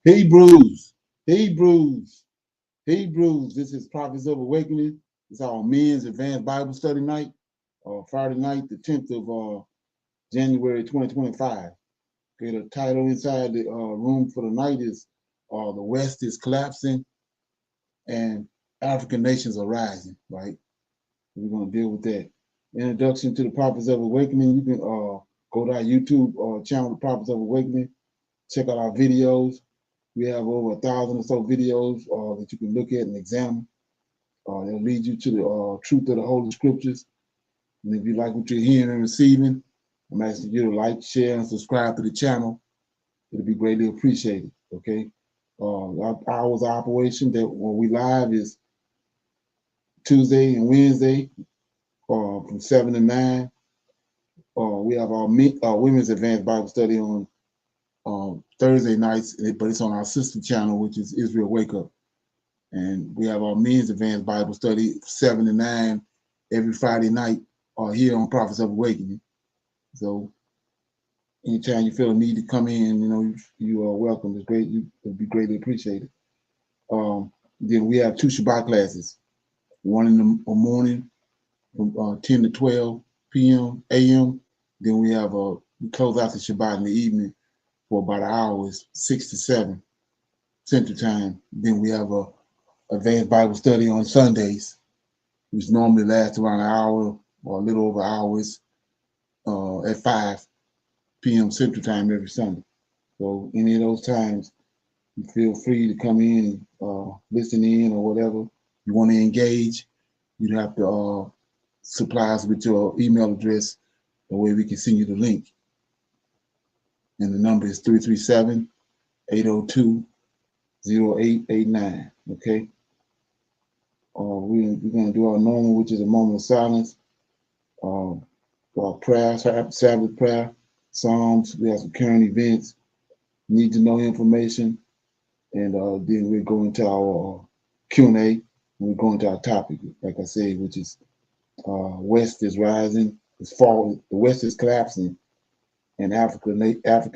Hebrews, Hebrews, Hebrews. This is Prophets of Awakening. It's our men's advanced Bible study night, Friday night, the 10th of January 2025. Okay, the title inside the room for the night is The West is Collapsing and African Nations Are Rising, right? We're going to deal with that. Introduction to the Prophets of Awakening. You can go to our YouTube channel, The Prophets of Awakening. Check out our videos. We have over 1,000 or so videos that you can look at and examine. They'll lead you to the truth of the Holy Scriptures. And if you like what you're hearing and receiving, I'm asking you to like, share, and subscribe to the channel. It'll be greatly appreciated, okay? Our hours of operation that when we live is Tuesday and Wednesday from 7 to 9. We have our women's advanced Bible study on Thursday nights, but it's on our sister channel, which is Israel Wake Up. And we have our men's advanced Bible study 7 to 9 every Friday night here on Prophets of Awakening. So anytime you feel a need to come in, you are welcome. It's great. It'll be greatly appreciated. Then we have 2 Shabbat classes, one in the morning from 10 to 12 p.m. a.m. Then we close out the Shabbat in the evening for about an hour, 6 to 7 Central Time. Then we have a advanced Bible study on Sundays, which normally lasts around an hour or a little over hours at 5 p.m. Central Time every Sunday. So any of those times, you feel free to come in and listen in or whatever. You want to engage, you'd have to supply us with your email address, the way we can send you the link. And the number is 337-802-0889, okay? We're going to do our normal, which is a moment of silence, our prayer, Sabbath prayer, Psalms. We have some current events, need to know information, and then we're going to our Q&A. We're going to our topic, like I said, which is West is rising, it's falling, the West is collapsing, and African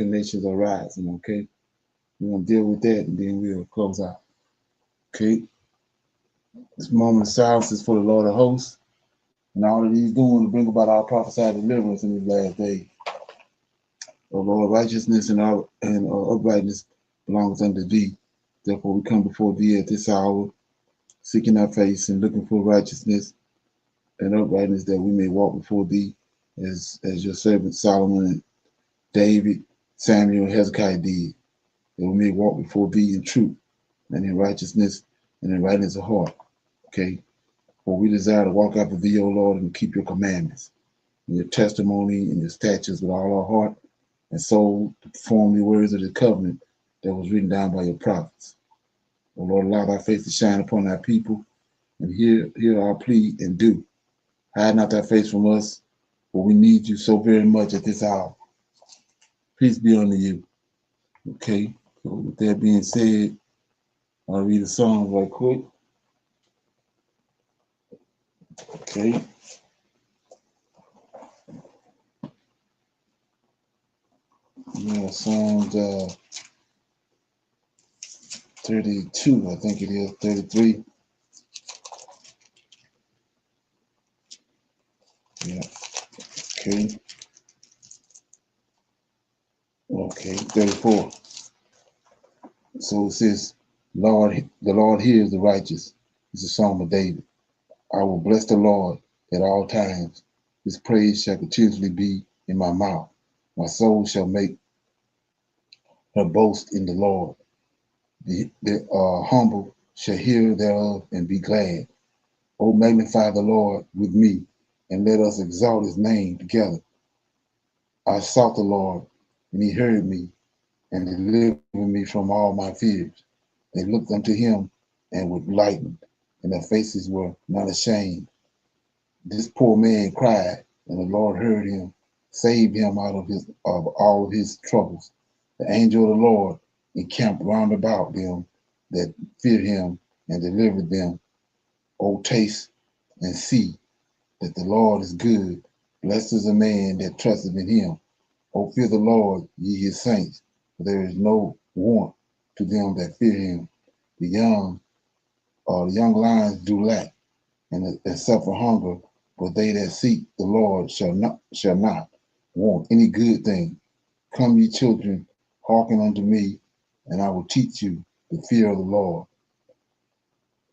nations are rising, okay? We're going to deal with that, and then we'll close out, okay? This moment of silence is for the Lord of hosts, and all that he's doing to bring about our prophesied deliverance in these last days. O Lord, righteousness and uprightness belongs unto thee. Therefore we come before thee at this hour, seeking thy face and looking for righteousness and uprightness, that we may walk before thee as your servant Solomon and David, Samuel, and Hezekiah did, that we may walk before thee in truth and in righteousness and in rightness of heart. Okay? For we desire to walk after thee, O Lord, and keep your commandments and your testimony and your statutes with all our heart and soul, to perform the words of the covenant that was written down by your prophets. O Lord, allow thy face to shine upon thy people, and hear our plea and do. Hide not thy face from us, for we need you so very much at this hour. Peace be unto you. Okay, so with that being said, I'll read the Psalms right quick. Okay. Yeah, Psalms 32, I think it is, 33. Yeah, okay. Okay, 34. So it says, the Lord hears the righteous. It's a Psalm of David. I will bless the Lord at all times. His praise shall continually be in my mouth. My soul shall make her boast in the Lord. The humble shall hear thereof and be glad. O magnify the Lord with me, and let us exalt his name together. I sought the Lord, and he heard me, and delivered me from all my fears. They looked unto him and were lightened, and their faces were not ashamed. This poor man cried, and the Lord heard him, saved him out of all of his troubles. The angel of the Lord encamped round about them that fear him, and delivered them. O taste and see that the Lord is good. Blessed is the man that trusteth in him. O fear the Lord, ye his saints, for there is no want to them that fear him. The young lions do lack and suffer hunger, but they that seek the Lord shall not want any good thing. Come, ye children, hearken unto me, and I will teach you the fear of the Lord.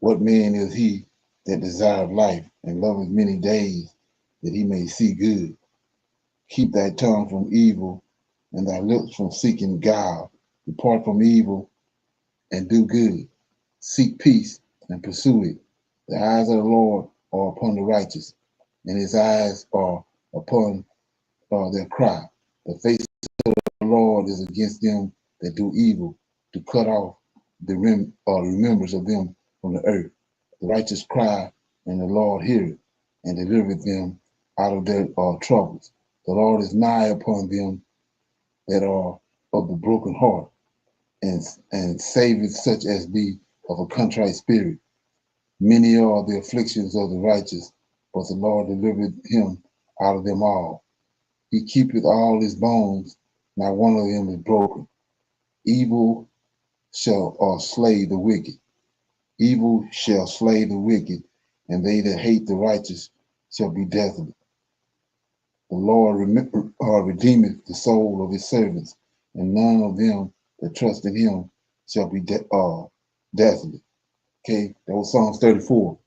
What man is he that desireth life and loveth many days, that he may see good? Keep thy tongue from evil and thy lips from seeking guile. Depart from evil and do good. Seek peace and pursue it. The eyes of the Lord are upon the righteous, and his eyes are upon their cry. The face of the Lord is against them that do evil, to cut off the remembrance of them from the earth. The righteous cry, and the Lord heareth, and delivereth them out of their troubles. The Lord is nigh upon them that are of the broken heart, and saveth such as be of a contrite spirit. Many are the afflictions of the righteous, but the Lord delivereth him out of them all. He keepeth all his bones, not one of them is broken. Evil shall slay the wicked. Evil shall slay the wicked, and they that hate the righteous shall be desolate. The Lord redeemeth the soul of his servants, and none of them that trust in him shall be desolate. Okay, that was Psalms 34.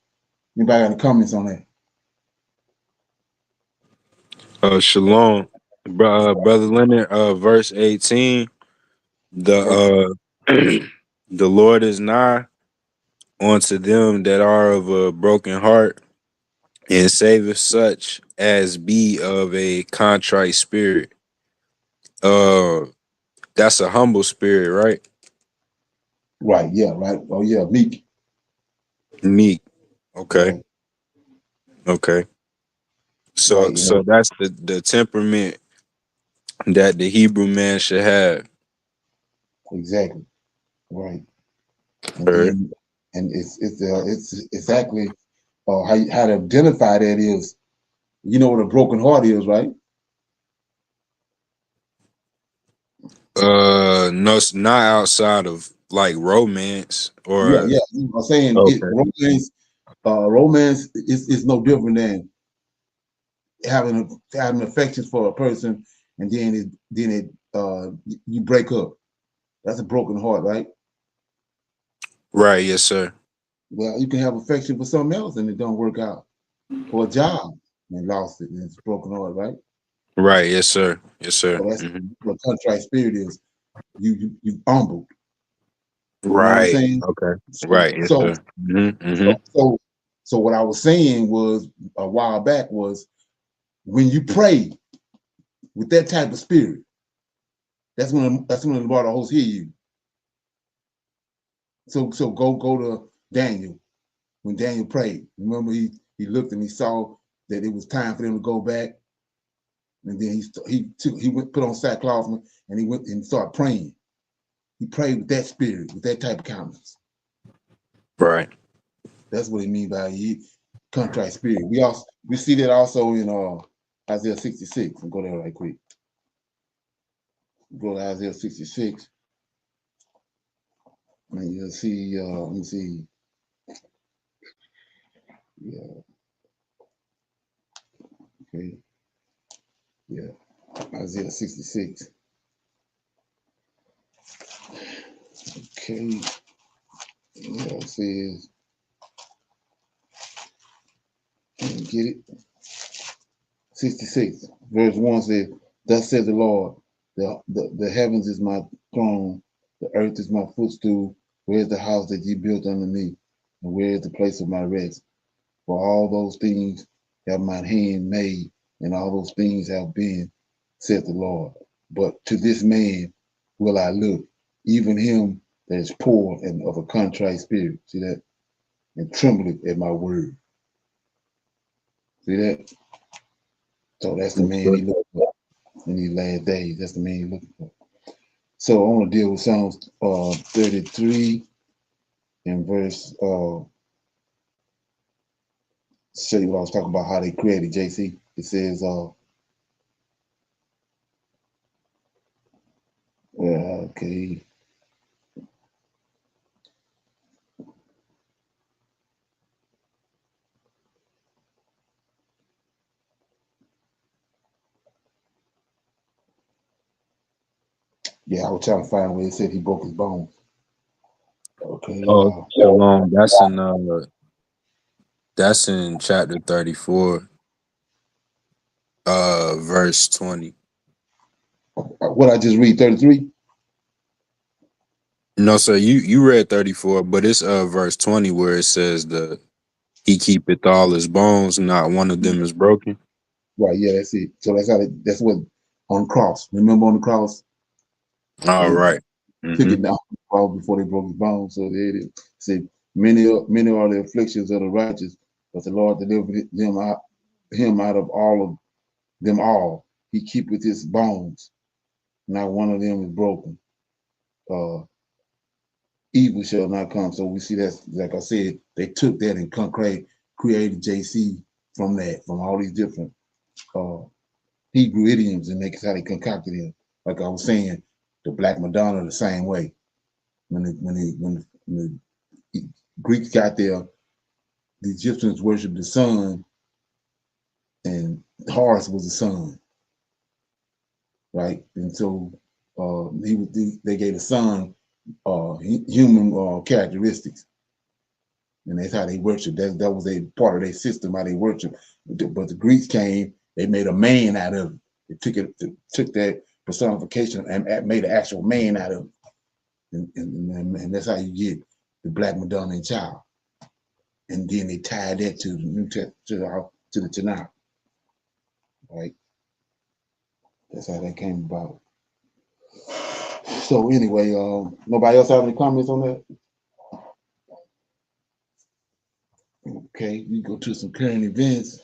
Anybody got any comments on that? Shalom, brother Leonard. Verse 18. Verse, The the Lord is nigh unto them that are of a broken heart, and saveth such as be of a contrite spirit. Uh, that's a humble spirit, right? right, yeah, right. Oh yeah, meek, Meek. Okay, right, okay. right, So that's the temperament that the Hebrew man should have. exactly, right. And Right. then, and it's exactly how to identify that is, you know what a broken heart is, right? No, it's not outside of like romance Yeah, or yeah. You know what I'm saying it okay. romance is no different than having affections for a person, and then you break up. That's a broken heart, right? Right, yes, sir. Well, you can have affection for something else and it don't work out. For a job and lost it, and it's a broken heart, right? Right, yes, sir. Yes, sir. So that's Hmm. what contrite spirit is. You humbled. You know what I'm Right. saying? Okay. So Right, yes, so sir. Hmm. Hmm. so so so what I was saying was a while back was when you pray with that type of spirit, that's when the Lord hosts hear you. So go to Daniel when Daniel prayed. Remember he looked and he saw that it was time for them to go back, and then he went put on sackcloth and he went and started praying. He prayed with that spirit, with that type of countenance. Right. That's what he mean by contrite spirit. We see that also in Isaiah 66. And go there right quick. Go to Isaiah 66, and you'll see. Let me see. Yeah, okay. Yeah, Isaiah 66. Okay. Yeah, it says, get it? 66, verse 1 says, thus says the Lord, the heavens is my throne, the earth is my footstool. Where is the house that ye built unto me? And where is the place of my rest? For all those things have my hand made, and all those things have been, said the Lord. But to this man will I look, even him that is poor and of a contrite spirit. See that? And trembleth at my word. See that? So that's the Yes, man sir. he looked for in these last days. That's the man he looking for. So I want to deal with Psalms 33 and verse, show you what I was talking about, how they created JC. It says, okay, Yeah, I was trying to find where it said he broke his bones. Okay, Oh, Shalom. That's in chapter 34, verse 20. what I just read 33. No, sir, you read 34, but it's verse 20 where it says he keepeth all his bones, not one of them is broken. Right, yeah, that's it. So that's what on the cross. Remember on the cross, All they right. took Mm-hmm. it down the cross before they broke his bones. So there it is. See, many are the afflictions of the righteous, but the Lord delivered him out of all of them all. He keepeth his bones. Not one of them is broken. Uh, evil shall not come. So we see that's like I said, they took that and created JC from that, from all these different uh Hebrew idioms, and that's how they concocted it. Like I was saying, the Black Madonna the same way. When the Greeks got there, the Egyptians worshipped the sun, and Horus was the sun, right? And so they gave the sun human characteristics, and that's how they worship. That was a part of their system, how they worship. But the Greeks came, they made a man out of it. Took that personification and made an actual man out of it, and that's how you get the Black Madonna and Child. And then they tied that to the New to the Tanakh, right? That's how that came about. So anyway, nobody else have any comments on that? Okay, we go to some current events.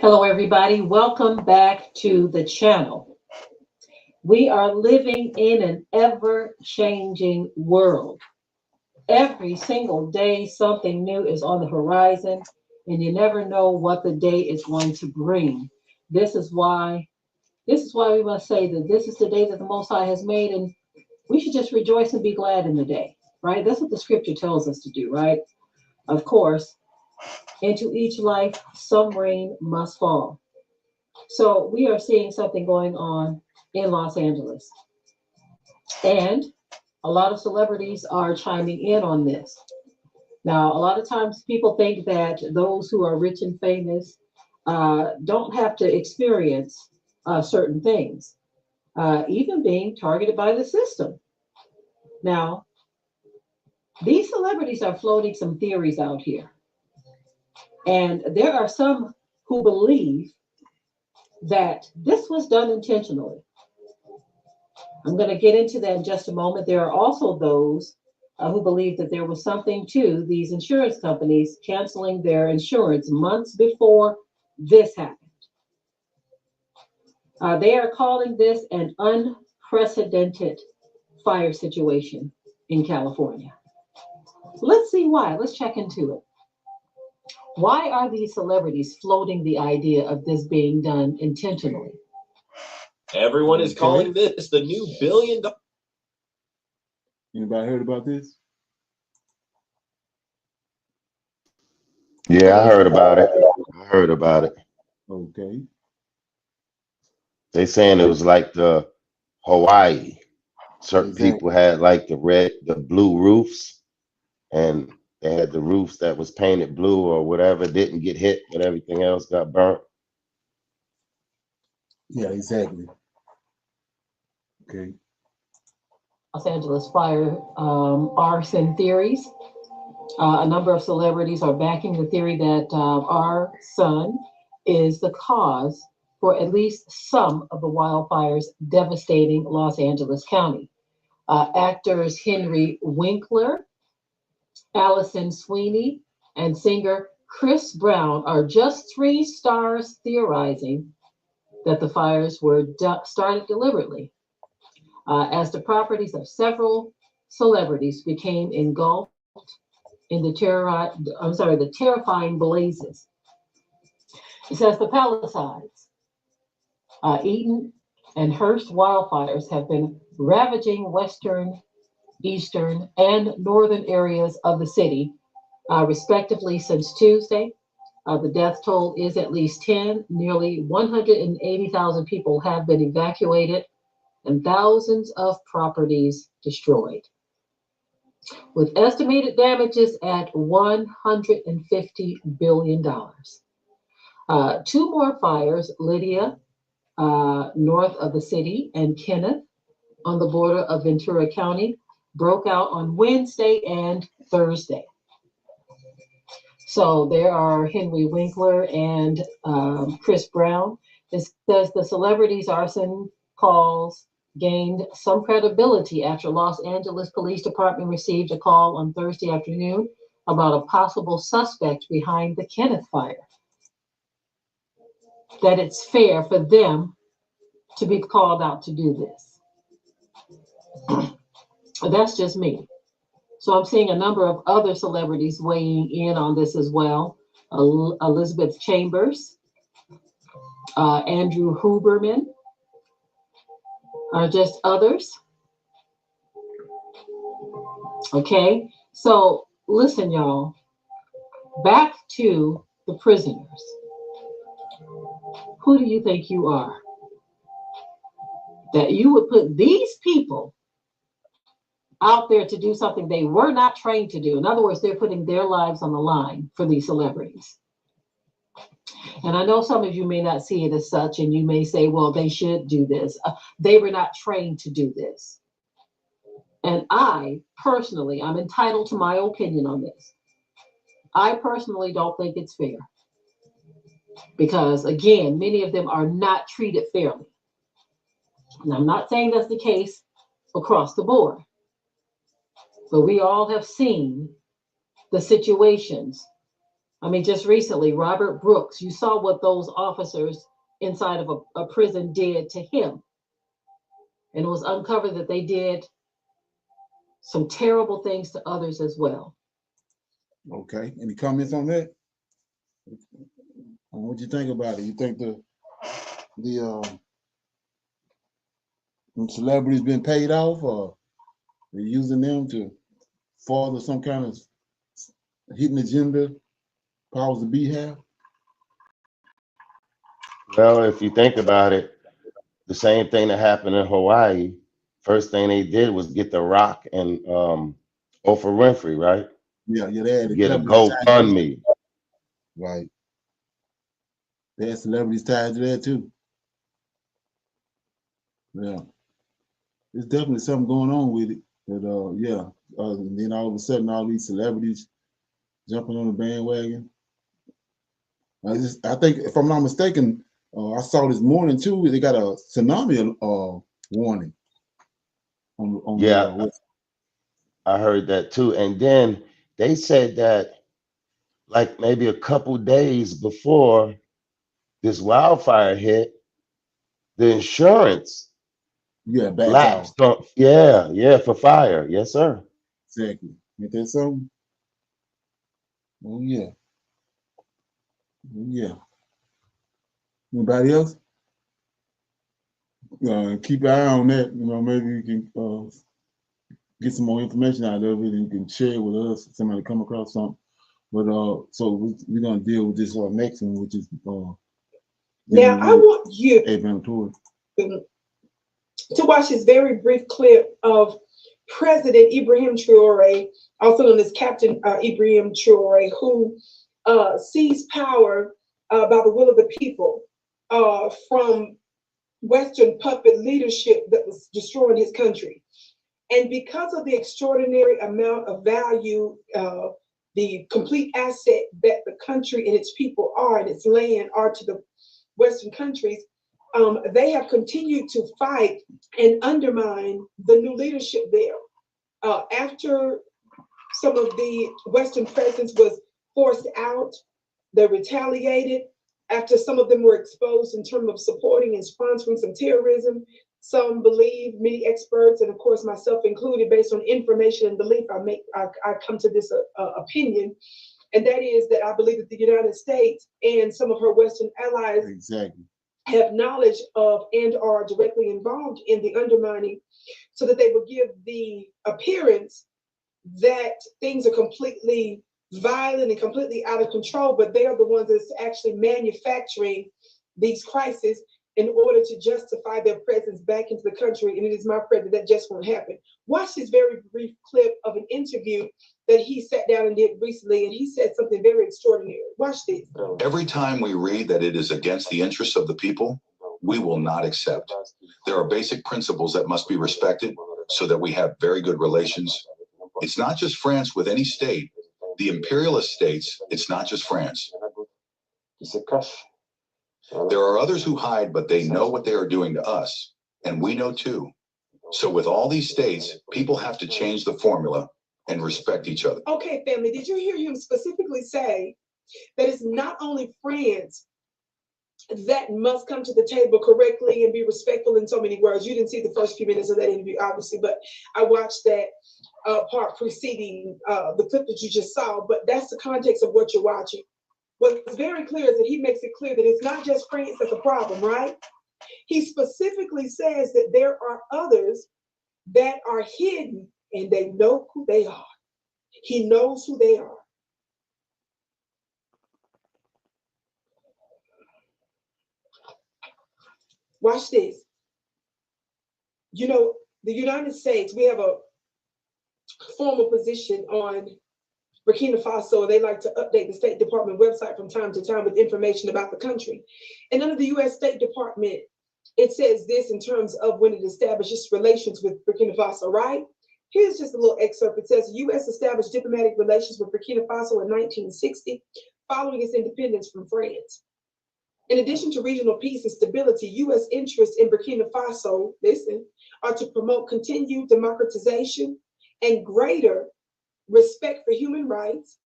Hello, everybody. Welcome back to the channel. We are living in an ever-changing world. Every single day, something new is on the horizon, and you never know what the day is going to bring. This is why we must say that this is the day that the Most High has made, and we should just rejoice and be glad in the day, right? That's what the scripture tells us to do, right? Of course, into each life, some rain must fall. So we are seeing something going on in Los Angeles. And a lot of celebrities are chiming in on this. Now, a lot of times people think that those who are rich and famous don't have to experience certain things, even being targeted by the system. Now, these celebrities are floating some theories out here. And there are some who believe that this was done intentionally. I'm going to get into that in just a moment. There are also those who believe that there was something to these insurance companies canceling their insurance months before this happened. They are calling this an unprecedented fire situation in California. Let's see why. Let's check into it. Why are these celebrities floating the idea of this being done intentionally? Everyone is calling this the new $1 billion. Anybody heard about this? Yeah, I heard about it. I heard about it. Okay. They saying it was like the Hawaii. Certain Exactly. people had like the blue roofs, and they had the roofs that was painted blue or whatever, didn't get hit, but everything else got burnt. Yeah, exactly. Okay. Los Angeles fire arson theories. A number of celebrities are backing the theory that our sun is the cause for at least some of the wildfires devastating Los Angeles County. Actors Henry Winkler, Allison Sweeney, and singer Chris Brown are just 3 stars theorizing that the fires were started deliberately, as the properties of several celebrities became engulfed in the terrifying blazes. It says the Palisades, Eaton, and Hearst wildfires have been ravaging western, eastern, and northern areas of the city, respectively, since Tuesday. The death toll is at least 10. Nearly 180,000 people have been evacuated and thousands of properties destroyed, with estimated damages at $150 billion. Two more fires, Lydia, north of the city, and Kenneth on the border of Ventura County, broke out on Wednesday and Thursday. So there are Henry Winkler and Chris Brown. This says the celebrities' arson calls gained some credibility after Los Angeles Police Department received a call on Thursday afternoon about a possible suspect behind the Kenneth fire. That it's fair for them to be called out to do this. That's just me. So I'm seeing a number of other celebrities weighing in on this as well. Elizabeth Chambers, Andrew Huberman are just others. Okay, so listen, y'all, back to the prisoners. Who do you think you are? That you would put these people out there to do something they were not trained to do. In other words, they're putting their lives on the line for these celebrities. And I know some of you may not see it as such, and you may say, well, they should do this. They were not trained to do this. And I personally, I'm entitled to my opinion on this. I personally don't think it's fair. Because again, many of them are not treated fairly. And I'm not saying that's the case across the board. But we all have seen the situations. I mean, just recently, Robert Brooks, you saw what those officers inside of a prison did to him. And it was uncovered that they did some terrible things to others as well. Okay, any comments on that? What do you think about it? You think the celebrities been paid off, or they're using them to further some kind of hidden agenda, powers to be have? Well, if you think about it, the same thing that happened in Hawaii, first thing they did was get The Rock and Oprah Winfrey, right? Yeah, they had Get a celebrities tied to that. GoFundMe. Right. They had celebrities tied to that too. Yeah. There's definitely something going on with it. But and then all of a sudden all these celebrities jumping on the bandwagon. I think if I'm not mistaken, I saw this morning too, they got a tsunami warning on Yeah, I heard that too. And then they said that like maybe a couple days before this wildfire hit, the insurance yeah, back off. lapsed on, yeah, for fire. Yes, sir. Exactly. Ain't that something? Oh yeah. Oh yeah. Anybody else? Keep an eye on that. Maybe you can get some more information out of it and you can share it with us if somebody come across something. But so we're gonna deal with this next one, which is now I want you to watch this very brief clip of President Ibrahim Traore, also known as Captain Ibrahim Traore, who seized power by the will of the people from Western puppet leadership that was destroying his country. And because of the extraordinary amount of value, the complete asset that the country and its people are and its land are to the Western countries, they have continued to fight and undermine the new leadership there. After some of the Western presence was forced out, they retaliated. After some of them were exposed in terms of supporting and sponsoring some terrorism, some believe, many experts, and of course myself included, based on information and belief, I come to this opinion, and that is that I believe that the United States and some of her Western allies have knowledge of and are directly involved in the undermining, so that they will give the appearance that things are completely violent and completely out of control, but they are the ones that's actually manufacturing these crises in order to justify their presence back into the country. And it is my prayer that that just won't happen. Watch this very brief clip of an interview that he sat down and did recently, and he said something very extraordinary. Watch this. Every time we read that it is against the interests of the people, we will not accept. There are basic principles that must be respected so that we have very good relations. It's not just France with any state. The imperialist states, it's not just France. There are others who hide, but they know what they are doing to us, and we know too. So with all these states, people have to change the formula and respect each other. Okay, family, did you hear him specifically say that it's not only France that must come to the table correctly and be respectful in so many words? You didn't see the first few minutes of that interview, obviously, but I watched that part preceding the clip that you just saw, but that's the context of what you're watching. What's very clear is that he makes it clear that it's not just France that's a problem, right? He specifically says that there are others that are hidden and they know who they are. He knows who they are. Watch this. You know, the United States, we have a formal position on Burkina Faso. They like to update the State Department website from time to time with information about the country. And under the U.S. State Department, it says this in terms of when it establishes relations with Burkina Faso, right? Here's just a little excerpt. It says, U.S. established diplomatic relations with Burkina Faso in 1960, following its independence from France. In addition to regional peace and stability, U.S. interests in Burkina Faso, listen, are to promote continued democratization and greater respect for human rights,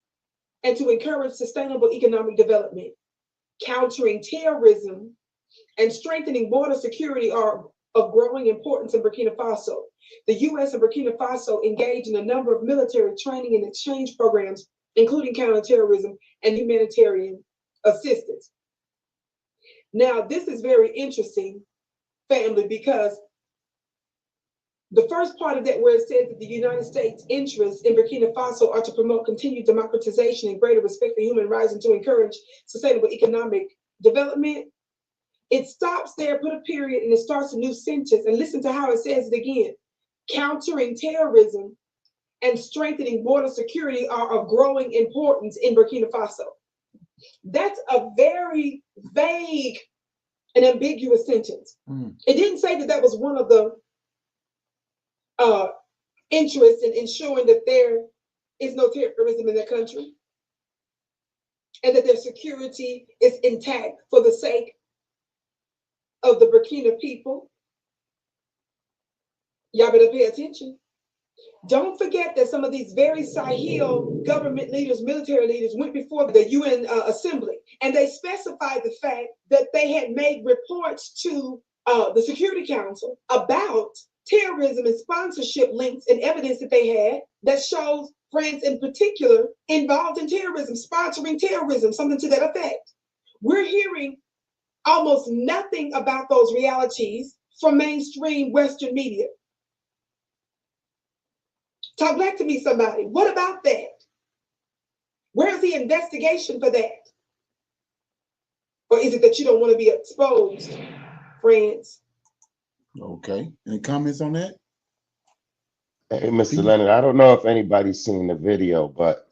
and to encourage sustainable economic development. Countering terrorism and strengthening border security are of growing importance in Burkina Faso. The U.S. and Burkina Faso engage in a number of military training and exchange programs, including counterterrorism and humanitarian assistance. Now, this is very interesting, family, because the first part of that, where it says that the United States interests in Burkina Faso are to promote continued democratization and greater respect for human rights and to encourage sustainable economic development, it stops there, put a period, and it starts a new sentence. And listen to how it says it again. Countering terrorism and strengthening border security are of growing importance in Burkina Faso. That's a very vague and ambiguous sentence. It didn't say that that was one of the interest in ensuring that there is no terrorism in their country and that their security is intact for the sake of the Burkina people. Y'all better pay attention. Don't forget that some of these very Sahel government leaders, military leaders, went before the UN Assembly, and they specified the fact that they had made reports to the Security Council about terrorism and sponsorship links and evidence that they had that shows France in particular involved in terrorism, sponsoring terrorism, something to that effect. We're hearing almost nothing about those realities from mainstream Western media. Talk back to me, somebody. What about that? Where's the investigation for that? Or is it that you don't want to be exposed, friends? Okay. Any comments on that? Hey, Mr. Leonard, I don't know if anybody's seen the video, but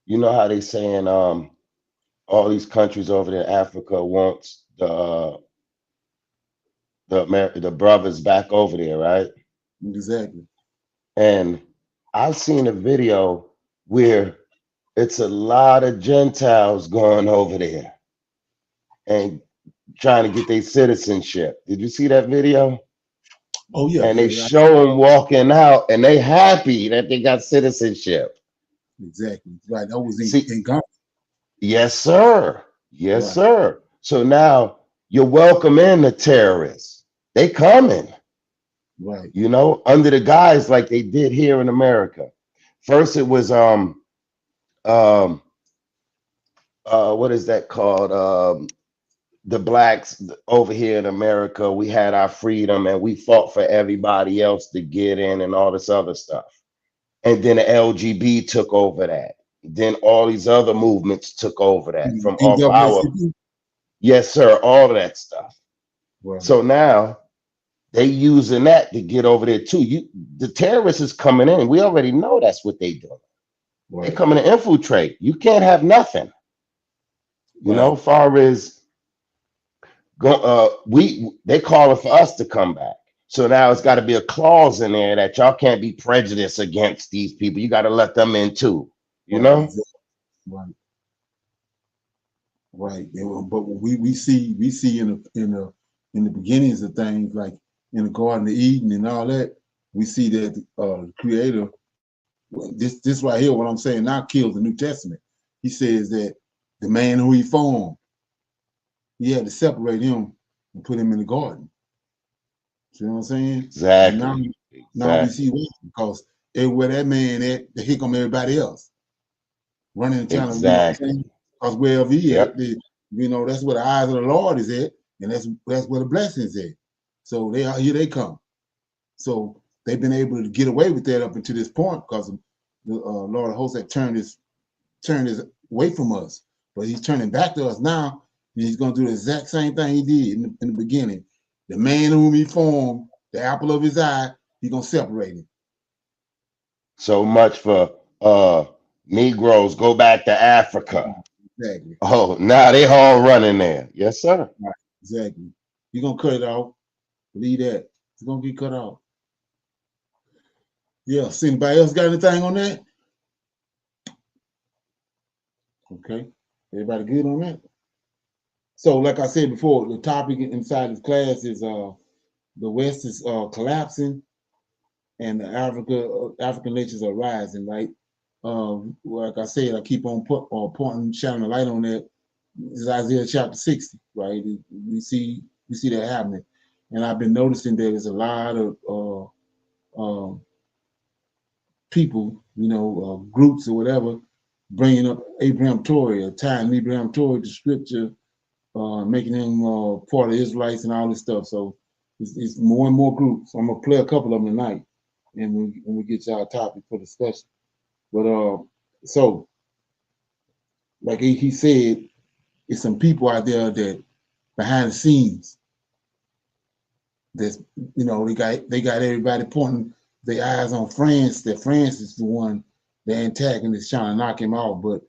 you know how they saying all these countries over there in Africa wants the brothers back over there, right? Exactly. And I've seen a video where it's a lot of Gentiles going over there and trying to get their citizenship. Did you see that video? Oh yeah. And they yeah, show them walking out and they happy that they got citizenship. exactly. Right. That was See, in Ghana. yes, sir. Yes, Right. sir. So now you're welcoming the terrorists. They coming, Right. you know, under the guise like they did here in America. First it was what is that called? The blacks over here in America, we had our freedom and we fought for everybody else to get in and all this other stuff. And then the LGB took over that. Then all these other movements took over that from off our, NAACP? yes, sir, all of that stuff. Right, So now they using that to get over there too. The terrorists is coming in. We already know that's what they do. They right, coming to infiltrate. You can't have nothing. You know, right. far as they calling for us to come back. So now it's got to be a clause in there that y'all can't be prejudiced against these people. You got to let them in too. You Right, know? exactly. Right, right. But we see in the beginnings of things, like in the Garden of Eden and all that, we see that the Creator, this right here, what I'm saying now, kills the New Testament. He says that the man who he formed, he had to separate him and put him in the garden. See what I'm saying? And Exactly. now we see Exactly. why, because everywhere that man at, here come everybody else running and trying to, you know what I'm Exactly. saying? Because wherever he at, Yep. that's where the eyes of the Lord is at, and that's where the blessings at. So here they come. So they've been able to get away with that up until this point because the Lord of hosts had turned his away from us, but he's turning back to us now, and he's going to do the exact same thing he did in the beginning. The man whom he formed, the apple of his eye, he's going to separate him. So much for Negroes go back to Africa. Exactly. Oh, now they all running there. Yes, sir. Right. Exactly. He's going to cut it off. Believe that. It's going to get cut off. Yeah. See anybody else got anything on that? Okay. Everybody good on that? So, like I said before, the topic inside this class is the West is collapsing and the African nations are rising, right? Like I said, I keep on pointing, shining a light on that. This is Isaiah chapter 60, right? We see that happening, and I've been noticing that there's a lot of people, groups or whatever, bringing up Abraham Torrey, or tying Abraham Torrey to scripture, making him part of the Israelites and all this stuff. So it's more and more groups. I'm gonna play a couple of them tonight, and when we get to our topic for discussion. But so like he said, it's some people out there that behind the scenes that's they got everybody pointing their eyes on France, that France is the one, the antagonist trying to knock him out. But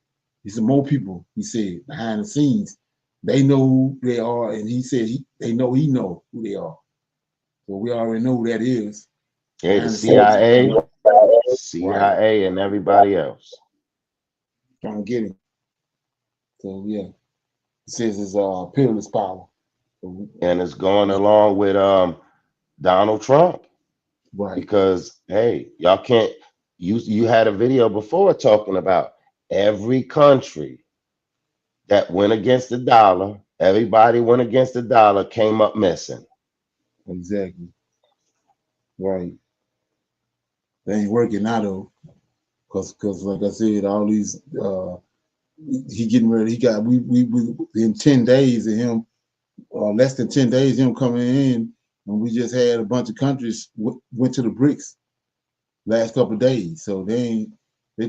it's some more people, he said, behind the scenes. They know who they are, and he said he know who they are. So we already know who that is. Hey, the Behind the scenes, CIA, and everybody else. trying to get him. So yeah, it says it's peerless power. So, And it's going along with Donald Trump. right. Because hey, y'all can't you had a video before talking about every country that went against the dollar, everybody went against the dollar, came up missing. Exactly. Right. They ain't working now though. Cause like I said, all these he getting ready. He got we in 10 days of him, less than 10 days him coming in, and we just had a bunch of countries went to the BRICS last couple of days. So they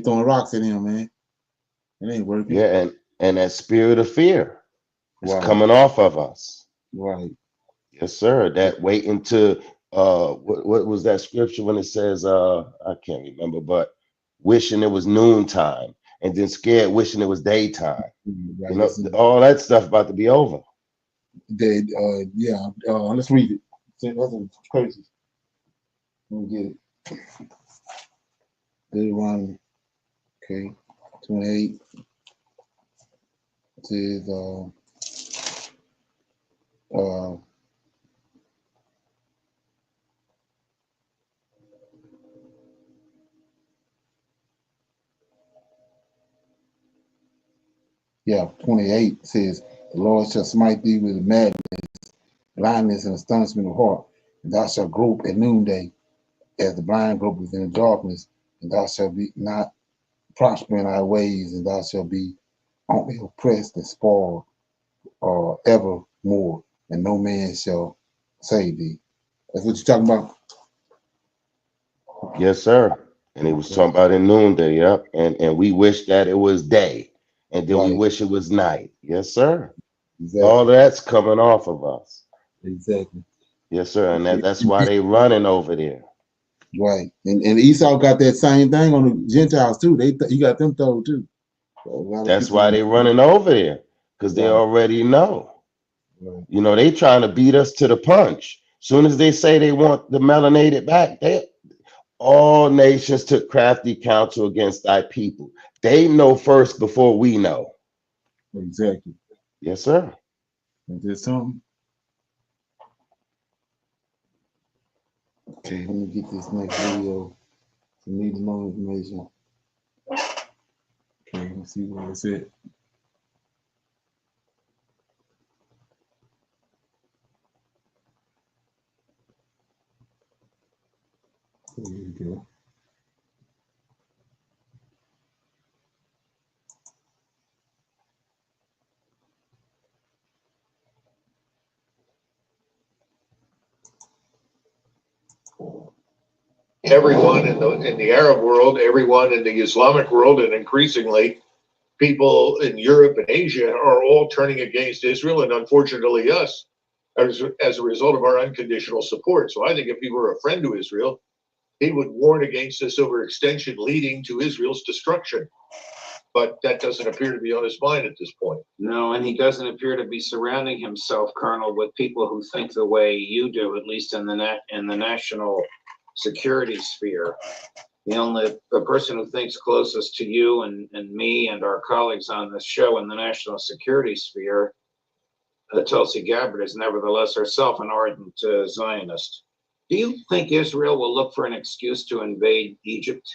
throwing rocks at him, man. It ain't working. Yeah, and that spirit of fear is Right, coming off of us. right. Yes, sir. That waiting to what was that scripture when it says I can't remember, but wishing it was noontime and then scared wishing it was daytime. Right. You know, all that stuff about to be over. They yeah. Let's read it. That's crazy. Let me get it. Deuteronomy, okay, 28. It says uh yeah, 28 says, the Lord shall smite thee with madness, blindness, and astonishment of heart, and thou shalt grope at noonday, as the blind gropeth in the darkness, and thou shalt be not prosper in thy ways, and thou shalt be only oppressed and spoiled evermore, and no man shall save thee. That's what you're talking about? Yes, sir. And he was talking about in noonday, yep. And we wish that it was day. And then we Right. wish it was night. Yes, sir. All Exactly. that's coming off of us. Exactly. Yes, sir. And that's why they running over there. Right. And Esau got that same thing on the Gentiles too. He got them told too. So a lot of That's people why they running over there. Because they right. already know. Right. You know, they trying to beat us to the punch. Soon as they say they want the melanated back, all nations took crafty counsel against thy people. They know first before we know. Exactly. Yes, sir. Is there something? Okay, let me get this next video. Some need to know information. Okay, let's see what it's at. Here we go. Everyone in the Arab world, everyone in the Islamic world, and increasingly people in Europe and Asia are all turning against Israel, and unfortunately us, as a result of our unconditional support. So I think if he were a friend to Israel, he would warn against this overextension leading to Israel's destruction. But that doesn't appear to be on his mind at this point. No, and he doesn't appear to be surrounding himself, Colonel, with people who think the way you do, at least in the national security sphere. The person who thinks closest to you and me and our colleagues on this show in the national security sphere, Tulsi Gabbard, is nevertheless herself an ardent Zionist. Do you think Israel will look for an excuse to invade Egypt?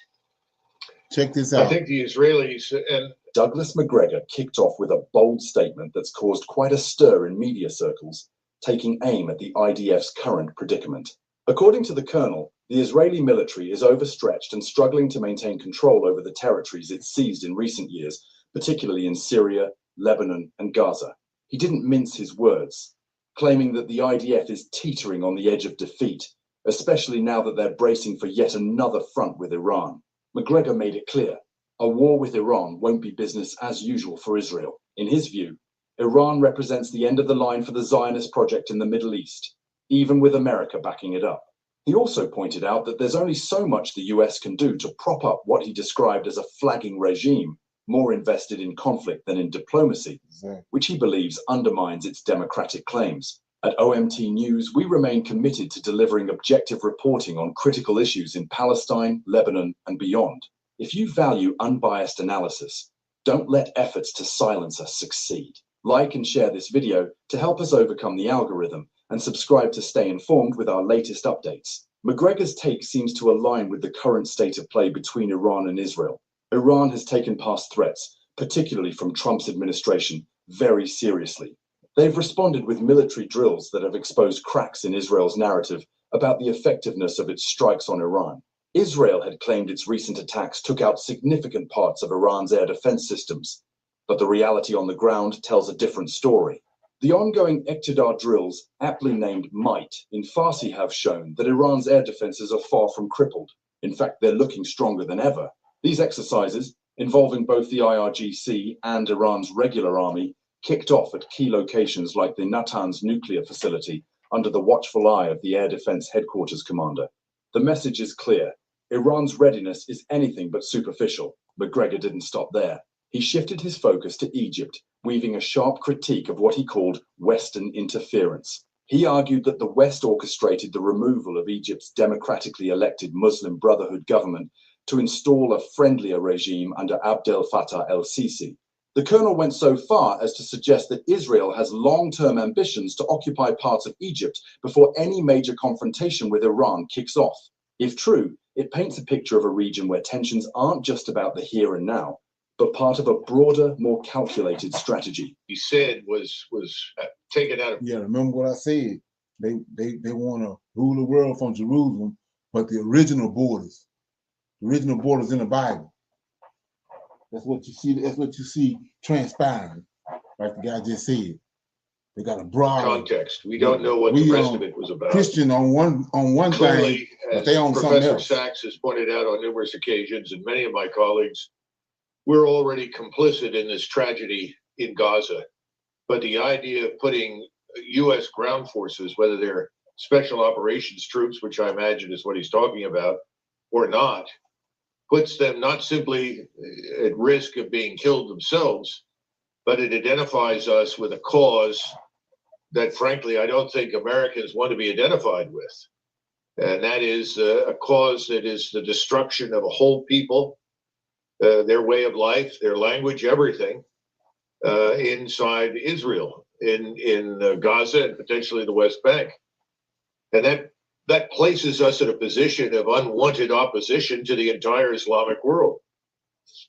Check this I out. think the Israelis and Douglas McGregor kicked off with a bold statement that's caused quite a stir in media circles, taking aim at the IDF's current predicament. According to the colonel, the Israeli military is overstretched and struggling to maintain control over the territories it's seized in recent years, particularly in Syria, Lebanon, and Gaza. He didn't mince his words, claiming that the IDF is teetering on the edge of defeat, especially now that they're bracing for yet another front with Iran. McGregor made it clear, a war with Iran won't be business as usual for Israel. In his view, Iran represents the end of the line for the Zionist project in the Middle East, even with America backing it up. He also pointed out that there's only so much the US can do to prop up what he described as a flagging regime, more invested in conflict than in diplomacy, which he believes undermines its democratic claims. At OMT News, we remain committed to delivering objective reporting on critical issues in Palestine, Lebanon, and beyond. If you value unbiased analysis, don't let efforts to silence us succeed. Like and share this video to help us overcome the algorithm, and subscribe to stay informed with our latest updates. McGregor's take seems to align with the current state of play between Iran and Israel. Iran has taken past threats, particularly from Trump's administration, very seriously. They've responded with military drills that have exposed cracks in Israel's narrative about the effectiveness of its strikes on Iran. Israel had claimed its recent attacks took out significant parts of Iran's air defense systems, but the reality on the ground tells a different story. The ongoing Iqtidar drills, aptly named Might, in Farsi have shown that Iran's air defenses are far from crippled. In fact, they're looking stronger than ever. These exercises, involving both the IRGC and Iran's regular army, kicked off at key locations like the Natanz nuclear facility under the watchful eye of the Air Defense Headquarters commander. The message is clear. Iran's readiness is anything but superficial. McGregor didn't stop there. He shifted his focus to Egypt, weaving a sharp critique of what he called Western interference. He argued that the West orchestrated the removal of Egypt's democratically elected Muslim Brotherhood government to install a friendlier regime under Abdel Fattah el-Sisi. The colonel went so far as to suggest that Israel has long-term ambitions to occupy parts of Egypt before any major confrontation with Iran kicks off. If true, it paints a picture of a region where tensions aren't just about the here and now, but part of a broader, more calculated strategy. he said was taken out of. Yeah, remember what I said. They want to rule the world from Jerusalem, but the original borders in the Bible. That's what you see. That's what you see transpiring, like the guy just said. They got a broad context. We don't know what the rest of it was about. Christian on one Clearly, thing, but as they on something Professor else. Sachs has pointed out on numerous occasions, and many of my colleagues, we're already complicit in this tragedy in Gaza. But the idea of putting U.S. ground forces, whether they're special operations troops, which I imagine is what he's talking about, or not, puts them not simply at risk of being killed themselves, but it identifies us with a cause that, frankly, I don't think Americans want to be identified with. And that is a cause that is the destruction of a whole people, their way of life, their language, everything inside Israel, in Gaza and potentially the West Bank. And that places us in a position of unwanted opposition to the entire Islamic world.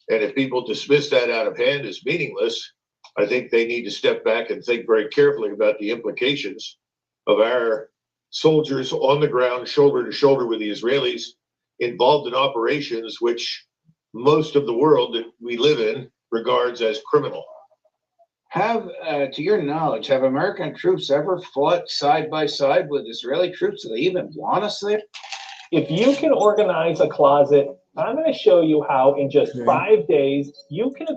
And if people dismiss that out of hand as meaningless, I think they need to step back and think very carefully about the implications of our soldiers on the ground, shoulder to shoulder with the Israelis, involved in operations which most of the world that we live in regards as criminal. Have, to your knowledge, have American troops ever fought side by side with Israeli troops? Do they even want us there? If you can organize a closet, I'm going to show you how in just 5 days you can.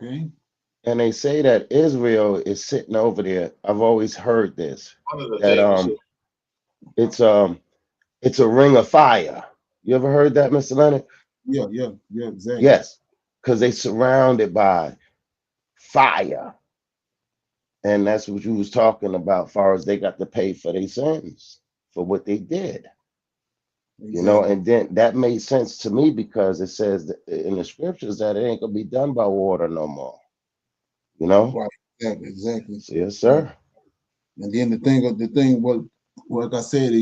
Okay. And they say that Israel is sitting over there. I've always heard this. One of the That things it's a ring of fire. You ever heard that, Mr. Leonard? Yeah, exactly. Yes, because they surrounded by fire. And that's what you was talking about, far as they got to pay for their sins, for what they did. You know, and then that made sense to me because it says that in the scriptures that it ain't gonna be done by water no more. You know? Right, exactly. Yes, sir. And then the thing, what like I said,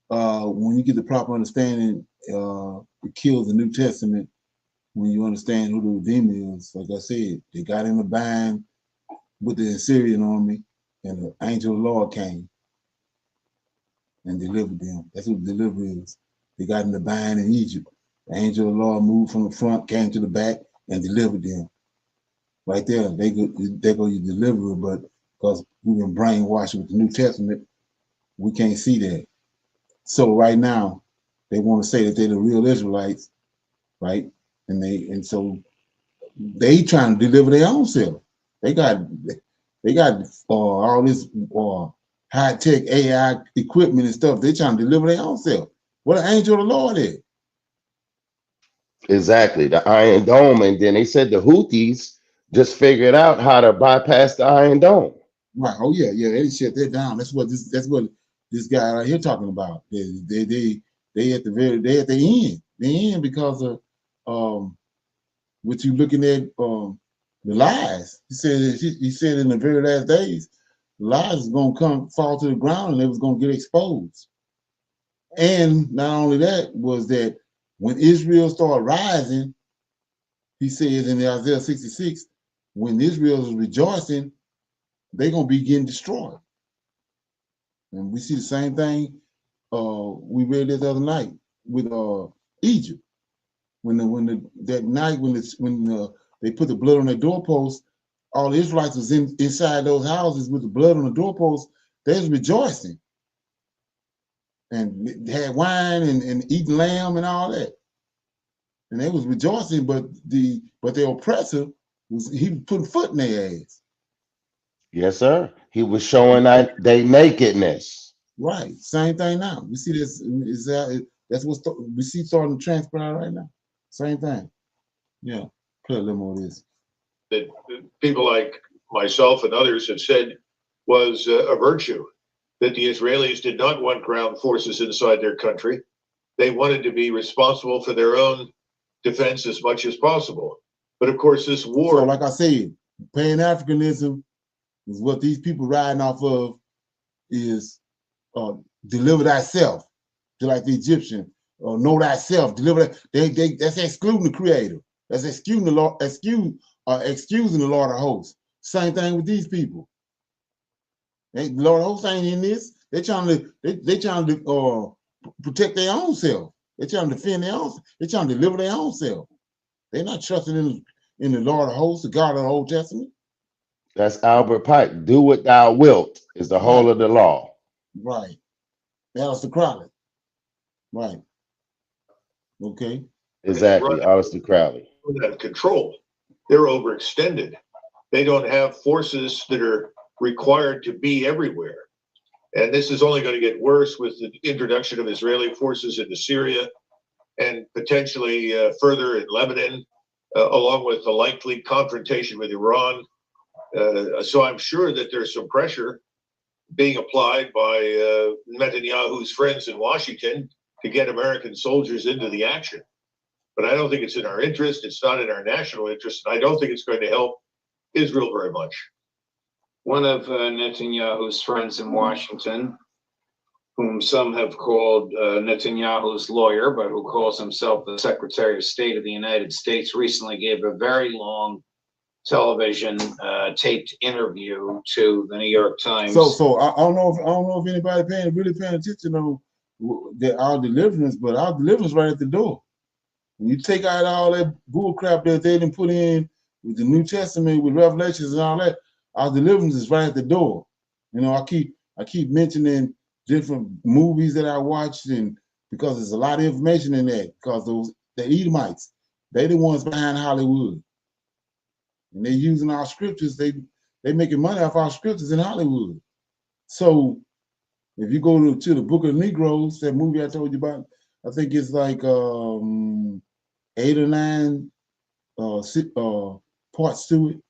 when you get the proper understanding, it kills the New Testament when you understand who the Redeemer is. Like I said, they got in the bind with the Assyrian army, and the angel of the Lord came and delivered them. That's what delivery is. They got in the bind in Egypt. The angel of the Lord moved from the front, came to the back, and delivered them. Right there, they go you deliverer, but because we've been brainwashed with the New Testament, we can't see that. So right now, they want to say that they're the real Israelites, right? And so they trying to deliver their own self. They got all this high-tech AI equipment and stuff. They trying to deliver their own self. What an angel of the Lord is. Exactly, the Iron Dome. And then they said the Houthis just figured out how to bypass the Iron Dome. Right. Oh yeah. They shut that down. That's what this guy right here talking about. They at the end. The end because of what you looking at the lies. He said in the very last days, lies is gonna fall to the ground and it was gonna get exposed. And not only that, was that when Israel started rising, he says in Isaiah 66, when Israel is rejoicing, they're gonna be getting destroyed. And we see the same thing. We read this other night with Egypt. When they put the blood on their doorposts, all the Israelites was inside those houses with the blood on the doorposts. They was rejoicing and they had wine and eating lamb and all that. And they was rejoicing, but the oppressor he was putting foot in their ass. Yes, sir. He was showing that they nakedness. Right. Same thing now. We see this. That's what we see starting to transpire right now. Same thing. Yeah. Play a little more of this. that people like myself and others have said was a virtue, that the Israelis did not want ground forces inside their country. They wanted to be responsible for their own defense as much as possible. But of course, this war. So, like I said, Pan-Africanism is what these people riding off of, is deliver thyself, just like the Egyptian, or know thyself, deliver that. That's excluding the Creator. That's excusing the Lord, excusing the Lord of hosts. Same thing with these people. The Lord of hosts ain't in this. They're trying to protect their own self. They're trying to defend their own. They're trying to deliver their own self. They're not trusting in in the Lord of hosts, the God of the Old Testament? That's Albert Pike. Do what thou wilt is the whole Right, of the law. right. Alistair Crowley. Right. Okay. And they run Exactly, Alistair Crowley. out of control. They're overextended. They don't have forces that are required to be everywhere. And this is only going to get worse with the introduction of Israeli forces into Syria and potentially further in Lebanon, along with the likely confrontation with Iran. So I'm sure that there's some pressure being applied by Netanyahu's friends in Washington to get American soldiers into the action. But I don't think it's in our interest. It's not in our national interest. And I don't think it's going to help Israel very much. One of Netanyahu's friends in Washington, whom some have called Netanyahu's lawyer, but who calls himself the Secretary of State of the United States, recently gave a very long television taped interview to the New York Times. So I don't know if anybody really paying attention on our deliverance, but our deliverance right at the door. When you take out all that bull crap that they didn't put in with the New Testament, with Revelations and all that, our deliverance is right at the door. You know, I keep mentioning different movies that I watched, and because there's a lot of information in that, because the Edomites, they the ones behind Hollywood. And they're using our scriptures, they making money off our scriptures in Hollywood. So if you go to the Book of the Negroes, that movie I told you about, I think it's like 8 or 9 parts to it,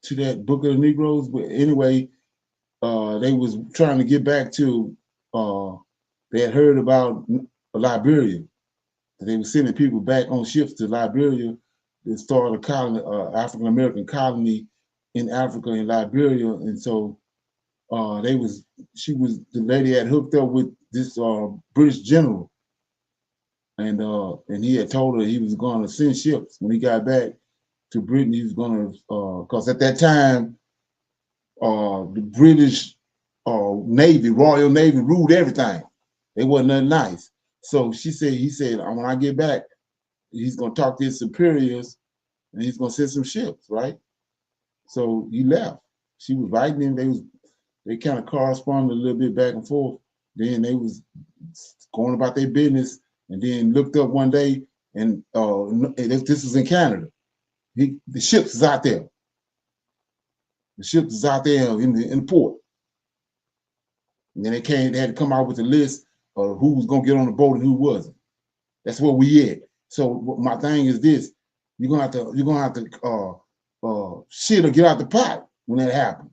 to that Book of the Negroes. But anyway, they was trying to get back to, they had heard about Liberia. They were sending people back on ships to Liberia to start a colony, African-American colony in Africa and Liberia. And so the lady had hooked up with this British general, and he had told her he was going to send ships. When he got back to Britain, he was going to, because at that time, the British Navy, Royal Navy, ruled everything. They wasn't nothing nice. So he said, when I get back, he's going to talk to his superiors, and he's going to send some ships, right? So he left. She was writing him. They kind of corresponded a little bit back and forth. Then they was going about their business, and then looked up one day, and this was in Canada. The ships is out there. The ships is out there in the port. And then they had to come out with a list of who was gonna get on the boat and who wasn't. That's where we at. So my thing is this: you're gonna have to shit or get out the pot when that happens.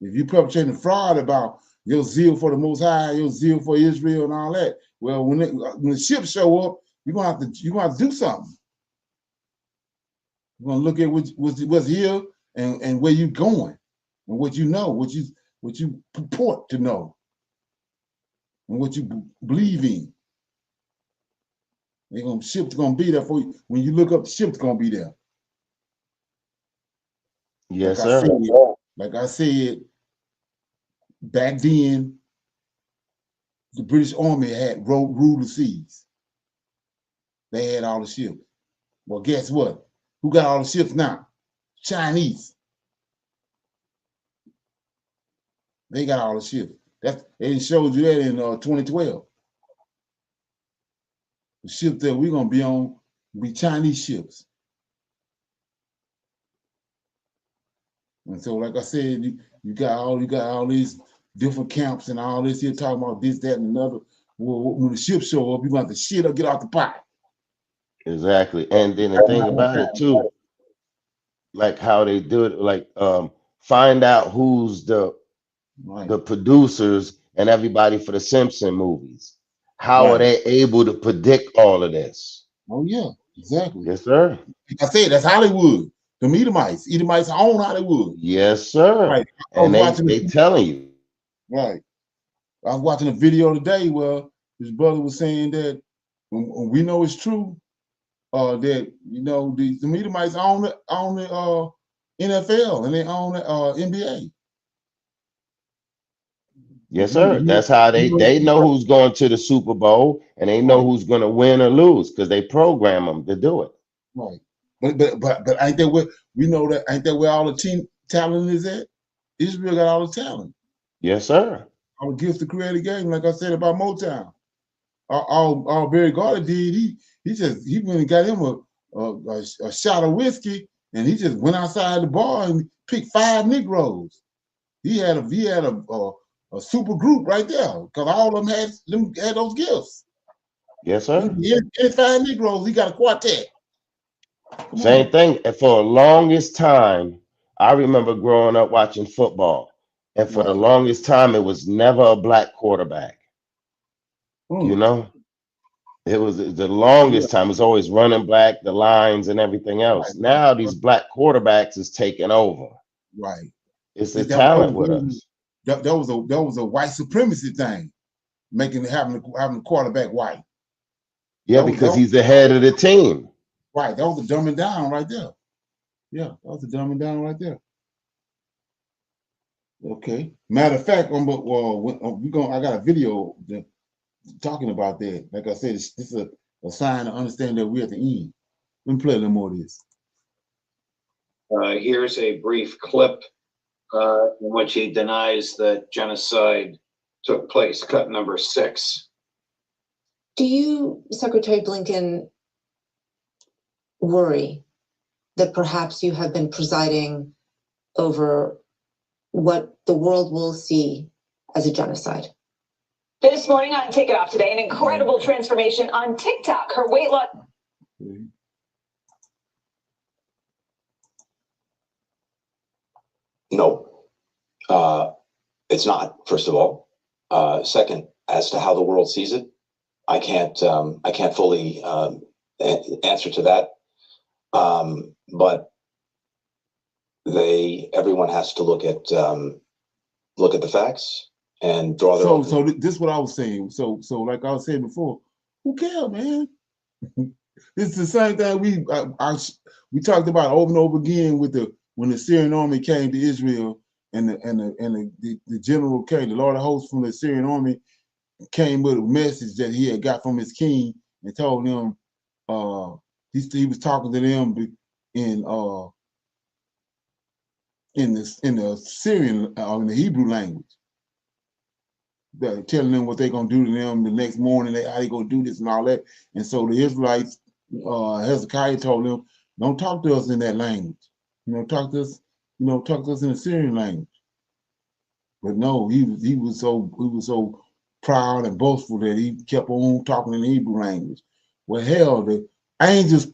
If you perpetrating fraud about your zeal for the Most High, your zeal for Israel and all that, well, when the ships show up, you're gonna have to do something. You're gonna look at what's here and where you going, and what you know, what you purport to know, and what you believe in. Ship's gonna be there for you. When you look up, the ship's gonna be there. Yes, sir. Like I said, back then, the British Army had ruled the seas. They had all the ships. Well, guess what? Who got all the ships now? Chinese. They got all the ships. They showed you that in 2012. The ship that we're gonna be on will be Chinese ships. And so, like I said, you got all these different camps and all this here talking about this, that, and another. Well, when the ships show up, you want to shit or get out the pot. Exactly. And then the thing about it too, like how they do it, like find out who's the producers and everybody for the Simpson movies. How are they able to predict all of this? Oh yeah, exactly. Yes, sir. Like I said, that's Hollywood. The Edomites own Hollywood. Yes, sir. Right. And they telling you. Right. I was watching a video today where his brother was saying that when we know it's true, that the Edomites own the NFL and they own the NBA. Yes, sir. That's how they know who's going to the Super Bowl, and they know who's going to win or lose because they program them to do it. Right. But ain't that where we know that ain't that where all the team talent is at? Israel got all the talent, Yes, sir. all the gifts to create a game. Like I said about Motown, all Barry Garter did, he went and got him a shot of whiskey, and he just went outside the bar and picked 5 Negroes. He had a super group right there because all of them had those gifts. Yes, sir. He had 5 Negroes. He got a quartet. Come Same on. thing. And for the longest time, I remember growing up watching football. And for the Right. longest time, it was never a black quarterback. You know, it was the longest time. It was always running back, the lines, and everything else. Now these black quarterbacks is taking over. Right. It's the talent with us. That was a white supremacy thing, having the quarterback white. Yeah, because he's the head of the team. Right. That was a dumbing down right there. Yeah, that was a dumbing down right there. Okay. Matter of fact, I got a video talking about that. Like I said, this is a sign to understand that we're at the end. Let me play a little more of this. Here's a brief clip in which he denies that genocide took place, cut number 6. Do you, Secretary Blinken, worry that perhaps you have been presiding over what the world will see as a genocide? This morning on Take It Off Today, an incredible transformation on TikTok. Her weight loss. No, it's not, first of all. Second, as to how the world sees it, I can't fully answer to that. But everyone has to look at the facts and draw their own. So this is what I was saying. So like I was saying before, who cares, man? It's the same thing we talked about over and over again when the Syrian army came to Israel and the general came, the Lord of hosts from the Syrian army came with a message that he had got from his king and told them he was talking to them in the Syrian in the Hebrew language. Telling them what they're gonna do to them the next morning, how they gonna do this and all that. And so the Israelites, Hezekiah told them, don't talk to us in that language. Talk to us in the Syrian language. But no, he was so proud and boastful that he kept on talking in the Hebrew language. Well, hell, the angels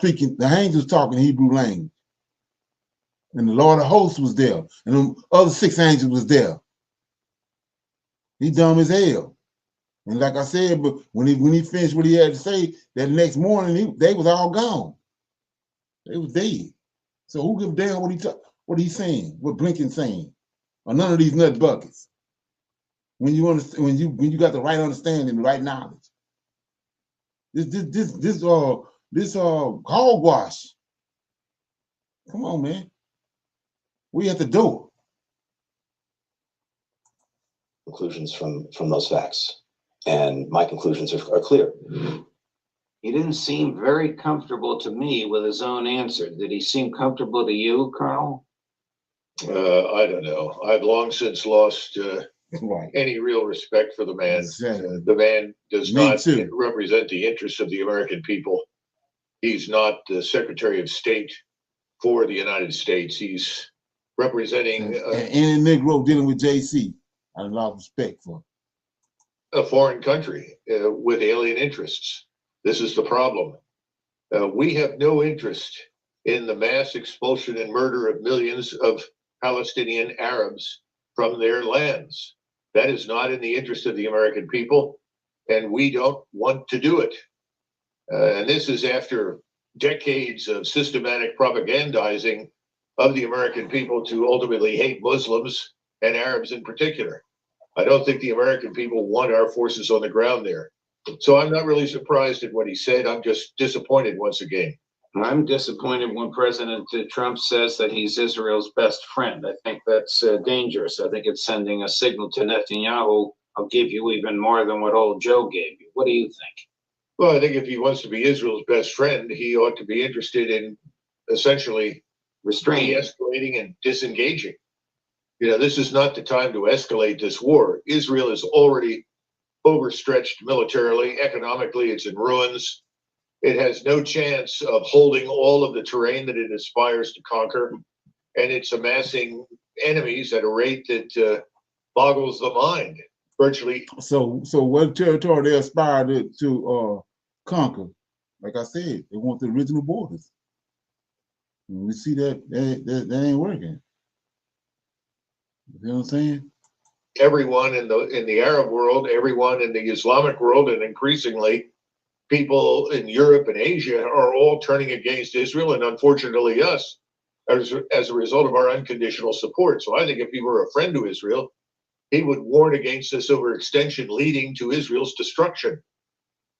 talking Hebrew language. And the Lord of hosts was there. And the other 6 angels was there. He dumb as hell. And like I said, but when he finished what he had to say, that next morning they was all gone. They was dead. So who gives a damn what he's saying, what Blinken's saying, or none of these nut buckets? When you understand, when you got the right understanding, the right knowledge. This hogwash. Come on, man. We at the door. Conclusions from those facts, and my conclusions are clear. He didn't seem very comfortable to me with his own answer. Did he seem comfortable to you, Colonel? I don't know. I've long since lost any real respect for the man. Exactly. The man does Me not too. represent the interests of the American people. He's not the Secretary of State for the United States. He's representing any Negro dealing with JC. I have a lot of respect for a foreign country with alien interests. This is the problem. We have no interest in the mass expulsion and murder of millions of Palestinian Arabs from their lands. That is not in the interest of the American people, and we don't want to do it. And this is after decades of systematic propagandizing of the American people to ultimately hate Muslims and Arabs in particular. I don't think the American people want our forces on the ground there. So I'm not really surprised at what he said. I'm just disappointed once again. I'm disappointed when President Trump says that he's Israel's best friend. I think that's dangerous. I think it's sending a signal to Netanyahu, I'll give you even more than what old Joe gave you. What do you think? Well, I think if he wants to be Israel's best friend, he ought to be interested in essentially restrained, de-escalating and disengaging. This is not the time to escalate this war. Israel is already overstretched militarily, economically, it's in ruins. It has no chance of holding all of the terrain that it aspires to conquer, and it's amassing enemies at a rate that boggles the mind. Virtually. So what territory they aspire to conquer? Like I said, they want the original borders. And we see that ain't working. You know what I'm saying? Everyone in the Arab world, everyone in the Islamic world, and increasingly people in Europe and Asia are all turning against Israel, and unfortunately us, as a result of our unconditional support. So I think if he were a friend to Israel, he would warn against this overextension leading to Israel's destruction.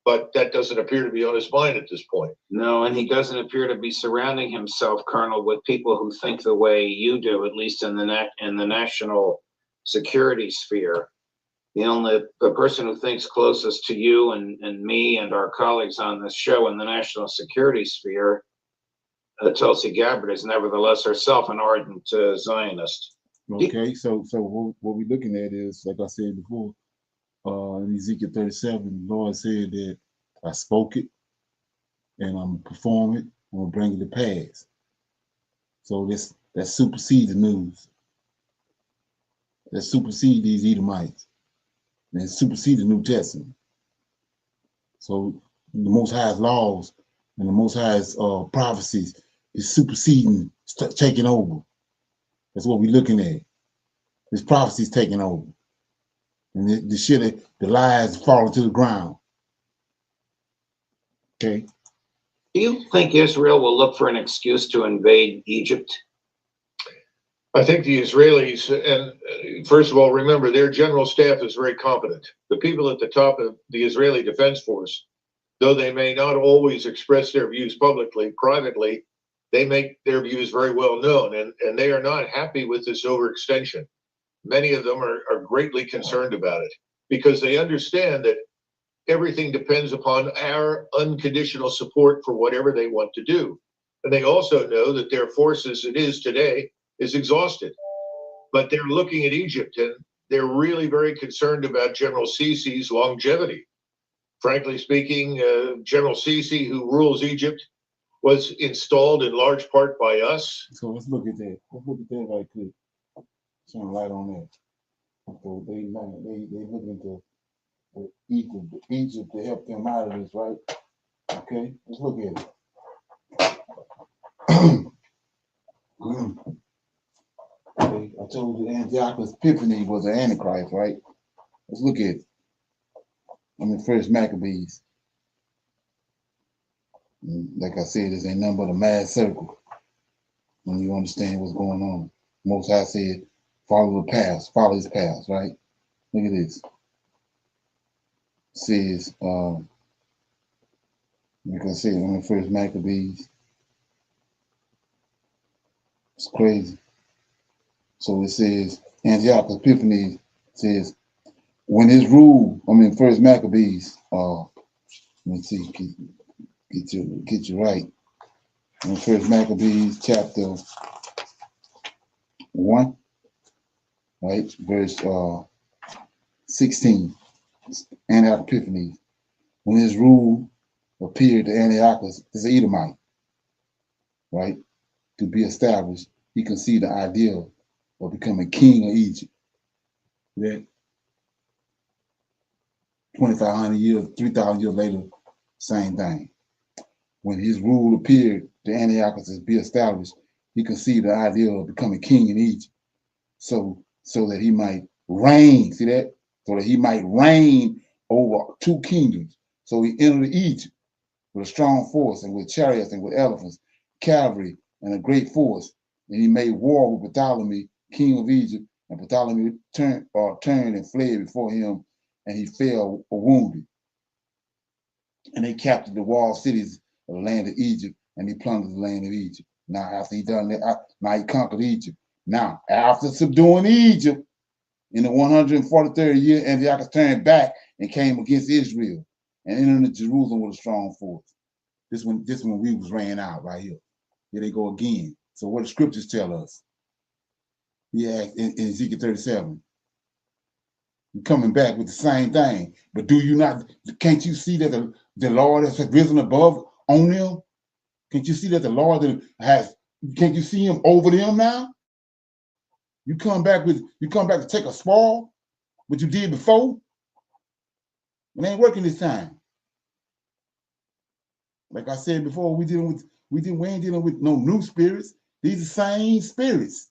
But that doesn't appear to be on his mind at this point. No, and he doesn't appear to be surrounding himself, Colonel, with people who think the way you do, at least in the national security sphere. The person who thinks closest to you and me and our colleagues on this show in the national security sphere, Tulsi Gabbard, is nevertheless herself an ardent Zionist. Okay, so what we're looking at is, like I said before, in Ezekiel 37, the Lord said that I spoke it and I'm gonna perform it, I'm gonna bring it to pass. So that supersedes the news. That supersedes these Edomites. And it supersedes the New Testament. So the Most High's laws and the Most High's prophecies is superseding, taking over. That's what we're looking at. This prophecy is taking over. And the lies falling to the ground. Okay. Do you think Israel will look for an excuse to invade Egypt? I think the Israelis, and first of all, remember their general staff is very competent. The people at the top of the Israeli Defense Force, though they may not always express their views publicly, privately, they make their views very well known, and they are not happy with this overextension. Many of them are greatly concerned about it because they understand that everything depends upon our unconditional support for whatever they want to do. And they also know that their force as it is today is exhausted. But they're looking at Egypt and they're really very concerned about General Sisi's longevity. Frankly speaking, General Sisi, who rules Egypt, was installed in large part by us. So let's look at that. Let's look at that right quick. Shine light on that. So they looking to Egypt to help them out of this, right? Okay, let's look at it. Okay, I told you Antiochus Epiphanes was an Antichrist, right? Let's look at it. I'm in First Maccabees. Like I said, this ain't nothing but a mad circle when you understand what's going on. Most High said, follow the path, follow his path, right? Look at this. It says, like I said, I'm in First Maccabees. It's crazy. So it says, Antiochus Epiphanes says, when his rule, I'm in First Maccabees, let me see, get you right. In First Maccabees chapter 1, right, verse 16, Antiochus Epiphanes. When his rule appeared to Antiochus, this is Edomite, right, to be established, he conceived the idea of becoming king of Egypt. That 2,500 years, 3,000 years later, same thing. When his rule appeared to Antiochus to be established, he conceived the idea of becoming king in Egypt, so that he might reign. See that? So that he might reign over 2 kingdoms. So he entered Egypt with a strong force and with chariots and with elephants, cavalry, and a great force. And he made war with Ptolemy, king of Egypt, and Ptolemy turned and fled before him, and he fell wounded. And they captured the walled cities of the land of Egypt, and he plundered the land of Egypt. Now, after he done that, now he conquered Egypt. Now, after subduing Egypt, in the 143rd year, Antiochus turned back and came against Israel and entered into Jerusalem with a strong force. This one we was ran out right here. Here they go again. So what the scriptures tell us? He asked in Ezekiel 37. You're coming back with the same thing. But do you not, can't you see that the Lord has risen above on them? Can't you see that the Lord has, can't you see him over them now? You come back to take a spoil, what you did before. It ain't working this time. Like I said before, we ain't dealing with no new spirits. These are same spirits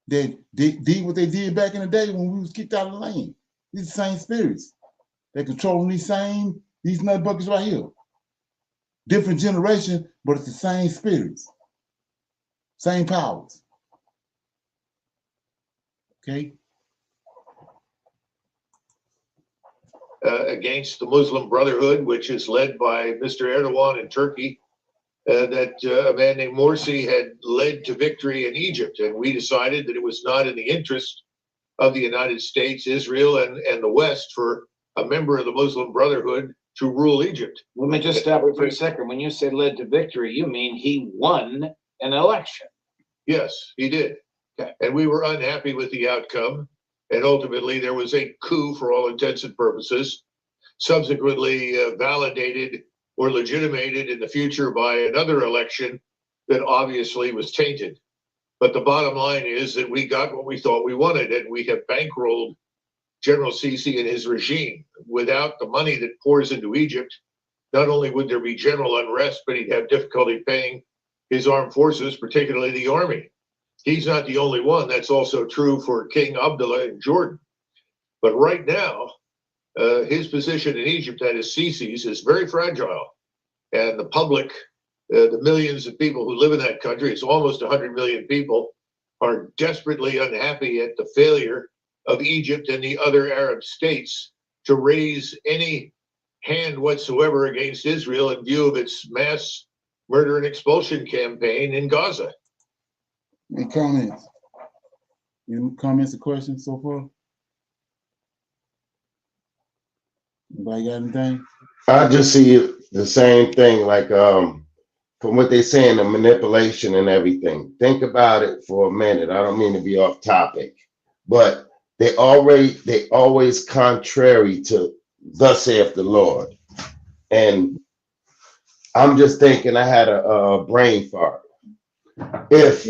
that did what they did back in the day when we was kicked out of the land. These are the same spirits. They're controlling these nut buckets right here. Different generation, but it's the same spirits. Same powers. Okay? Against the Muslim Brotherhood, which is led by Mr. Erdogan in Turkey, that a man named Morsi had led to victory in Egypt. And we decided that it was not in the interest of the United States, Israel, and the West for a member of the Muslim Brotherhood to rule Egypt. Let me just stop it for a second. When you say led to victory, you mean he won an election. Yes, he did. Okay. And we were unhappy with the outcome. And ultimately, there was a coup for all intents and purposes, subsequently validated or legitimated in the future by another election that obviously was tainted. But the bottom line is that we got what we thought we wanted, and we have bankrolled General Sisi and his regime. Without the money that pours into Egypt, not only would there be general unrest, but he'd have difficulty paying his armed forces, particularly the army. He's not the only one. That's also true for King Abdullah in Jordan. But right now, his position in Egypt, that is Sisi's, is very fragile. And the public, the millions of people who live in that country, it's almost 100 million people, are desperately unhappy at the failure of Egypt and the other Arab states to raise any hand whatsoever against Israel in view of its mass murder and expulsion campaign in Gaza. Any comments? Any comments or questions so far? Anybody got anything? I just see the same thing, like from what they're saying, the manipulation and everything. Think about it for a minute. I don't mean to be off topic, but they always contrary to thus saith the Lord. And I'm just thinking, I had a brain fart. If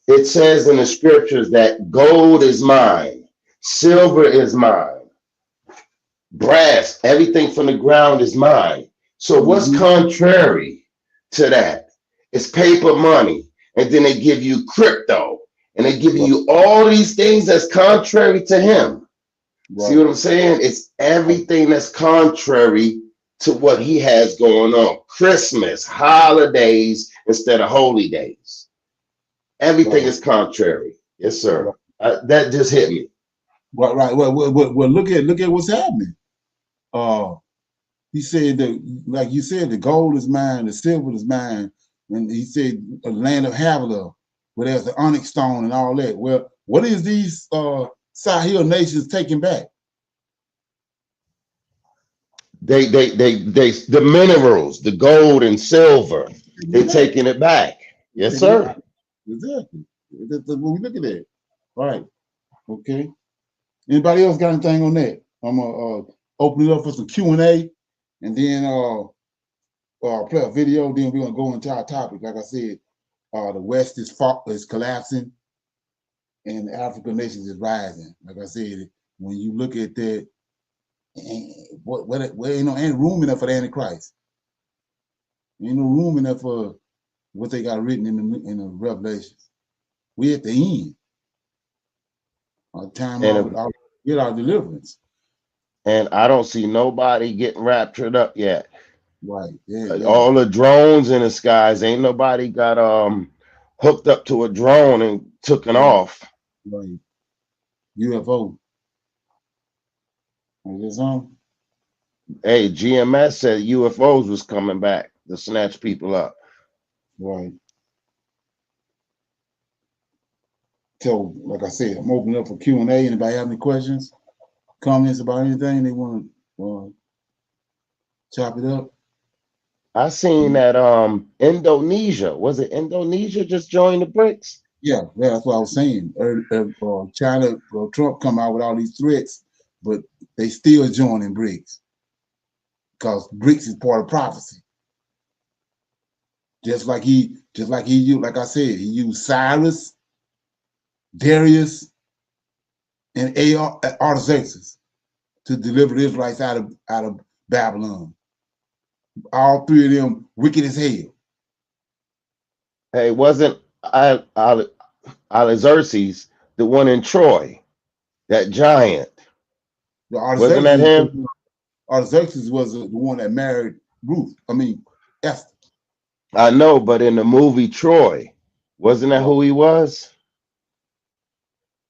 it says in the scriptures that gold is mine, silver is mine, brass, everything from the ground is mine. So what's contrary to that? It's paper money. And then they give you crypto. And they give you all these things that's contrary to him. Right. See what I'm saying? It's everything that's contrary to what he has going on. Christmas, holidays instead of holy days. Everything is contrary. Yes, sir. That just hit me. Right. Well, look at what's happening. He said that, like you said, the gold is mine, the silver is mine, and he said a land of Havilah, where there's the onyx stone and all that. Well, what is these Sahel nations taking back? They the minerals, the gold and silver, they're taking it back. Yes, sir. Exactly. That's what we look at that. All right. Okay. Anybody else got anything on that? I'm gonna open it up for some Q&A, and then play a video. Then we're gonna go into our topic. Like I said, the West is collapsing, and the African nations is rising. Like I said, when you look at that, ain't room enough for the Antichrist. Ain't no room enough for what they got written in the Revelations. We at the end. Our time get our deliverance. And I don't see nobody getting raptured up yet. Right. Yeah. All the drones in the skies, ain't nobody got hooked up to a drone and took it off. Right. UFO. Is this on? Hey, GMS said UFOs was coming back to snatch people up. Right. So, like I said, I'm opening up for Q&A. Anybody have any questions, comments about anything they want to chop it up? I seen that Indonesia, was it Indonesia just joined the BRICS? Yeah, that's what I was saying. China, Trump come out with all these threats, but they still joining BRICS because BRICS is part of prophecy. Just like he used, like I said, he used Cyrus, Darius, and Artaxerxes to deliver the Israelites out of Babylon. All three of them wicked as hell. Hey, wasn't Artaxerxes the one in Troy, that giant? The Wasn't that him? Artaxerxes was the one that married Ruth. I mean, Esther. I know, but in the movie Troy, wasn't that who he was?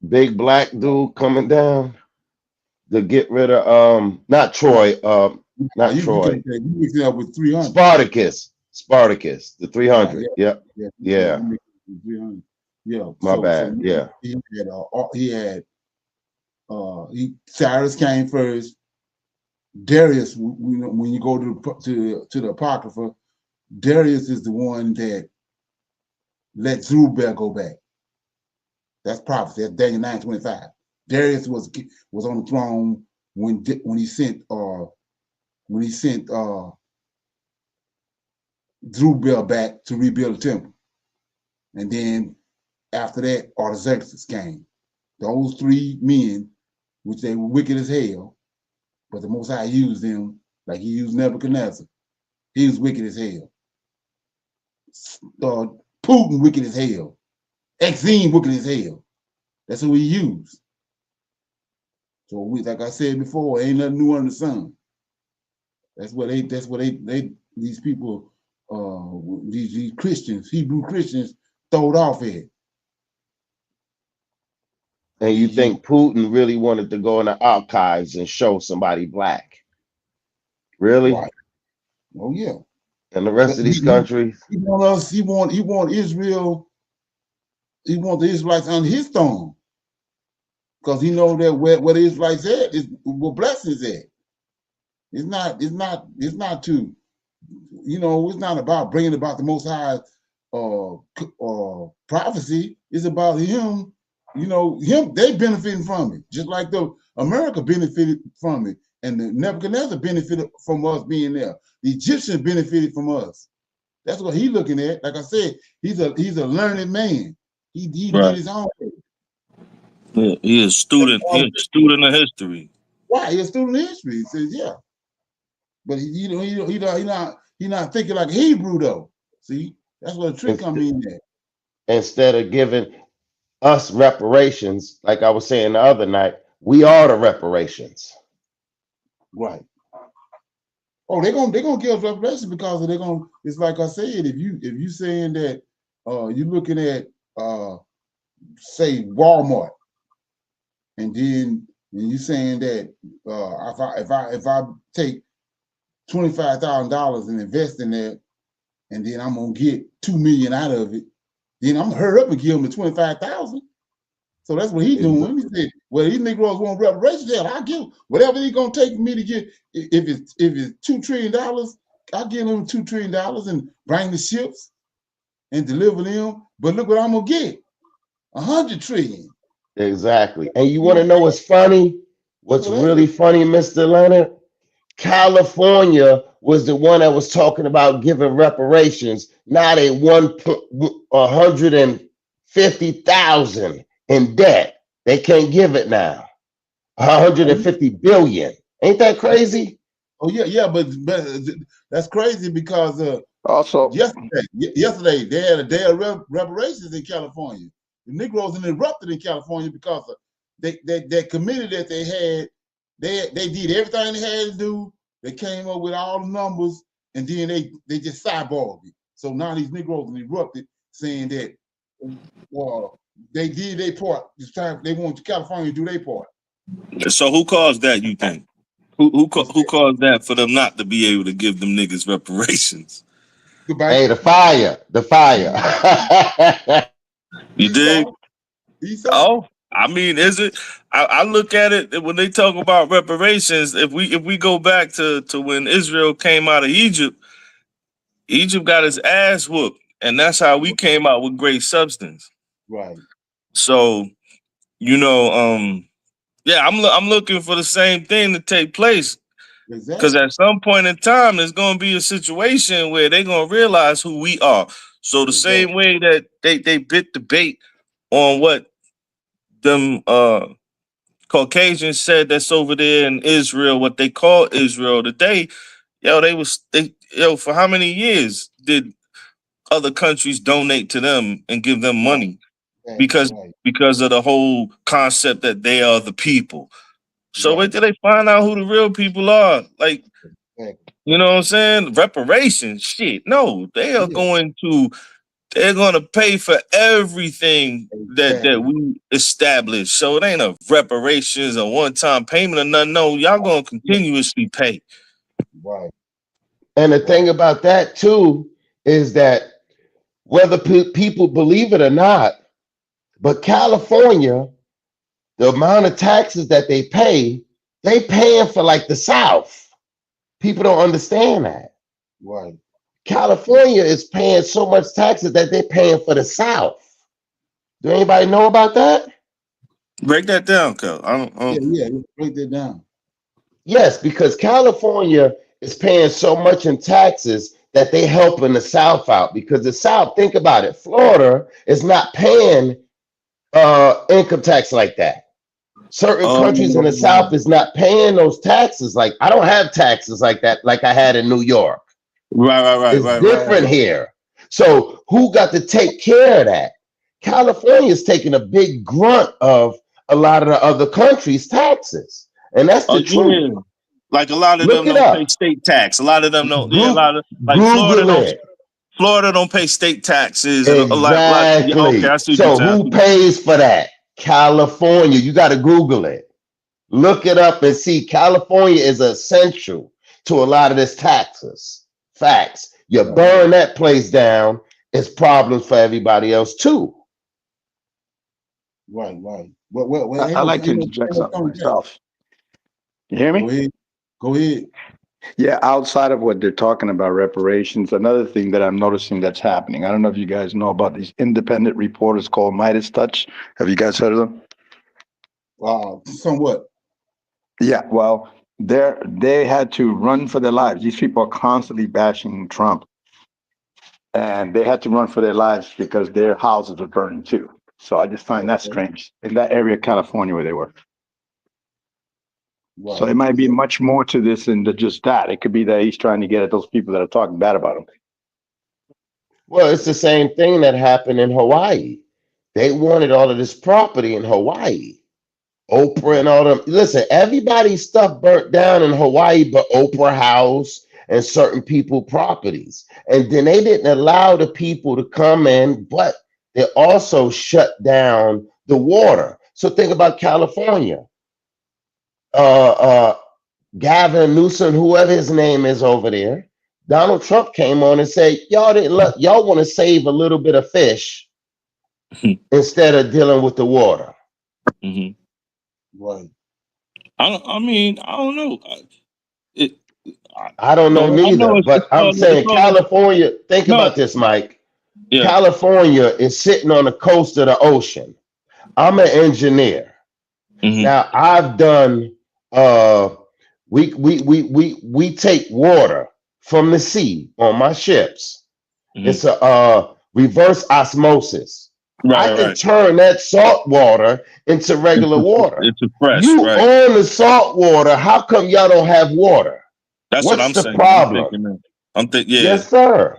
Big black dude coming down to get rid of not Troy, not Troy. You mixed it up with 300. Spartacus, the 300. Yeah. Yeah. 300. Yeah. My bad. Yeah. Cyrus came first. Darius, when you go to the Apocrypha, Darius is the one that let Zerubbabel go back. That's prophecy. That's Daniel 9:25. Darius was on the throne when he sent Zerubbabel back to rebuild the temple, and then after that, Artaxerxes came. Those three men, which they were wicked as hell, but the Most High used them like he used Nebuchadnezzar. He was wicked as hell. Putin wicked as hell. Exene wicked as hell. That's who he used. So like I said before, ain't nothing new under the sun. These people, these Christians, Hebrew Christians, throwed off at. And you think Putin really wanted to go in the archives and show somebody black? Really? Right. Oh yeah. And the rest of these countries? He want Israel, he want the Israelites under his thumb. Because he know that where the Israelites at is where blessings at. It's not to, it's not about bringing about the Most High prophecy. It's about him, they benefiting from it. Just like America benefited from it. And the Nebuchadnezzar benefited from us being there. The Egyptians benefited from us. That's what he's looking at. Like I said, he's a learned man. He did his own thing. Yeah, he is a student. He's a student of history. Right, he's a student of history. He says, yeah. But he not thinking like a Hebrew though. See, that's where the trick comes in there. Instead of giving us reparations, like I was saying the other night, we are the reparations. Right. Oh, they're gonna give us reparations because it's like I said, if you saying that you're looking at say Walmart, and then you saying that if I take $25,000 and invest in that, and then I'm gonna get $2 million out of it, then I'm gonna hurry up and give them the $25,000. So that's what he's doing. He said, well, these Negroes want reparations. Yeah, I'll give whatever they're gonna take for me to get. If it's $2 trillion, I'll give them $2 trillion and bring the ships and deliver them. But look what I'm gonna get: 100 trillion. Exactly. And you want to know what's funny? What's really funny, Mr. Leonard? California was the one that was talking about giving reparations. Now they 150,000 in debt. They can't give it now. 150 billion. Ain't that crazy? Oh yeah, but that's crazy because also yesterday they had a day of reparations in California. The Negroes erupted in California because of that committee that they had. They did everything they had to do. They came up with all the numbers, and then they just sideballed it. So now these Negroes erupted, saying that they did their part. This time they want California to do their part. So who caused that, you think? Who caused that for them not to be able to give them niggas reparations? Goodbye. Hey, the fire. You dig? Oh, I mean, is it? I look at it when they talk about reparations. If we go back to when Israel came out of Egypt, Egypt got his ass whooped, and that's how we came out with great substance. Right. So, you know, yeah, I'm looking for the same thing to take place. Because Exactly. at some point in time, there's going to be a situation where they're going to realize who we are. So the Exactly. same way that they bit the bait on what them Caucasians said that's over there in Israel, what they call Israel today, for how many years did other countries donate to them and give them Right. money? Exactly. Because Right. because of the whole concept that they are the people. So wait Right. till they find out who the real people are. Like, Exactly. you know what I'm saying? Reparations, shit. No, Yeah. they're gonna pay for everything that Exactly. we established. So it ain't a reparations, a one-time payment or nothing. No, y'all gonna Yeah. continuously pay. Right. And the Right. thing about that too is that whether people believe it or not, but California, the amount of taxes that they paying for like the South. People don't understand that. Right. California is paying so much taxes that they're paying for the South. Do anybody know about that? Break that down, cuz. Yeah. Yeah. Break that down. Yes, because California is paying so much in taxes that they helping the South out. Because the South, think about it, Florida is not paying income tax like that. Certain countries in the South is not paying those taxes. Like I don't have taxes like that, like I had in New York. It's different here. So who got to take care of that? California is taking a big grunt of a lot of the other countries' taxes. And that's Oh the truth. yeah. Like a lot of Look them it don't pay up. state tax. A lot of them don't. Yeah, a Goo- lot of like Google it. Florida don't pay state taxes and yeah, okay, Exactly. I see what you're So saying. who pays for that? California. You got to Google it. Look it up and see. California is essential to a lot of this taxes. Facts. You Right. burn that place down, it's problems for everybody else too. Right. Right. Well, I like to interject something myself. You hear Go me? ahead. Go ahead. Yeah, outside of what they're talking about reparations, another thing that I'm noticing that's happening. I don't know if you guys know about these independent reporters called Midas Touch. Have you guys heard of them? Somewhat. Yeah, well, they had to run for their lives. These people are constantly bashing Trump, and they had to run for their lives because their houses are burning too. So I just find that Okay. strange in that area of California where they were. So Right. it might be Yeah. much more to this than just that. It could be that he's trying to get at those people that are talking bad about him. Well, it's the same thing that happened in Hawaii. They wanted all of this property in Hawaii. Oprah and all them. Listen, everybody's stuff burnt down in Hawaii, but Oprah House and certain people properties. And then they didn't allow the people to come in, but they also shut down the water. So think about California. Uh, Gavin Newsom, whoever his name is over there, Donald Trump came on and said, y'all want to save a little bit of fish instead of dealing with the water. Right. I don't know. I don't know I know neither, but I'm saying it's all California, think no, about this, Mike. yeah. California is sitting on the coast of the ocean. I'm an engineer. Now I've done we take water from the sea on my ships. It's a reverse osmosis. I can turn that salt water into regular water. It's a fresh, You right? own the salt water. How come y'all don't have water? That's what What's I'm the saying. problem? I'm thinking, yeah. Yes, sir.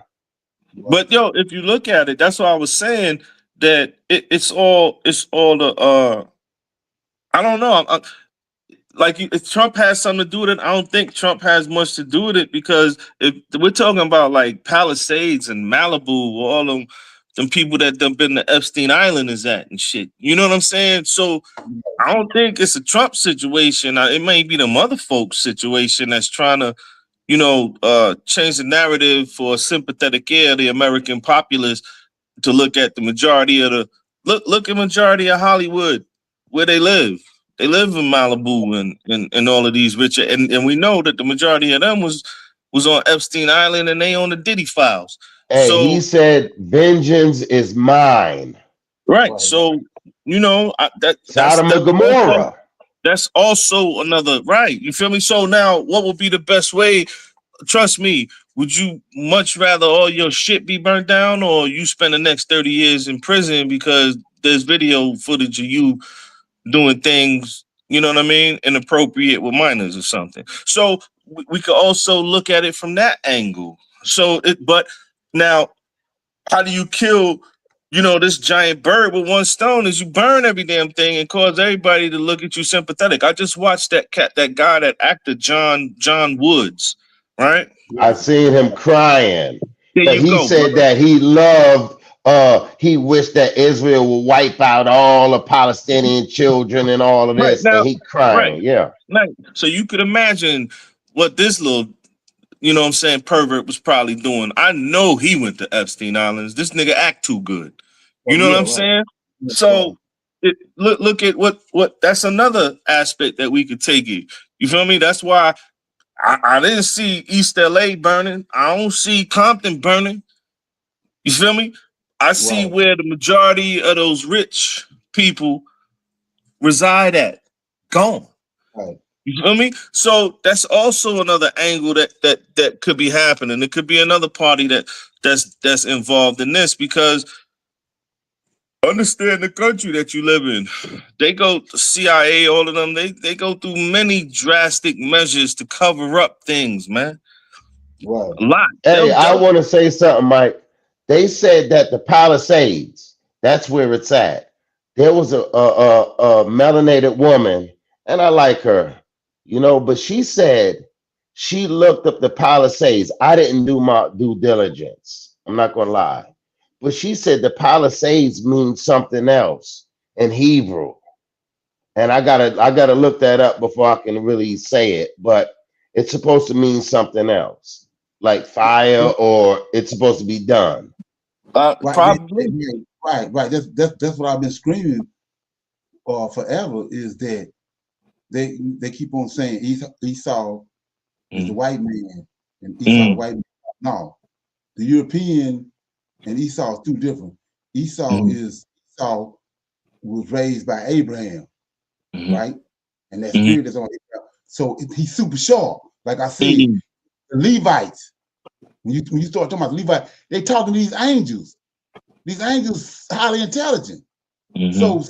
But yo, if you look at it, that's why I was saying that it's all the I don't know. If Trump has something to do with it, I don't think Trump has much to do with it because if we're talking about like Palisades and Malibu, where all them people that done been to Epstein Island is at and shit. You know what I'm saying? So I don't think it's a Trump situation. It may be the mother folks situation that's trying to, change the narrative for a sympathetic ear, the American populace, to look at the majority of look at majority of Hollywood where they live. They live in Malibu and all of these richer and we know that the majority of them was was on Epstein Island and they on the Diddy files. Hey, he said, "Vengeance is mine." Right. So, you know, Sodom and Gomorrah. That's also another, right. You feel me? So now what would be the best way? Trust me, would you much rather all your shit be burnt down, or you spend the next 30 years in prison because there's video footage of you doing things, you know what I mean, inappropriate with minors or something? So we could also look at it from that angle. So, but now, how do you kill, you know, this giant bird with one stone? Is you burn every damn thing and cause everybody to look at you sympathetic. I just watched that guy, that actor John Woods, right? I seen him crying, There but you he go, said brother. that he loved. He wished that Israel would wipe out all the Palestinian children and all of Right this, now, and he crying. Yeah, right. So you could imagine what this little, you know what I'm saying, pervert was probably doing. I know he went to Epstein Islands. This nigga act too good. You know what I'm saying? So look at what that's another aspect that we could take it. You feel me? That's why I didn't see East LA burning. I don't see Compton burning. You feel me? I see where the majority of those rich people reside at. Gone. Right. You feel me? So that's also another angle that could be happening. It could be another party that's involved in this, because understand the country that you live in. They go to CIA, all of them, they go through many drastic measures to cover up things, man. Right. A lot. Hey, I want to say something, Mike. They said that the Palisades, that's where it's at. There was a melanated woman, and I like her, you know, but she said she looked up the Palisades. I didn't do my due diligence. I'm not going to lie. But she said the Palisades means something else in Hebrew. And I gotta look that up before I can really say it, but it's supposed to mean something else, like fire, or it's supposed to be done. Right, Probably. Right. That's what I've been screaming forever, is that they keep on saying Esau is the white man and Esau the white man. No, the European and Esau is two different. Esau was raised by Abraham, right? And that spirit is on Abraham. So he's super sharp. Like I said, the Levites, when you start talking about the Levites, they talking to these angels. These angels highly intelligent. So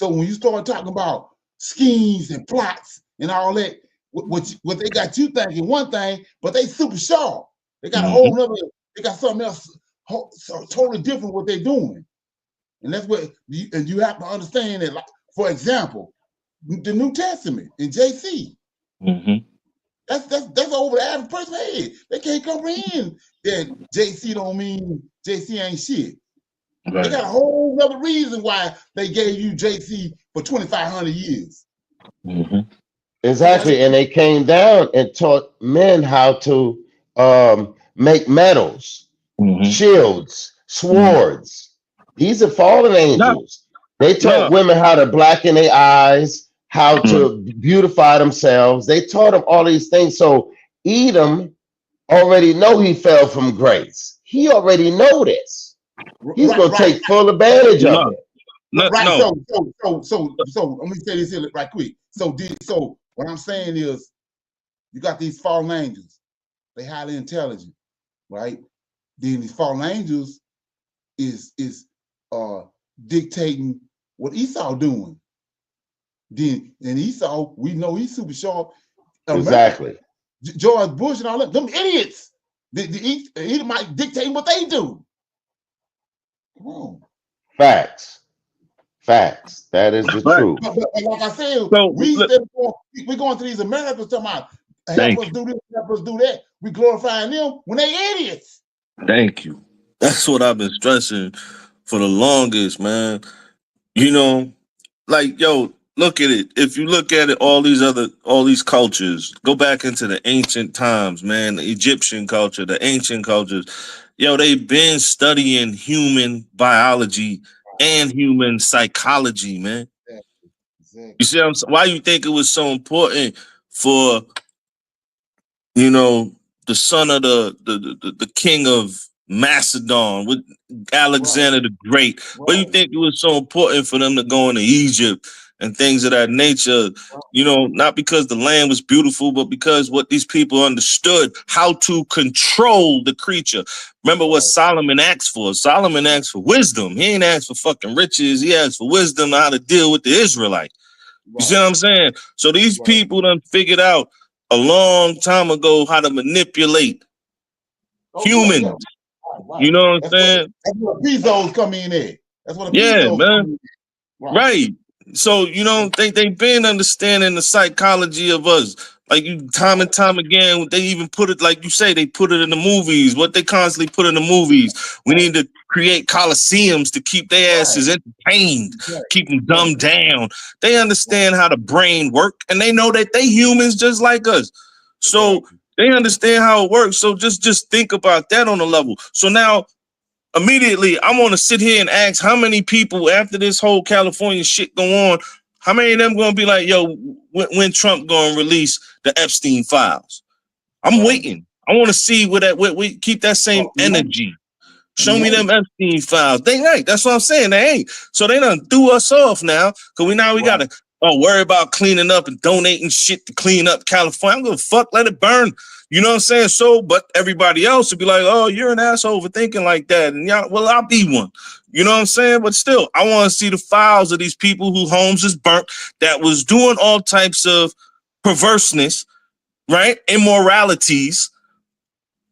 when you start talking about schemes and plots and all that, what they got you thinking one thing, but they super sharp. They got a whole nother, they got something else totally different what they're doing. And that's what you have to understand that, like, for example, the New Testament in JC. That's over the average person's head. They can't comprehend that JC don't mean JC ain't shit. Right. They got a whole other reason why they gave you JC for 2,500 years. Exactly, and they came down and taught men how to make metals, shields, swords. These are fallen angels. They taught women how to blacken their eyes, how to beautify themselves. They taught them all these things. So Edom already know he fell from grace. He already know this. He's gonna take full advantage of it. So let me say this here right quick. So what I'm saying is, you got these fallen angels. They highly intelligent, right? Then these fallen angels is dictating what Esau doing. Then and Esau, we know he's super sharp. Exactly. George Bush and all them idiots. He might dictate what they do. Come on. Facts. That is the truth. But like I said, we're going to these Americans talking about help us do this, help us do that. We glorifying them when they idiots. Thank you. That's what I've been stressing for the longest, man. You know, like, yo, look at it. If you look at it, all these cultures, go back into the ancient times, man, the Egyptian culture, the ancient cultures. Yo, they've been studying human biology and human psychology, man. Exactly. You see why you think it was so important for, you know, the son of the king of Macedon with Alexander the Great. What do you think it was so important for them to go into Egypt and things of that nature? You know, not because the land was beautiful, but because what these people understood how to control the creature. Remember what Solomon asked for? Solomon asked for wisdom. He ain't asked for fucking riches. He asked for wisdom on how to deal with the Israelite. You see what I'm saying? So these people done figured out a long time ago how to manipulate humans. You know what I'm saying? That's what Bezos come in there. That's what Yeah, Bezos man. come in there. Right. So, you know, they've been understanding the psychology of us. Like you time and time again, they even put it, like you say, they put it in the movies. What they constantly put in the movies. We need to create coliseums to keep their asses entertained, keep them dumbed down. They understand how the brain work, and they know that they humans just like us. So they understand how it works. So just think about that on a level. So now immediately, I want to sit here and ask how many people after this whole California shit go on, how many of them going to be like, yo, when Trump going to release the Epstein files? I'm waiting. I want to see where that we keep that same energy. Show me them Epstein files. They ain't. That's what I'm saying. They ain't. So they done threw us off now because we got to worry about cleaning up and donating shit to clean up California. I'm going to fuck, let it burn. You know what I'm saying? So, but everybody else would be like, oh, you're an asshole for thinking like that. And y'all, well, I'll be one. You know what I'm saying? But still, I want to see the files of these people whose homes is burnt, that was doing all types of perverseness, right? Immoralities.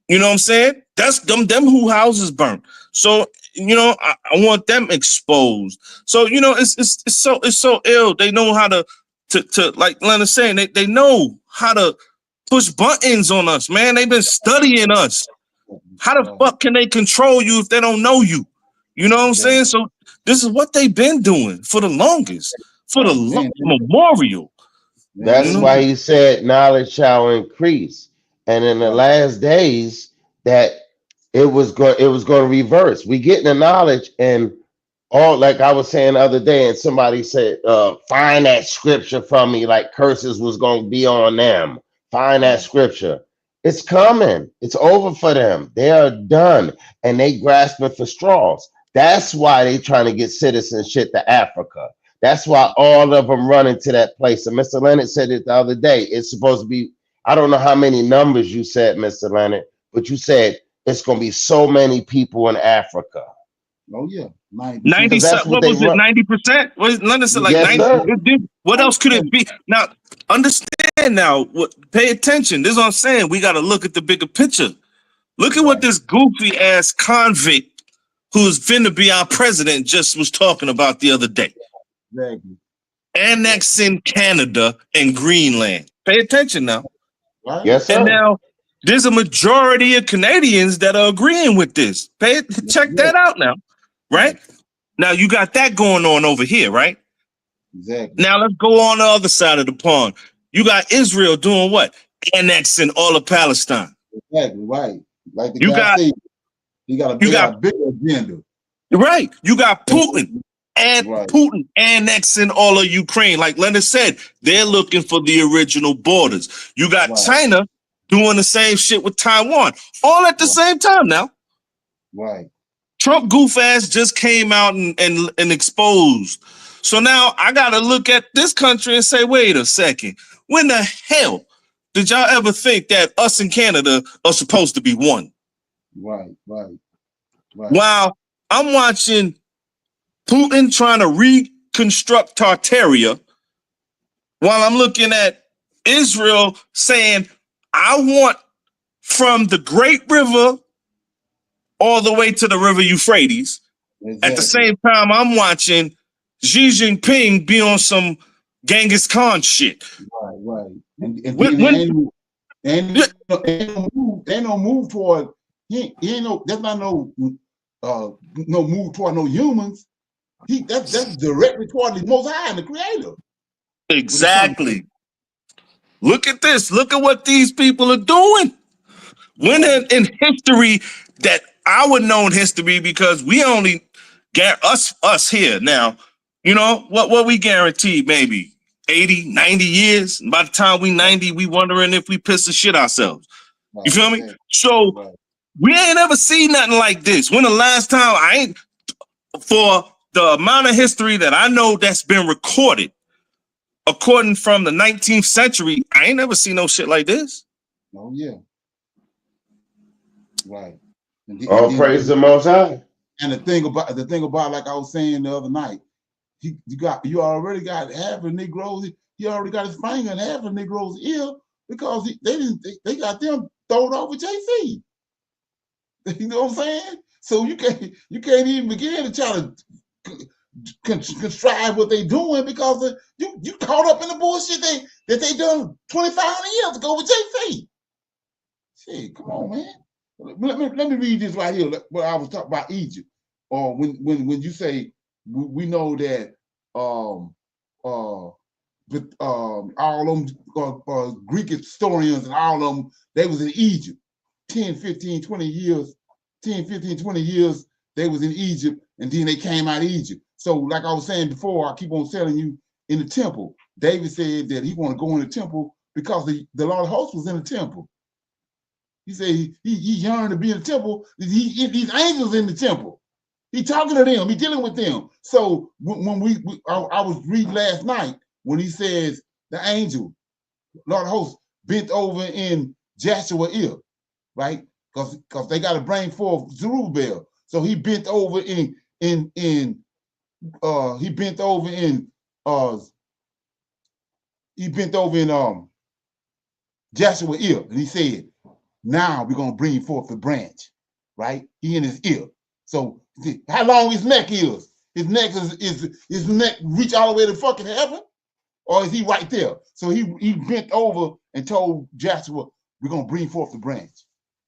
You know what I'm saying? That's them who houses burnt. So, you know, I want them exposed. So, you know, it's so ill. They know how to like Leonard's saying, they know how to push buttons on us, man. They've been studying us. How the fuck can they control you if they don't know you? You know what I'm saying? So this is what they've been doing for the longest, for the memorial. That's why he said knowledge shall increase. And in the last days, that it was going to reverse. We get the knowledge, and all, like I was saying the other day, and somebody said, find that scripture for me, like curses was going to be on them. Find that scripture. It's coming. It's over for them. They are done, and they grasping for straws. That's why they trying to get citizenship to Africa. That's why all of them running to that place. And Mr. Leonard said it the other day. It's supposed to be, I don't know how many numbers you said, Mr. Leonard, but you said it's going to be so many people in Africa. Oh, yeah. 90, what was it, 90%? Was London said like Yes, 90? sir. What else could it be? Now, understand now, pay attention. This is what I'm saying. We got to look at the bigger picture. Look at what this goofy ass convict who's finna be our president just was talking about the other day. Exactly. Annexing Canada and Greenland. Pay attention now. Yes, sir. And now there's a majority of Canadians that are agreeing with this. Check that out now, right? Now you got that going on over here, right? Exactly. Now let's go on the other side of the pond. You got Israel doing what? Annexing all of Palestine. Exactly, right. Like the guy said, he got a bigger agenda. Right. You got Putin. And Putin annexing all of Ukraine. Like Leonard said, they're looking for the original borders. You got China doing the same shit with Taiwan. All at the same time now. Right. Trump goof ass just came out and exposed. So now I got to look at this country and say, wait a second. When the hell did y'all ever think that us and Canada are supposed to be one? Right. While I'm watching Putin trying to reconstruct Tartaria, while I'm looking at Israel saying, I want from the Great River all the way to the River Euphrates. Exactly. At the same time, I'm watching Xi Jinping be on some Genghis Khan shit. Right. And ain't no move toward, there's not no move toward no humans. That's directly toward the Most High and the Creator. Exactly. Look at this. Look at what these people are doing. When in history that I would know in history, because we only get us here now, you know, what we guaranteed, maybe 80, 90 years. And by the time we 90, we wondering if we piss the shit ourselves. You feel me? Exactly. So Right. we ain't ever seen nothing like this. When the last time I ain't for the amount of history that I know that's been recorded, according from the 19th century, I ain't never seen no shit like this. Oh yeah. Right. All praise the Most High. And the thing about, like I was saying the other night, you already got half of Negroes. He already got his finger in half of Negroes' ear because they got them thrown over JC. You know what I'm saying? So you can't even begin to try to contrive what they doing because you caught up in the bullshit that they done 2,500 years ago with JC. Shit, come on, man. Let me read this right here. What I was talking about Egypt, or when you say we know that all them Greek historians and all of them, they was in Egypt 10, 15, 20 years, 10, 15, 20 years, they was in Egypt, and then they came out of Egypt. So like I was saying before, I keep on telling you, in the temple, David said that he want to go in the temple because the Lord of hosts was in the temple. He said he yearned to be in the temple. These angels in the temple. He talking to them. He dealing with them. So when I was reading last night when he says the angel, Lord of hosts, bent over in Joshua's ear, right? Because they got to bring forth Zerubbabel. So he bent over in Joshua's ear, and he said, now we're going to bring forth the branch, right? He in his ear. So how long his neck is? His neck is his neck reach all the way to fucking heaven? Or is he right there? So he bent over and told Joshua, we're going to bring forth the branch,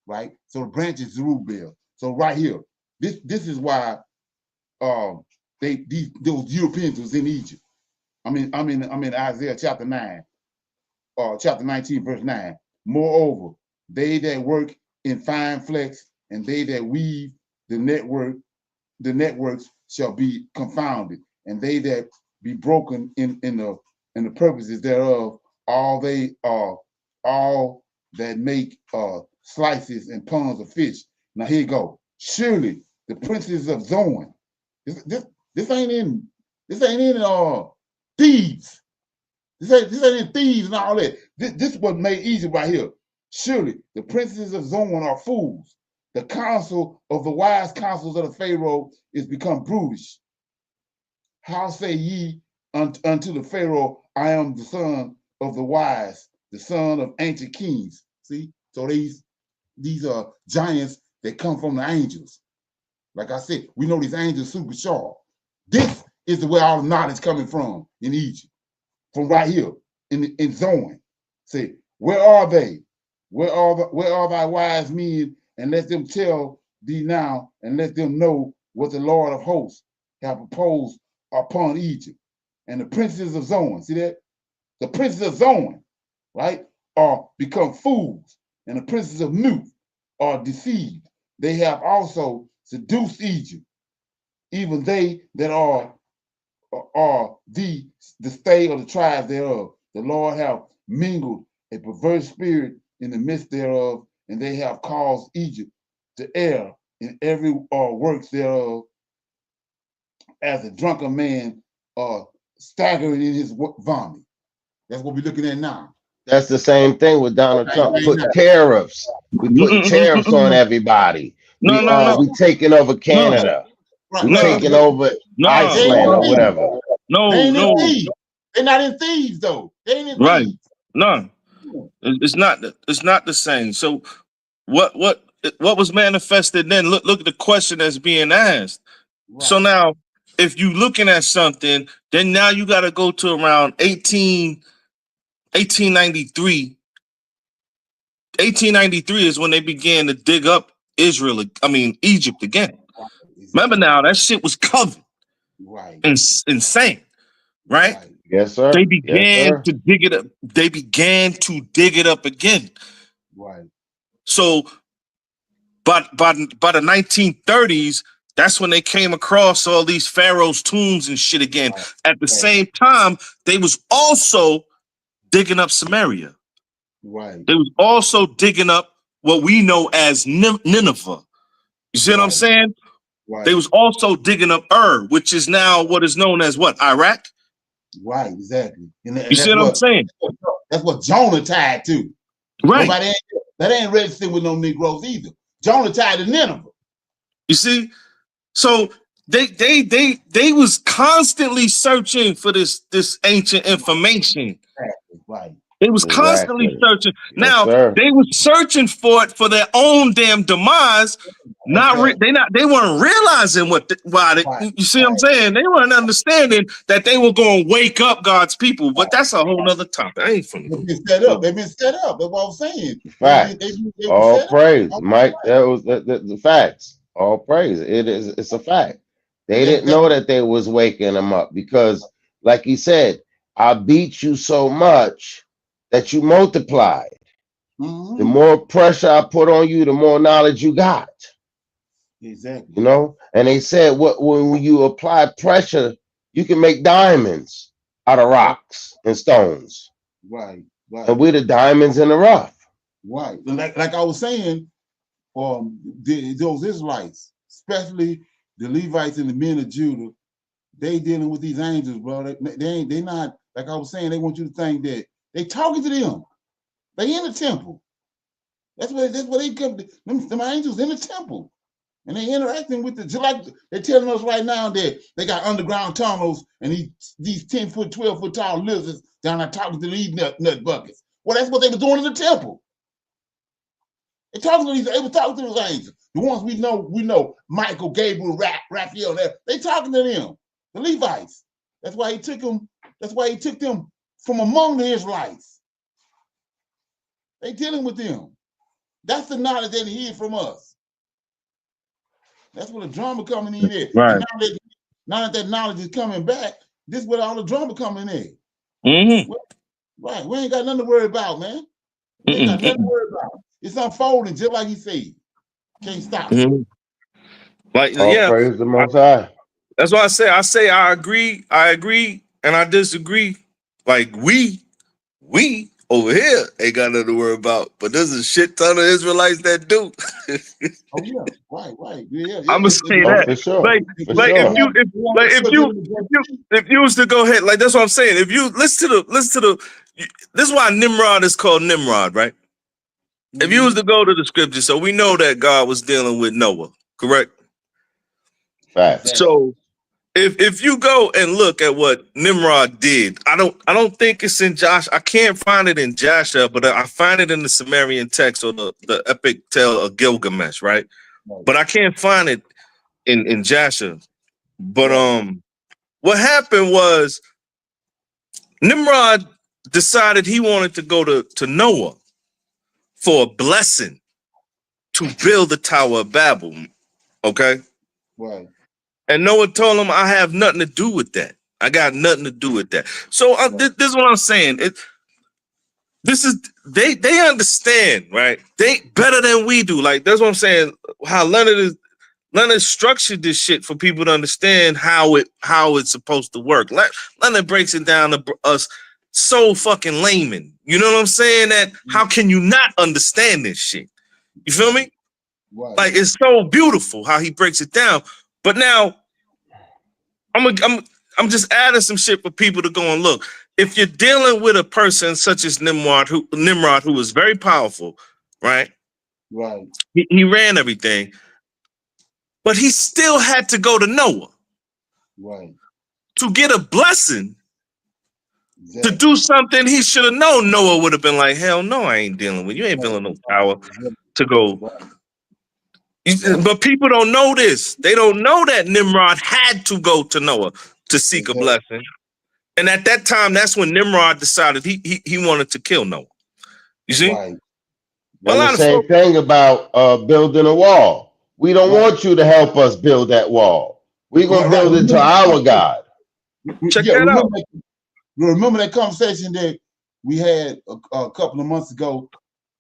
right? So the branch is Zerubbabel. So right here, this is why those Europeans was in Egypt. I'm in Isaiah chapter 9, chapter 19, verse 9. Moreover, they that work in fine flex and they that weave the networks shall be confounded, and they that be broken in the purposes thereof, all that make slices and tons of fish. Now here you go. Surely the princes of Zoan. This ain't in thieves. This ain't in thieves and all that. This is what made Egypt right here. Surely the princes of Zoan are fools. The counsel of the wise counsels of the Pharaoh is become brutish. How say ye unto the Pharaoh, I am the son of the wise, the son of ancient kings. See? So these are giants that come from the angels. Like I said, we know these angels super sharp. This is the way all the knowledge coming from in Egypt. From right here in Zoan. Say, where are they? Where are thy wise men? And let them tell thee now, and let them know what the Lord of hosts have proposed upon Egypt. And the princes of Zoan, see that? The princes of Zoan, right, are become fools, and the princes of Nuth are deceived. They have also seduced Egypt, even they that are the stay of the tribes thereof. The Lord have mingled a perverse spirit in the midst thereof, and they have caused Egypt to err in every works thereof, as a drunken man staggering in his vomit. That's what we're looking at now. That's the same thing with Donald Trump. Put tariffs. We putting tariffs on everybody. We taking over Canada. We taking over Iceland or whatever. They ain't in thieves. They're not in thieves though. They ain't in Right. thieves. No. It's not the same. So what was manifested then? Look at the question that's being asked. Right. So now if you looking at something, then now you got to go to around 1893. 1893 is when they began to dig up Egypt again. Exactly. Remember now, that shit was covered. Right. Insane. Right? Yes, sir. They began to dig it up. They began to dig it up again. Right. So by the 1930s, that's when they came across all these pharaohs' tombs and shit again. Right. At the same time, they was also digging up Samaria. Right. They was also digging up what we know as Nineveh. You see what I'm saying? They was also digging up which is now what is known as what, Iraq? Right, exactly. And You see what I'm saying? That's what Jonah tied to. Right. That ain't registered with no Negroes either. Jonah tied to Nineveh. You see? So they was constantly searching for this ancient information. Right. They was constantly searching. Now they was searching for it for their own damn demise. They weren't realizing you see what I'm saying? They weren't understanding that they were going to wake up God's people. But that's a whole nother topic. I ain't from They've been set up. They've been set up. That's what I'm saying. Facts. All praise, Mike. That was the facts. All praise. It's a fact. They didn't know that they was waking them up because, like he said, I beat you so much that you multiplied. The more pressure I put on you, the more knowledge you got. Exactly. You know, and they said when you apply pressure, you can make diamonds out of rocks and stones. Right. And we're the diamonds in the rough. Right. Like I was saying, those Israelites, especially the Levites and the men of Judah, they dealing with these angels, bro. They not, like I was saying, they want you to think that they talking to them. They in the temple. That's where they come. Them angels in the temple. And they interacting with just like they're telling us right now that they got underground tunnels and these 10-foot, 12-foot tall lizards down there talking to these nut buckets. Well, that's what they were doing in the temple. They were talking to those angels. The ones we know, Michael, Gabriel, Raphael, they talking to them, the Levites. That's why he took them from among the Israelites. They dealing with them. That's the knowledge that he hid from us. That's where the drama coming in there. Right. And now that knowledge is coming back, this is where all the drama coming in. Right. We ain't got nothing to worry about, man. We ain't got nothing to worry about. It's unfolding just like he said. Can't stop it. Like, all praise the Most High. That's why I say I agree, and I disagree. Like we over here ain't got nothing to worry about, but there's a shit ton of Israelites that do. Oh yeah, right. Yeah, I'm gonna say that. For sure. Like if you was to go ahead, like that's what I'm saying. If you listen to the this is why Nimrod is called Nimrod, right? If you was to go to the scripture, so we know that God was dealing with Noah, correct? Facts. So if you go and look at what Nimrod did, I don't think it's in Josh. I can't find it in Joshua, but I find it in the Sumerian text or the epic tale of Gilgamesh, right? But I can't find it in Joshua. But what happened was Nimrod decided he wanted to go to Noah for a blessing to build the Tower of Babel. Okay. Right. And Noah told him, I have nothing to do with that. I got nothing to do with that. So this is what I'm saying. They understand, right? They better than we do. Like that's what I'm saying. How Leonard structured this shit for people to understand how it's supposed to work. Leonard breaks it down to us so fucking layman. You know what I'm saying? That how can you not understand this shit? You feel me? Right. Like it's so beautiful how he breaks it down. But now I'm just adding some shit for people to go and look. If you're dealing with a person such as Nimrod, who was very powerful, right? Right. He ran everything, but he still had to go to Noah. Right. To get a blessing, to do something he should have known. Noah would have been like, hell no, I ain't dealing with you. Ain't building no tower to go. But people don't know this. They don't know that Nimrod had to go to Noah to seek a blessing. And at that time, that's when Nimrod decided he wanted to kill Noah. You see? Right. And the same thing about building a wall. We don't want you to help us build that wall. We're going to build it to our God. Check that out. Remember that conversation that we had a couple of months ago?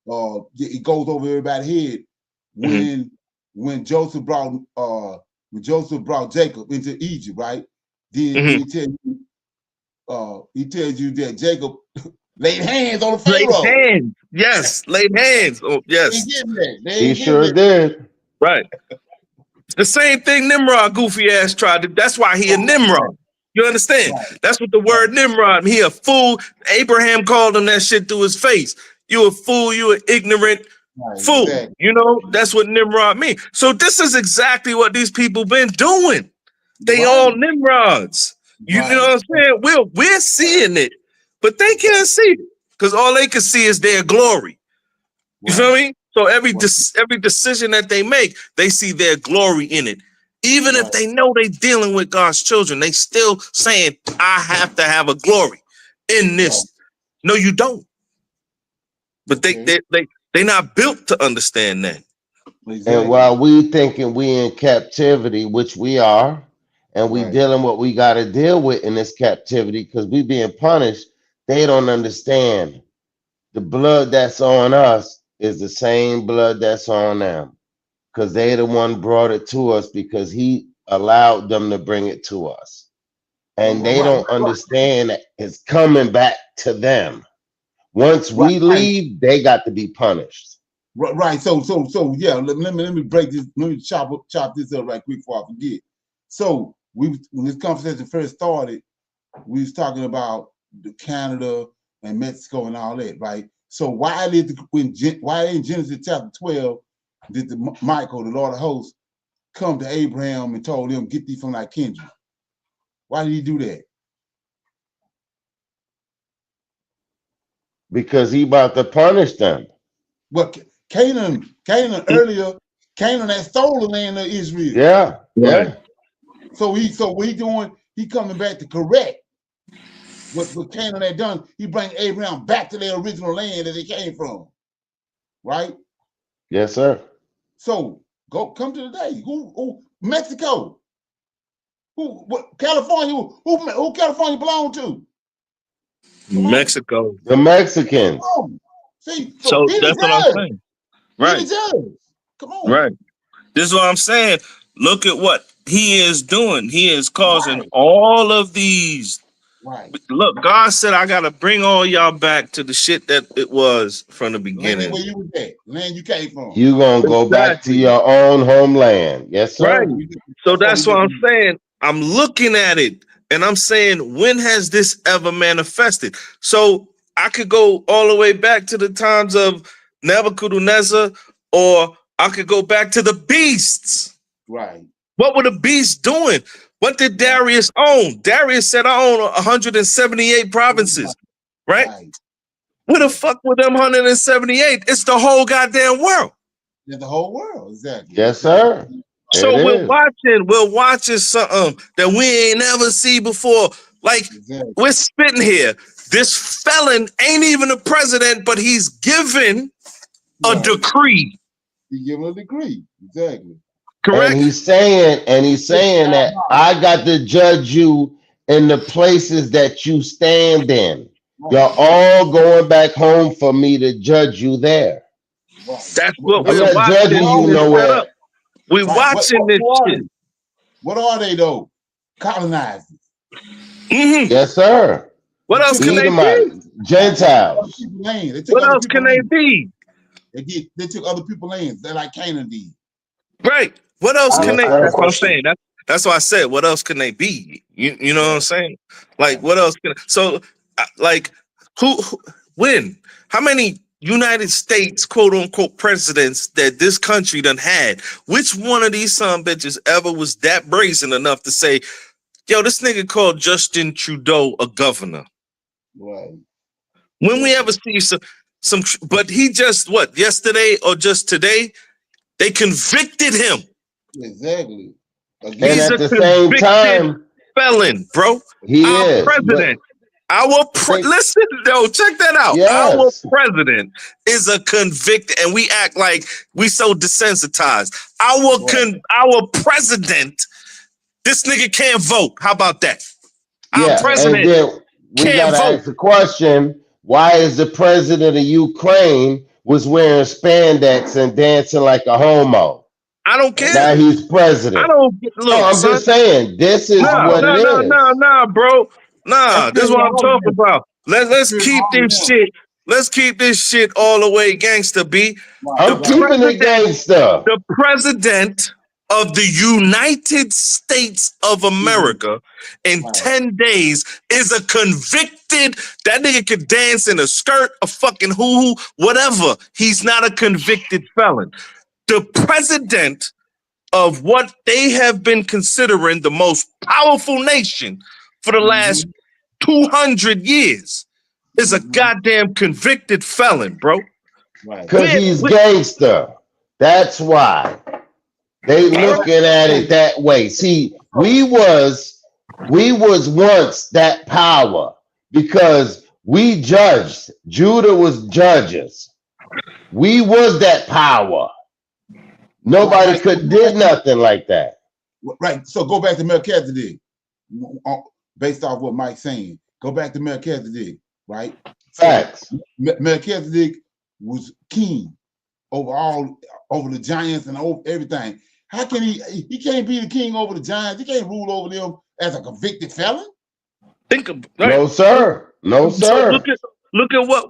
It goes over everybody's head when Joseph brought Jacob into Egypt, right? Then he tells you that Jacob laid hands on the Laid Pharaoh. hands. Yes, laid hands. Oh, They yes. ain't getting that. They He ain't getting sure that. did. Right. The same thing Nimrod goofy ass tried to. That's why he a Nimrod. You understand? Right. That's what the word Nimrod. He a fool. Abraham called him that shit to his face. You a fool. You an ignorant Right. fool. Exactly. You know that's what Nimrod means. So this is exactly what these people been doing. They Right. all Nimrods. You Right. know what I'm saying? We're seeing it, but they can't see it because all they can see is their glory. You feel me? So every decision that they make, they see their glory in it. Even if they know they dealing with God's children, they still saying, I have to have a glory in this. No, you don't. But they not built to understand that. Exactly. And while we thinking we in captivity, which we are, and we dealing what we got to deal with in this captivity because we being punished, they don't understand. The blood that's on us is the same blood that's on them because they the one brought it to us because he allowed them to bring it to us. And they don't understand that it's coming back to them. Once we leave, they got to be punished. Right. So yeah. Let me break this. Let me chop this up right quick before I forget. So when this conversation first started, we was talking about the Canada and Mexico and all that, right? So why in Genesis chapter 12 did Michael, the Lord of hosts, come to Abraham and told him, "Get thee from thy kindred"? Why did he do that? Because he about to punish them. But Canaan earlier, Canaan had stole the land of Israel. Yeah, yeah. So what he doing? He coming back to correct what Canaan had done. He bring Abraham back to their original land that they came from, right? Yes, sir. So come to the day. Who Mexico? What California? Who California belong to? Mexico. The Mexicans. See, so he that's what I'm saying. Right. He the judge. Come on. Right. This is what I'm saying. Look at what he is doing. He is causing all of these. Right. Look, God said, I got to bring all y'all back to the shit that it was from the beginning. Land where you was at. Land you came from. You gonna go back to your own homeland. Yes, sir. Right. So that's what I'm saying. I'm looking at it and I'm saying, when has this ever manifested? So I could go all the way back to the times of Nebuchadnezzar, or I could go back to the beasts. Right. What were the beasts doing? What did Darius own? Darius said, I own 178 provinces, right? Where the fuck were them 178? It's the whole goddamn world. Yeah, the whole world, exactly. Yes, sir. So we're watching something that we ain't never see before. Like we're spitting here. This felon ain't even a president, but he's given a decree. He's given a decree, exactly. Correct. And he's saying that I got to judge you in the places that you stand in. You're all going back home for me to judge you there. That's what I'm we're not watching. judging you nowhere. We're watching this shit. What are they though? Colonizers. Yes, sir. What else can they be? Gentiles. What else can they be? They took other people's lands. They're like Canaan did. Right. What else can they? I have a That's what I'm question. saying. That's why I said, what else can they be? You know what I'm saying? Like, what else can? So, like, who when? How many United States quote unquote presidents that this country done had? Which one of these son bitches ever was that brazen enough to say, yo, this nigga called Justin Trudeau a governor? Right. When we ever see some, but he just yesterday or just today, they convicted him. Exactly. And at the same time, felon, bro. He is president. Listen, though, check that out. Yes. Our president is a convicted, and we act like we so desensitized. Our president, this nigga can't vote. How about that? Our president and then we can't gotta vote. ask the question: why is the president of Ukraine was wearing spandex and dancing like a homo? I don't care. Now he's president. I don't look. I'm son, just saying, this is what it is. Nah, bro. Nah, this is what I'm talking about. Let's keep this shit. Let's keep this shit all the way gangster, B. I'm keeping it gangster. The president of the United States of America in 10 days is a convicted. That nigga could dance in a skirt, a fucking hoo-hoo, whatever. He's not a convicted felon. The president of what they have been considering the most powerful nation for the last 200 years is a goddamn convicted felon, bro. Because he's gangster. That's why. They looking at it that way. See, we was once that power because we judged. Judah was judges. We was that power. Nobody could did nothing like that. Right. So go back to Melchizedek. Based off what Mike's saying. Go back to Melchizedek, right? Facts. Melchizedek was king over the giants and over everything. How can he can't be the king over the giants? He can't rule over them as a convicted felon? No, sir. No, sir. So look at what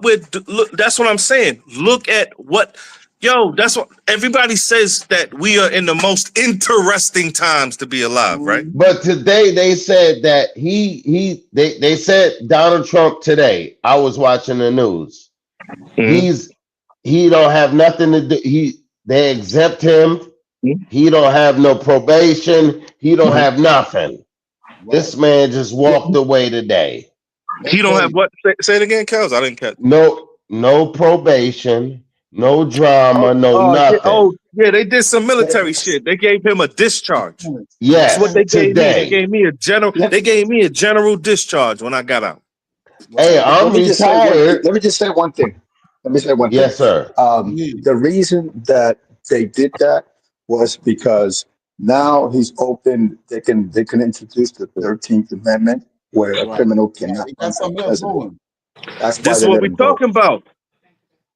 that's what I'm saying. Look at what, that's what everybody says, that we are in the most interesting times to be alive, right? But today they said that they said Donald Trump today. I was watching the news. He don't have nothing to do. They exempt him. He don't have no probation. He don't have nothing. This man just walked away today. He don't have what? Say it again, Kels. I didn't catch. No probation, no drama, nothing. They did some military shit. They gave him a discharge. Yes, that's what they gave me. today. They gave me a general. They gave me a general discharge when I got out. Hey, I'm retired. Let me just say one thing. Yes, sir. The reason that they did that was because now he's open. They can introduce the 13th Amendment where a criminal cannot run for president. That's why this is what we're talking about.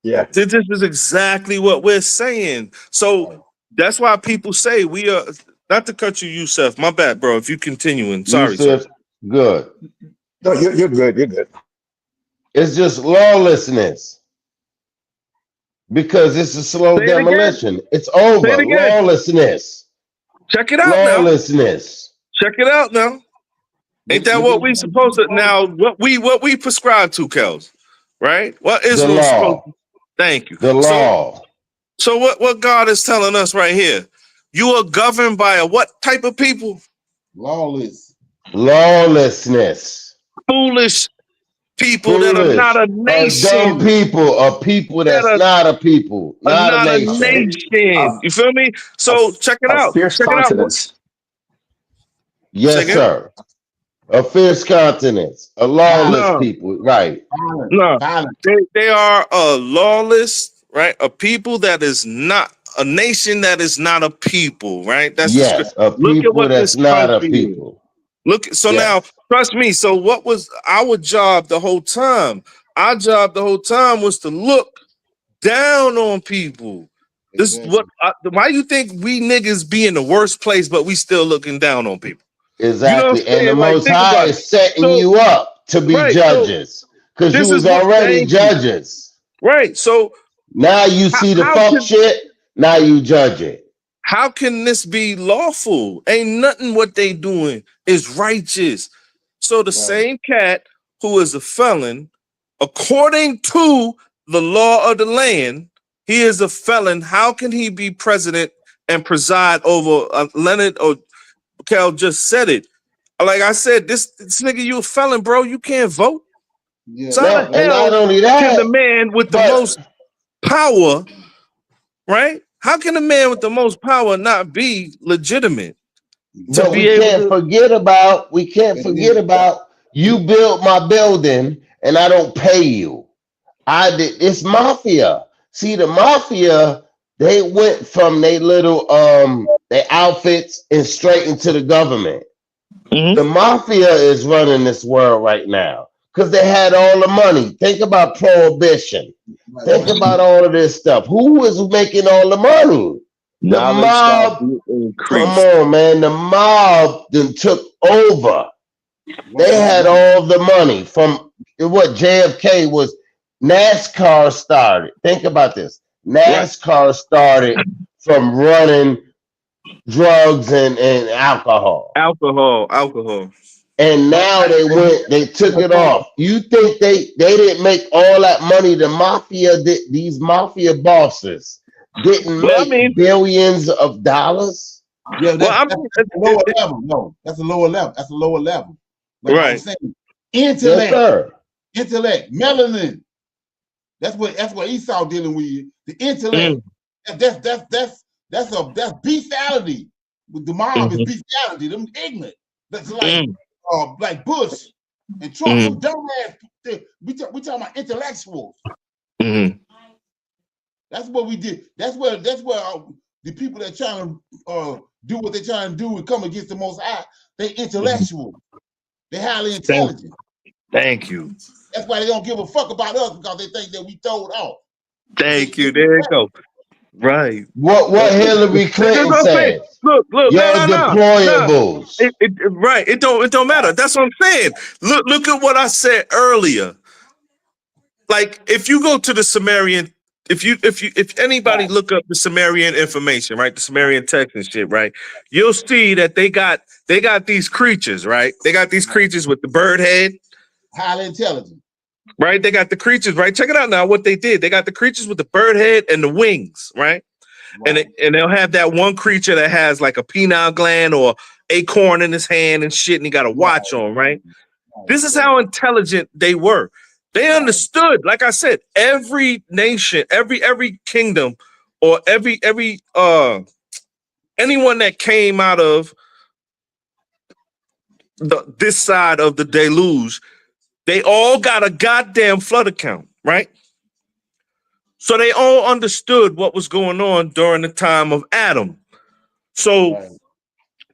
Yeah, this is exactly what we're saying. So that's why people say we are. Not to cut you, Yusuf. My bad, bro. If you continuing, sorry. Yusuf, good. No, you're good. You're good. It's just lawlessness. Because it's a slow demolition. It's over. Lawlessness. Check it out Lawlessness. Now. Check it out now. Ain't that what we supposed to now? What we prescribe to, Kels, right? What Israel supposed to? Thank you. The law. So what God is telling us right here? You are governed by a what type of people? Lawlessness. Foolish people that are not a nation. Dumb people, a people that's not a people, not a nation. You feel me? So check it out. Fierce continence. Yes, sir. A fierce continence, a lawless people, right? No, they are a lawless, right? A people that is not a nation, that is not a people, right? That's a people that's not a people. Now, trust me. So what was our job the whole time? Our job the whole time was to look down on people. This is what. Why you think we niggas be in the worst place, but we still looking down on people? Exactly, you know and the Most High is setting you up to be judges because you was already judges. Right. So now you see the fuck shit. Now you judge it. How can this be lawful? Ain't nothing what they doing is righteous. So the same cat who is a felon, according to the law of the land, he is a felon. How can he be president and preside over Leonard or Cal just said it? Like I said, this nigga, you a felon, bro. You can't vote. Yeah. So and not only that, can the man with the most power, right? How can a man with the most power not be legitimate? But we can't forget about you built my building and I don't pay you. I did. It's mafia. See, the mafia, they went from their little their outfits and straight into the government. The mafia is running this world right now because they had all the money. Think about prohibition. Think about all of this stuff. Who was making all the money? The mob. Come on, man. The mob then took over. They had all the money from what JFK was. NASCAR started. Think about this. Right. NASCAR started from running drugs and alcohol. Alcohol. And now they took it off. You think they didn't make all that money? The mafia, these mafia bosses didn't Well, I make mean, billions of dollars? Yeah, well, I that's mean, a lower level. No, that's a lower level. That's a lower level. Like I was right. saying, Yes, intellect, sir. melanin. That's what Esau dealing with. The intellect. That's bestiality. With the mob is bestiality. Them ignorant. That's like Bush and Trump. Them dumbass. We talking about intellectuals. That's what we did. That's where the people that trying to do what they're trying to do and come against the Most High. They intellectual. They highly intelligent. Thank you. That's why they don't give a fuck about us, because they think that we told off. Thank you. There you go. Right. What Hillary Clinton said. Look, Your no. deployables. Right. It don't matter. That's what I'm saying. Look at what I said earlier. Like, if you go to the Sumerian, if anybody look up the Sumerian information, right? The Sumerian text and shit, right? You'll see that they got these creatures, right? They got these creatures with the bird head. Highly intelligent. Right? They got the creatures, right? Check it out now, what they did. They got the creatures with the bird head and the wings, right? And they'll have that one creature that has like a pineal gland or acorn in his hand and shit, and he got a watch on, right? This is how intelligent they were. They understood, like I said, every nation, every kingdom, or every anyone that came out of this side of the deluge, they all got a goddamn flood account, right? So they all understood what was going on during the time of Adam. So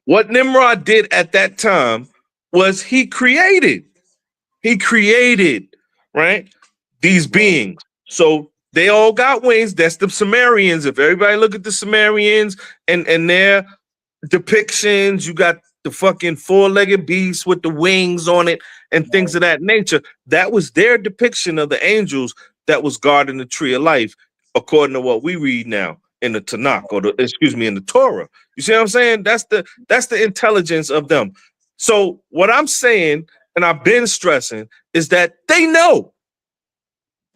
what Nimrod did at that time was he created, right, these beings. So they all got wings. That's the Sumerians. If everybody look at the Sumerians and their depictions, you got the fucking four-legged beast with the wings on it and things of that nature. That was their depiction of the angels that was guarding the tree of life, according to what we read now in the Tanakh, or in the Torah. You see what I'm saying? That's the intelligence of them. So what I'm saying, and I've been stressing, is that they know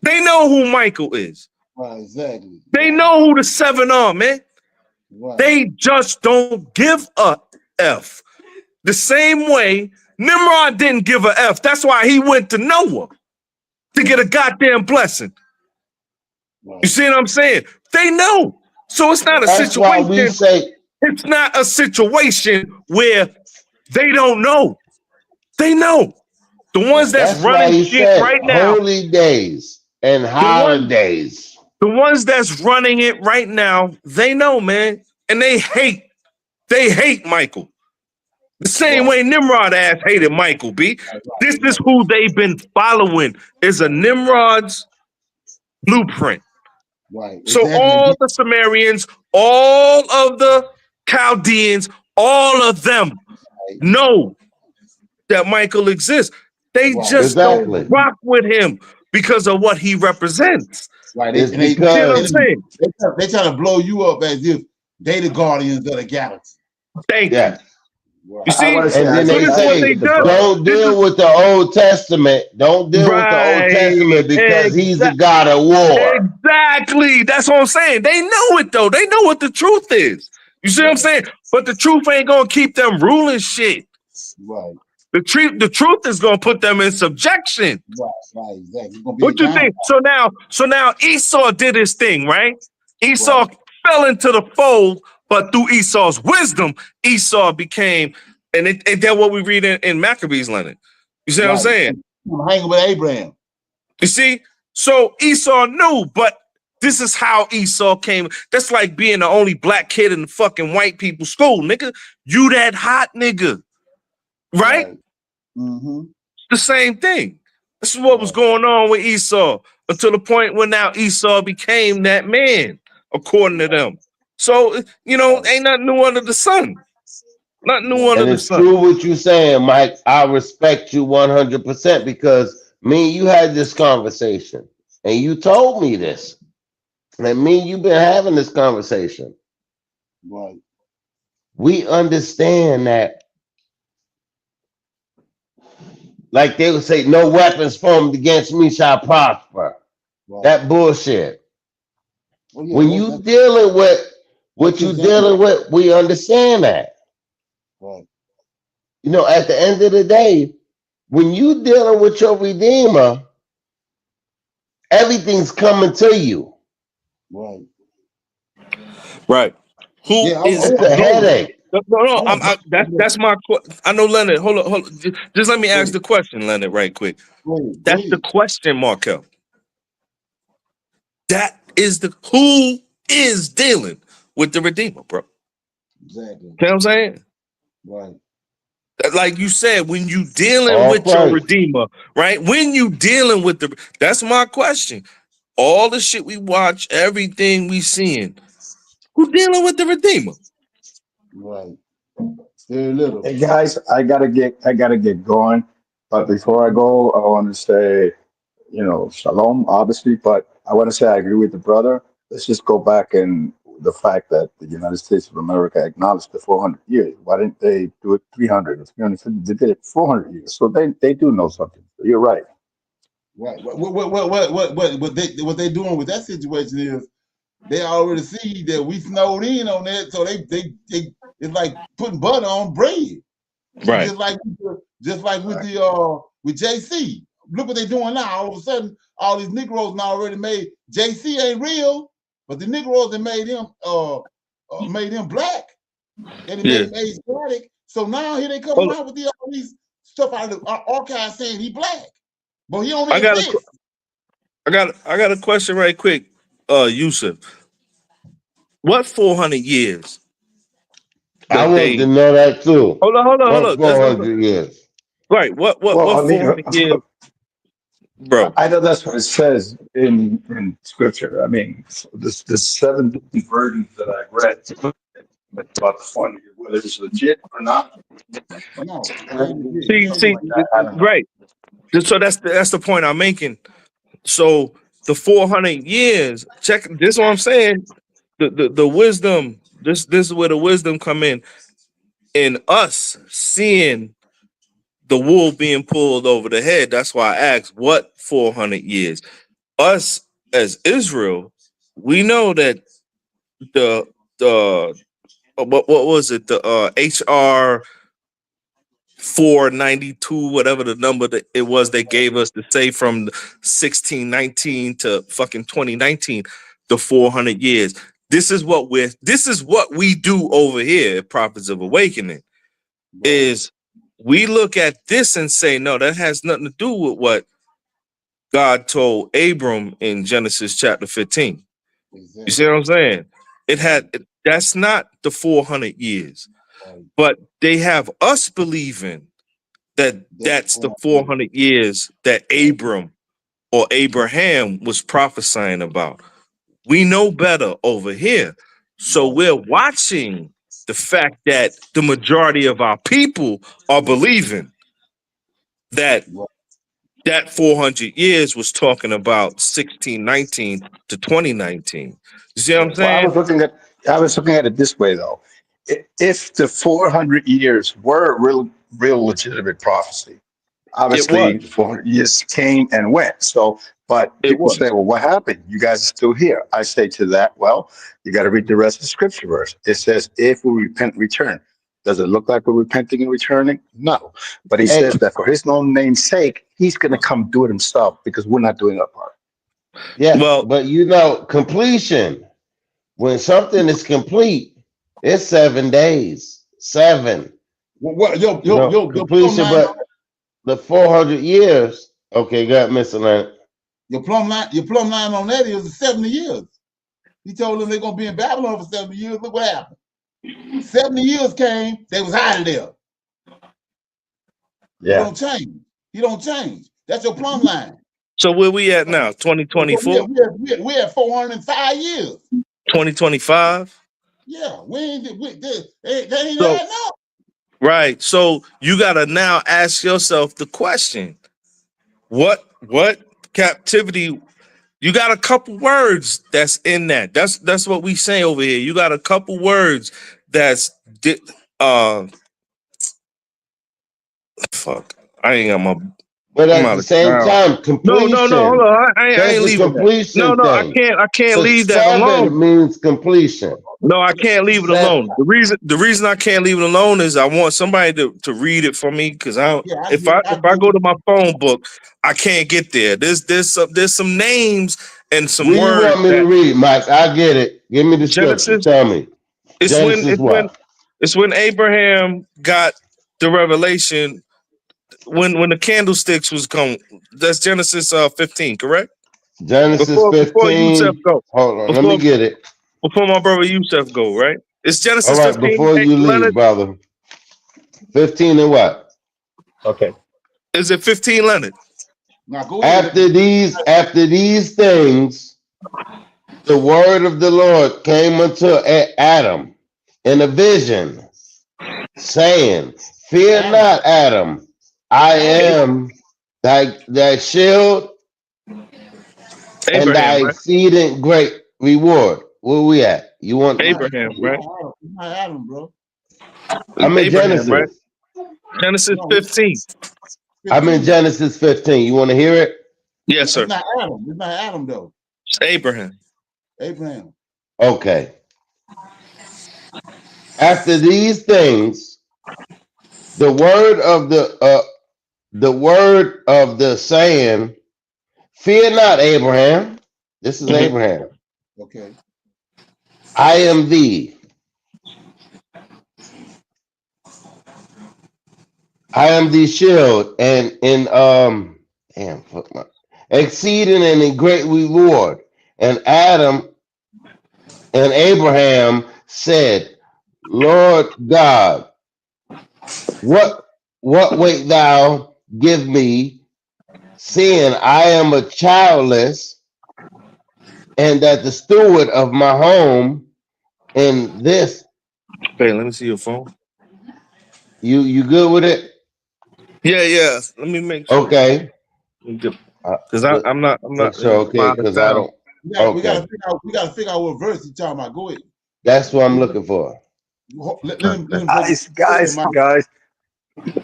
who Michael is. Right, exactly. They know who the seven are, man. Right. They just don't give a F. The same way Nimrod didn't give a F. That's why he went to Noah to get a goddamn blessing. Right. You see what I'm saying? They know. So it's not a situation. Why we say it's not a situation where they don't know. They know. The ones that's running shit right now. Holy days and holidays. The ones that's running it right now, they know, man. And they hate Michael. The same way Nimrod ass hated Michael, B. This is who they've been following, is a Nimrod's blueprint. Right. So all the Sumerians, all of the Chaldeans, all of them know that Michael exists. They just don't rock with him because of what he represents. Right. It's they because they try to blow you up as if they the guardians of the galaxy. Thank you. Right. You see, and then they say, don't deal with the Old Testament. Don't deal with the Old Testament because he's the God of war. Exactly. That's what I'm saying. They know it, though. They know what the truth is. You see what I'm saying? But the truth ain't going to keep them ruling shit. Right. The truth is going to put them in subjection. Right, exactly. What you think? So now Esau did his thing, right? Esau fell into the fold, but through Esau's wisdom, Esau became, and that's what we read in Maccabees, Leonard. You see what I'm saying? Hanging with Abraham. You see? So Esau knew, but this is how Esau came. That's like being the only black kid in the fucking white people school, nigga. You that hot nigga. Right? Mm-hmm. It's the same thing. This is what was going on with Esau until the point when now Esau became that man, according to them. So, ain't nothing new under the sun. Not new under And the it's sun. true what you're saying, Mike. I respect you 100% because me and you had this conversation and you told me this. And me and you been having this conversation. Right. We understand that, like they would say, no weapons formed against me shall prosper. Right. That bullshit. Oh, yeah, When you dealing with what you dealing with, we understand that. Right. You know, at the end of the day, when you dealing with your Redeemer, everything's coming to you. Right. Right. Who Yeah, is It's a David? headache. No. That's my. I know, Leonard. Hold on. Just let me ask the question, Leonard, right quick. Go That's the ahead. question, Markel. That is the who is dealing with the Redeemer, bro. Exactly. You know what I'm saying? Right. Like you said, when you dealing All with your praise. Redeemer, right? When you dealing with that's my question. All the shit we watch, everything we seeing, who dealing with the Redeemer? Right. Very little. Hey guys, I gotta get going. But before I go, I want to say, shalom, obviously. But I want to say I agree with the brother. Let's just go back and the fact that the United States of America acknowledged the 400 years. Why didn't they do it 300 or 350? They did it 400 years. So they do know something. You're right. Right. What they doing with that situation is they already see that we snowed in on that, so they it's like putting butter on bread. Right. Just like with with JC. Look what they're doing now. All of a sudden, all these Negroes now already made JC ain't real, but the Negroes that made him black and it made him Asiatic. So now here they come around with all these stuff out of the archive saying he black, but he don't I got exist. I got a question right quick, Yusuf. What 400 years I that want to they know that too. hold on. What 400 years? Right. What Well, 400 years, bro? I know that's what it says in scripture. I mean, the 7 different versions that I read about the 400 years, whether it's legit or not. No, See, I don't know. right. So that's the point I'm making. So the 400 years, check this is what I'm saying. The wisdom, this is where the wisdom come in us seeing the wool being pulled over the head. That's why I asked what 400 years. Us as Israel, we know that the what was it? The HR 492, whatever the number that it was they gave us to say from 1619 to fucking 2019, the 400 years. This is what we do over here at Prophets of Awakening. Is we look at this and say, no, that has nothing to do with what God told Abram in Genesis chapter 15. You see what I'm saying? That's not the 400 years. But they have us believing that that's the 400 years that Abram or Abraham was prophesying about. We know better over here. So we're watching the fact that the majority of our people are believing that 400 years was talking about 1619 to 2019. You see what I'm Well, saying? I was looking at it this way though. If the 400 years were real legitimate prophecy, It was. obviously 400 years came and went. So, but It people was. say, well, what happened? You guys are still here. I say to that, well, you got to read the rest of the scripture verse. It says, if we repent, return. Does it look like we're repenting and returning? No. But he Hey, says that for his own name's sake, he's going to come do it himself because we're not doing our part. yeah, Well, but you know, completion. When something is complete, it's 7 days. 7. You know, Your plumb completion, line, but the 400 years, okay, got Mr. Leonard. your plumb line on that is 70 years. He told them they're gonna be in Babylon for 70 years. Look what happened. 70 years came, they was out of there. He don't change. He don't change. That's your plumb line. so where we at now? 2024? We're at 405 years. 2025? Yeah, they ain't adding up. Right. So you gotta now ask yourself the question: what captivity? You got a couple words that's in that. That's what we say over here. You got a couple words that's fuck. I ain't got my. But I'm at out the of same town. time, No, hold completion. on. I There's ain't a leaving that. No, completion I thing. can't The leave that alone. 7 means completion. No, I can't leave it 7. alone. The reason I can't leave it alone is I want somebody to read it for me because I don't. Yeah, I If get I it. I if I get go it. to my phone book, I can't get there. There's some names and some What do you words want me to that read, Mike? I get it. Give me the scripture. Genesis. Tell me. It's Genesis what? when Abraham got the revelation when the candlesticks was come. That's Genesis 15, correct? Genesis Before Yusef 15. go. Hold on. Let Before me get it. before my brother Yusef go, right? It's All Genesis right. 15, Before you leave, Leonard. brother. 15 and what? Okay. Is it 15, Leonard? Now go ahead. After these things, the word of the Lord came unto Adam in a vision, saying, Fear Adam. not, Adam. I Adam. am thy shield and Abraham, thy right? exceeding great reward. Where we at? You want? It's not Abraham, Adam. right? It's not Adam, bro. I'm in Abraham, right? Genesis. Genesis No, 15. I'm in 15. Genesis 15. You want to hear it? Yes, It's sir. not Adam. It's not Adam though. It's Abraham. Abraham. Okay. After these things, the word of the saying, Fear not, Abraham. This is Mhm. Abraham. Okay. I am thee. I am the shield and in damn fuck my exceeding and in great reward. And Adam and Abraham said, Lord God, what wilt thou give me, seeing I am a childless, and that the steward of my home in this Hey, let me see your phone. you good with it? Yeah. Let me make sure. Okay. Because For, I'm not sure, I'm okay, out of because I town. don't okay. We gotta figure out what verse he's talking about. Go ahead. That's what I'm looking for. Let him break it. Go ahead, Mike. Guys,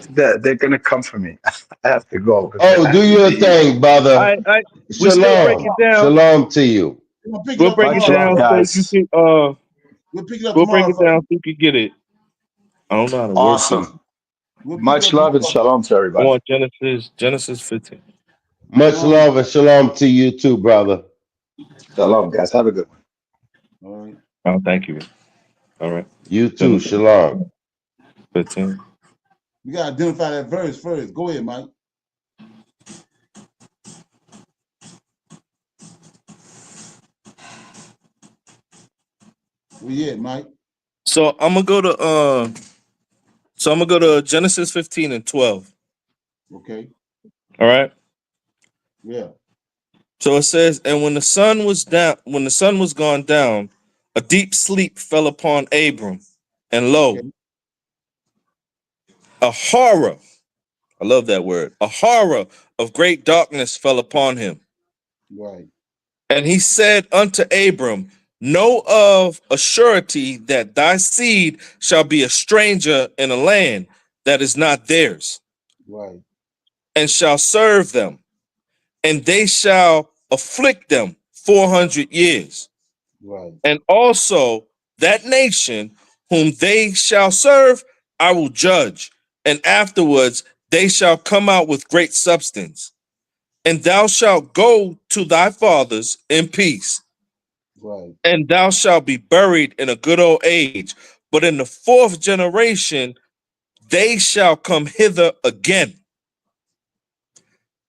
they're gonna come for me. I have to go because they Oh, do asked me your to eat. thing, brother. We still break Shalom. it down. Shalom to you. We'll pick it We'll up break it Much tomorrow. love, down so you guys. can We'll pick it up we'll break tomorrow it for down you. so you can get it. I don't know how to work this. Awesome. We'll pick it Much up love and tomorrow. shalom to I everybody. want Genesis 15. Much Shalom. love and shalom to you too, brother. Shalom, guys. Have a good one. All right. Oh, thank you. All right. You too. Genesis Shalom. 15. We gotta identify that verse first. Go ahead, Mike. Where you at, Mike? So I'm gonna go to Genesis 15 and 12. Okay. All right. Yeah. So it says, and when the sun was gone down, a deep sleep fell upon Abram, and Okay. lo, a horror, I love that word, a horror of great darkness fell upon him. Right. And he said unto Abram, know of a surety that thy seed shall be a stranger in a land that is not theirs, Right. and shall serve them, and they shall afflict them 400 years. Right. And also that nation whom they shall serve, I will judge, and afterwards they shall come out with great substance. And thou shalt go to thy fathers in peace, Right. and thou shalt be buried in a good old age. But in the fourth generation, they shall come hither again.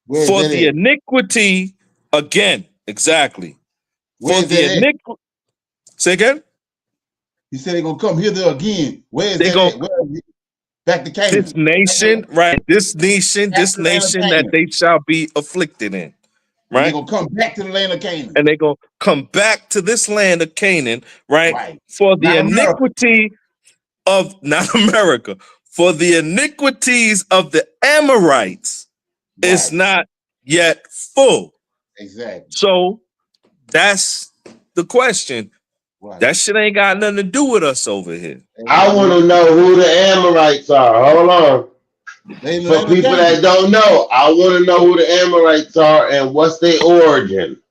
Where is For that the at? iniquity again, exactly. Where For is the that at? iniquity, say again? He said they're gonna come hither again. Where is They that go at? Where is it? Back to this Canaan. nation, right? This Back to the land of nation that Canaan. they shall be afflicted in, And they're right? gonna come back to the land of Canaan. And they go come back to this land of Canaan, right? Right. For the Not America. iniquity of not America, for the iniquities of the Amorites is not yet full. Exactly. So that's the question. That shit ain't got nothing to do with us over here. I want to know who the Amorites are. Hold on. For people that don't know, I want to know who the Amorites are and what's their origin.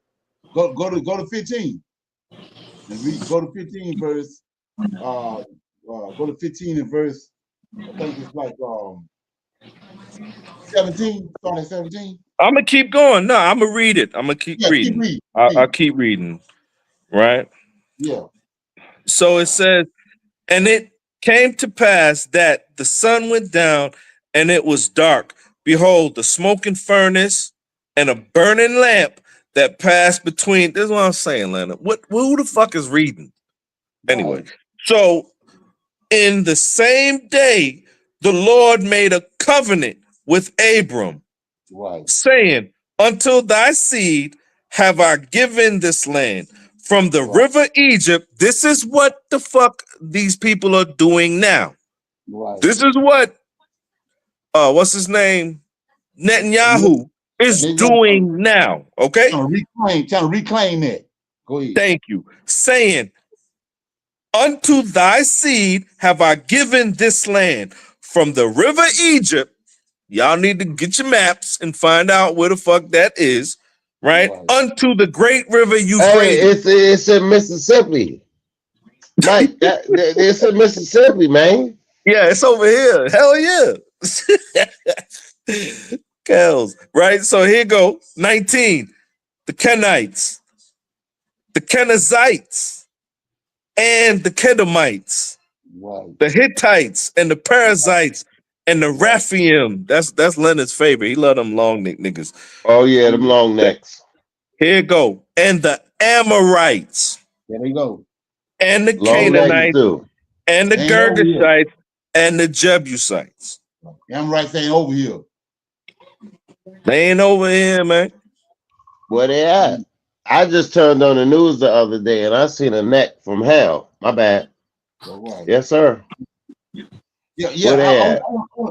Go to 15. And read, go to 15 verse. Go to 15 and verse. I think it's like 17. Start at 17. I'm gonna keep going. No, I'm gonna read it. I'm gonna keep reading. Keep reading. I'll keep reading. Right. Yeah. So it says, and it came to pass that the sun went down and it was dark. Behold, the smoking furnace and a burning lamp that passed between. This is what I'm saying, Leonard. Who the fuck is reading? Anyway, so in the same day, the Lord made a covenant with Abram, saying, until thy seed have I given this land. From the river Egypt, this is what the fuck these people are doing now. This is what what's his name? Netanyahu is doing now. Okay. Trying to reclaim that. Go ahead. Thank you. Saying, unto thy seed have I given this land. From the river Egypt, y'all need to get your maps and find out where the fuck that is. Right? Unto the great river Euphrates. Hey, it's in Mississippi. Mike, it's in Mississippi, man. Yeah, it's over here. Hell yeah. Kells. Right? So here go. 19. The Kenites, the Kenizzites, and the Kedemites, the Hittites, and the Perizzites, and the Raphaim. That's Leonard's favorite. He love them long neck niggas. Oh yeah, them long necks. Here go. And the Amorites. There we go. And the Long Canaanites. too. And the Girgashites. And the Jebusites. The Amorites ain't over here. They ain't over here, man. Where they at? I just turned on the news the other day and I seen a neck from hell. My bad. Yes, sir. Yeah. Where they at?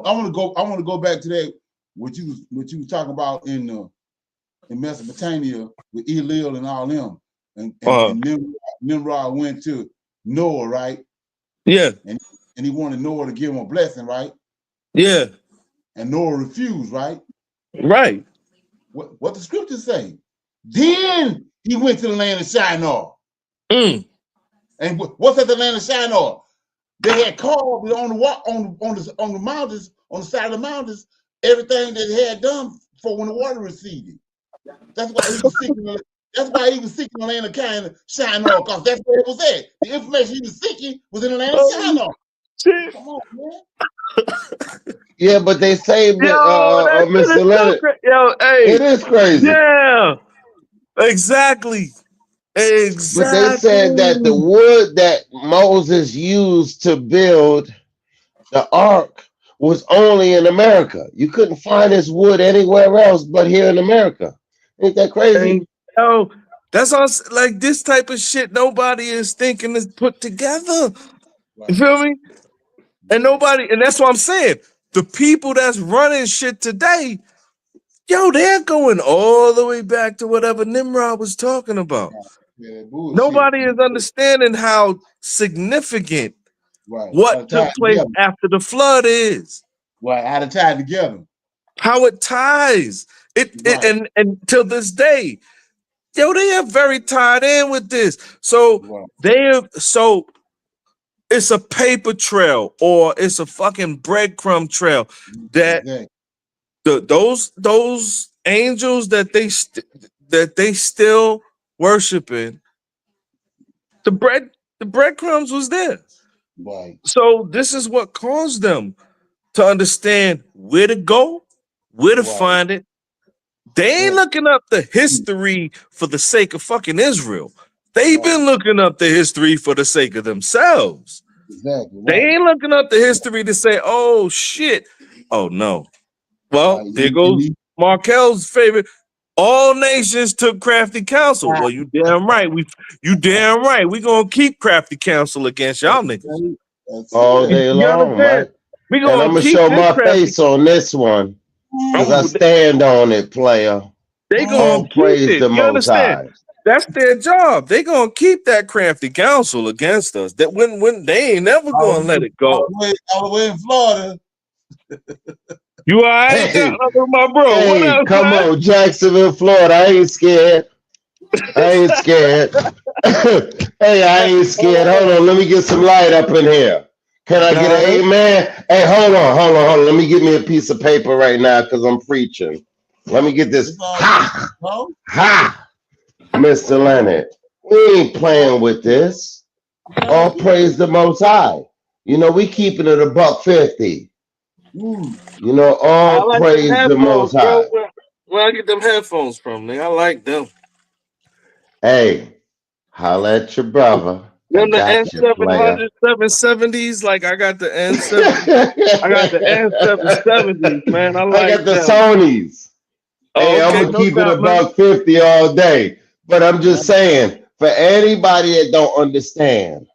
I want to go back to that what you was talking about in Mesopotamia with Elil and all them, and Nimrod went to Noah, right? Yeah. And he wanted Noah to give him a blessing, right? Yeah. And Noah refused, right? Right. What the scriptures say? Then he went to the land of Shinar. And what's at the land of Shinar? They had carved on the mountains, on the side of the mountains, everything that they had done for when the water receded. That's why he was seeking. That's why he was seeking the land of Shinar, because that's where it was at. The information he was seeking was in the land of Shinar. Come on, man. Yeah, but they saved it, Mr. Leonard. Yo, hey, it is crazy. Yeah, exactly. But they said that the wood that Moses used to build the ark was only in America. You couldn't find this wood anywhere else but here in America. Ain't that crazy? Yo, that's all. Like this type of shit, nobody is thinking is put together. You feel me? And that's what I'm saying. The people that's running shit today, yo, they're going all the way back to whatever Nimrod was talking about. Yeah, nobody is understanding how significant what took place after the flood is. Right, how to tie it together. How it ties. And till this day, yo, they are very tied in with this. So it's a paper trail or it's a fucking breadcrumb trail that those angels that they still worshiping. The breadcrumbs was there. Right. So this is what caused them to understand where to go, where to find it. They ain't looking up the history for the sake of fucking Israel. They've been looking up the history for the sake of themselves. Exactly. They ain't looking up the history to say, oh shit. Oh no. Well, there goes Markel's favorite. All nations took crafty counsel. Well, you damn right. You damn right. We gonna keep crafty counsel against y'all niggas. All day long, Mike. We And gonna I'm gonna keep show this my crafty. face on this one, because I Oh, stand on it, player. they gonna All keep praise it. the You Most understand? High. That's their job. They gonna keep that crafty counsel against us. That when they ain't never gonna let it go. All the way in Florida. You all right, Hey, my bro? What hey, else, come man? on, Jacksonville, Florida. I ain't scared. I ain't scared. Hey, I ain't scared. Hold on, let me get some light up in here. Can I get an Nah, amen? Hey, hold on. Let me get me a piece of paper right now because I'm preaching. Let me get this. It's all good. Ha! No? Ha! Mr. Leonard, we ain't playing with this. All praise the Most High. You know, we keeping it $1.50. Ooh. You know, I all like them praise the headphones, Most bro. High. Where I get them headphones from, nigga? I like them. Hey, holla at your brother. I Them the got you, player. N700, 770s. Like I got the N7. I got the N770s, man. I I got like the them. Sonys. Oh, Hey, I'm okay, gonna no keep it doubt, man. $1.50 all day. But I'm just saying, for anybody that don't understand,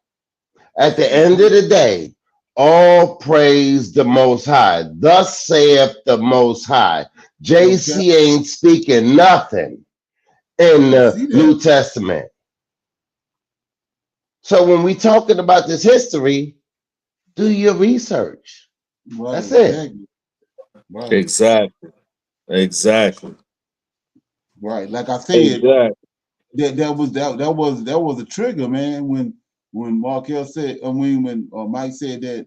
at the end of the day, all praise the Most High. Thus saith the Most High. Okay. JC ain't speaking nothing in I the see that. New Testament. So when we talking about this history, do your research. Right, That's it. exactly. Right, Exactly. Exactly. right. Like I said, Exactly. that was a trigger, man. When Markel said, when Mike said that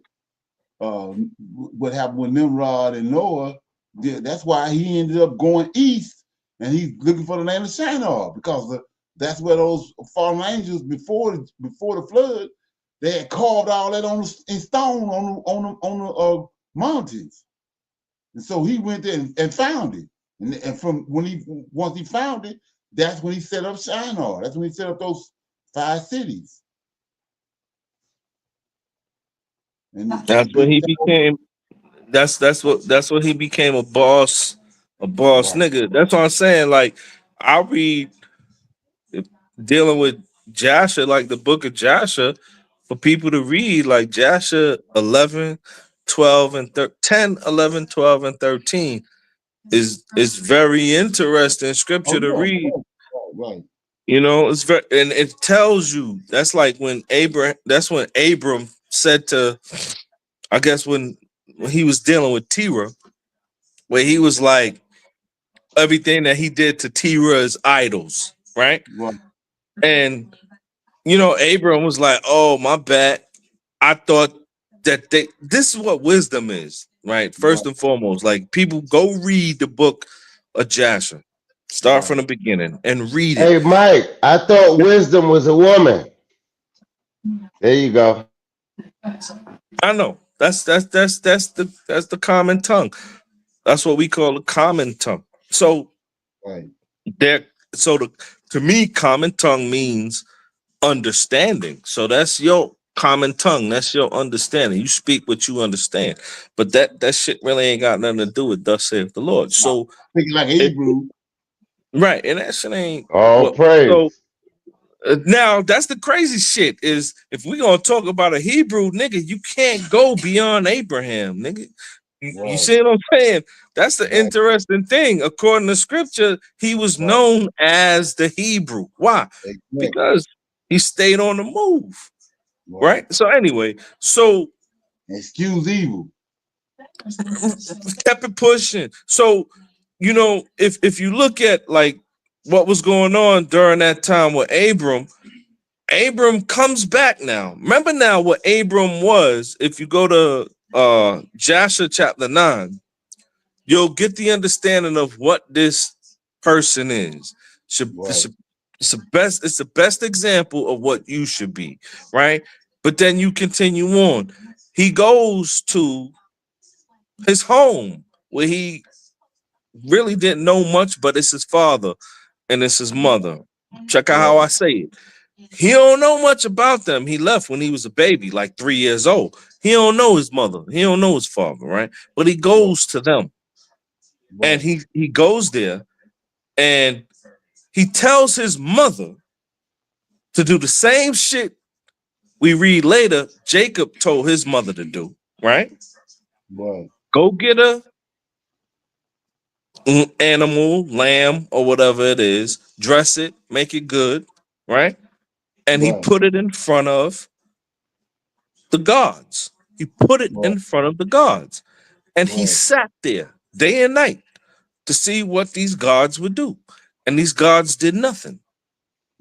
what happened with Nimrod and Noah, that's why he ended up going east and he's looking for the land of Shinar because that's where those fallen angels before the flood they had carved all that in stone on the mountains, and so he went there and found it, and from once he found it, that's when he set up Shinar. That's when he set up those 5 cities, and That's when he became. That's what he became a boss. A boss right. nigga. That's what I'm saying. Like I read dealing with Jasher, like the book of Jasher, for people to read, like Jasher 11, 12, and 10, 11, 12, and 13 is very interesting scripture Oh to yeah, read. right. You know, it's very, and it tells you that's like when Abram said to, I guess when he was dealing with Terah, where he was like, everything that he did to Terah is idols, right? Right. And Abram was like, "Oh, my bad. I thought that this is what wisdom is, right? Right. First and foremost, like people go read the book of Jasher. Start Right. from the beginning and read it. Hey, Mike, I thought wisdom was a woman. There you go. I know. That's the common tongue. That's what we call the common tongue. So Right. there so to me, common tongue means understanding. So that's your common tongue. That's your understanding. You speak what you understand. But that shit really ain't got nothing to do with thus saith the Lord. So Thinking like it, Hebrew. right, and that shit ain't All what. So praise. now that's the crazy shit is if we gonna talk about a Hebrew nigga, you can't go beyond Abraham, nigga. You Right. see what I'm saying? That's the Right. interesting thing. According to scripture, he was Right. known as the Hebrew. Why? Exactly. Because he stayed on the move. Right. Right. So anyway, so Excuse evil. kept it pushing. So if you look at like what was going on during that time with Abram comes back now. Remember now what Abram was. If you go to Jasher chapter 9, you'll get the understanding of what this person is. Right. It's the best example of what you should be, right? But then you continue on. He goes to his home where he really didn't know much, but it's his father and it's his mother. Check out how Right. I say it. He don't know much about them. He left when he was a baby, like 3 years old. He don't know his mother. He don't know his father, right? But he Right. goes to them, and Right. he goes there, and he tells his mother to do the same shit we read later Jacob told his mother to do, right? Right. Go get a animal, lamb, or whatever it is, dress it, make it good, right? And he Right. put it in front of the gods. He put it Right. in front of the gods. And he Right. sat there day and night to see what these gods would do. And these gods did nothing.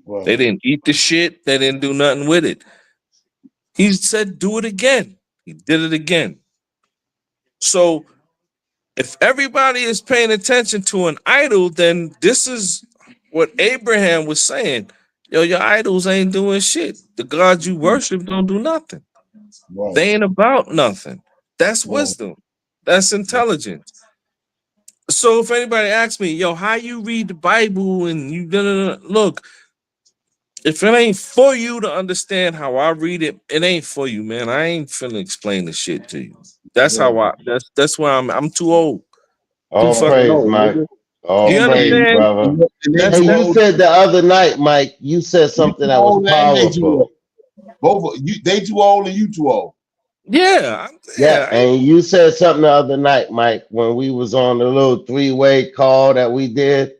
Right. They didn't eat the shit, they didn't do nothing with it. He said, do it again. He did it again. So if everybody is paying attention to an idol, then this is what Abraham was saying. Yo, your idols ain't doing shit. The gods you worship don't do nothing. Right. They ain't about nothing. That's Right. wisdom. That's intelligence. So if anybody asks me, yo, how you read the Bible and you look, if it ain't for you to understand how I read it, it ain't for you, man. I ain't finna explain the shit to you. That's Right. how that's why I'm too old. Too All fucking praise, old, Mike. nigga. All You praise, understand? brother. And they That's Hey, too you that. old. said the other night, Mike, you said You something too that was old and they too old. powerful. Both of you, they too old and you too old. Yeah, Yeah, and you said something the other night, Mike, when we was on the little three-way call that we did.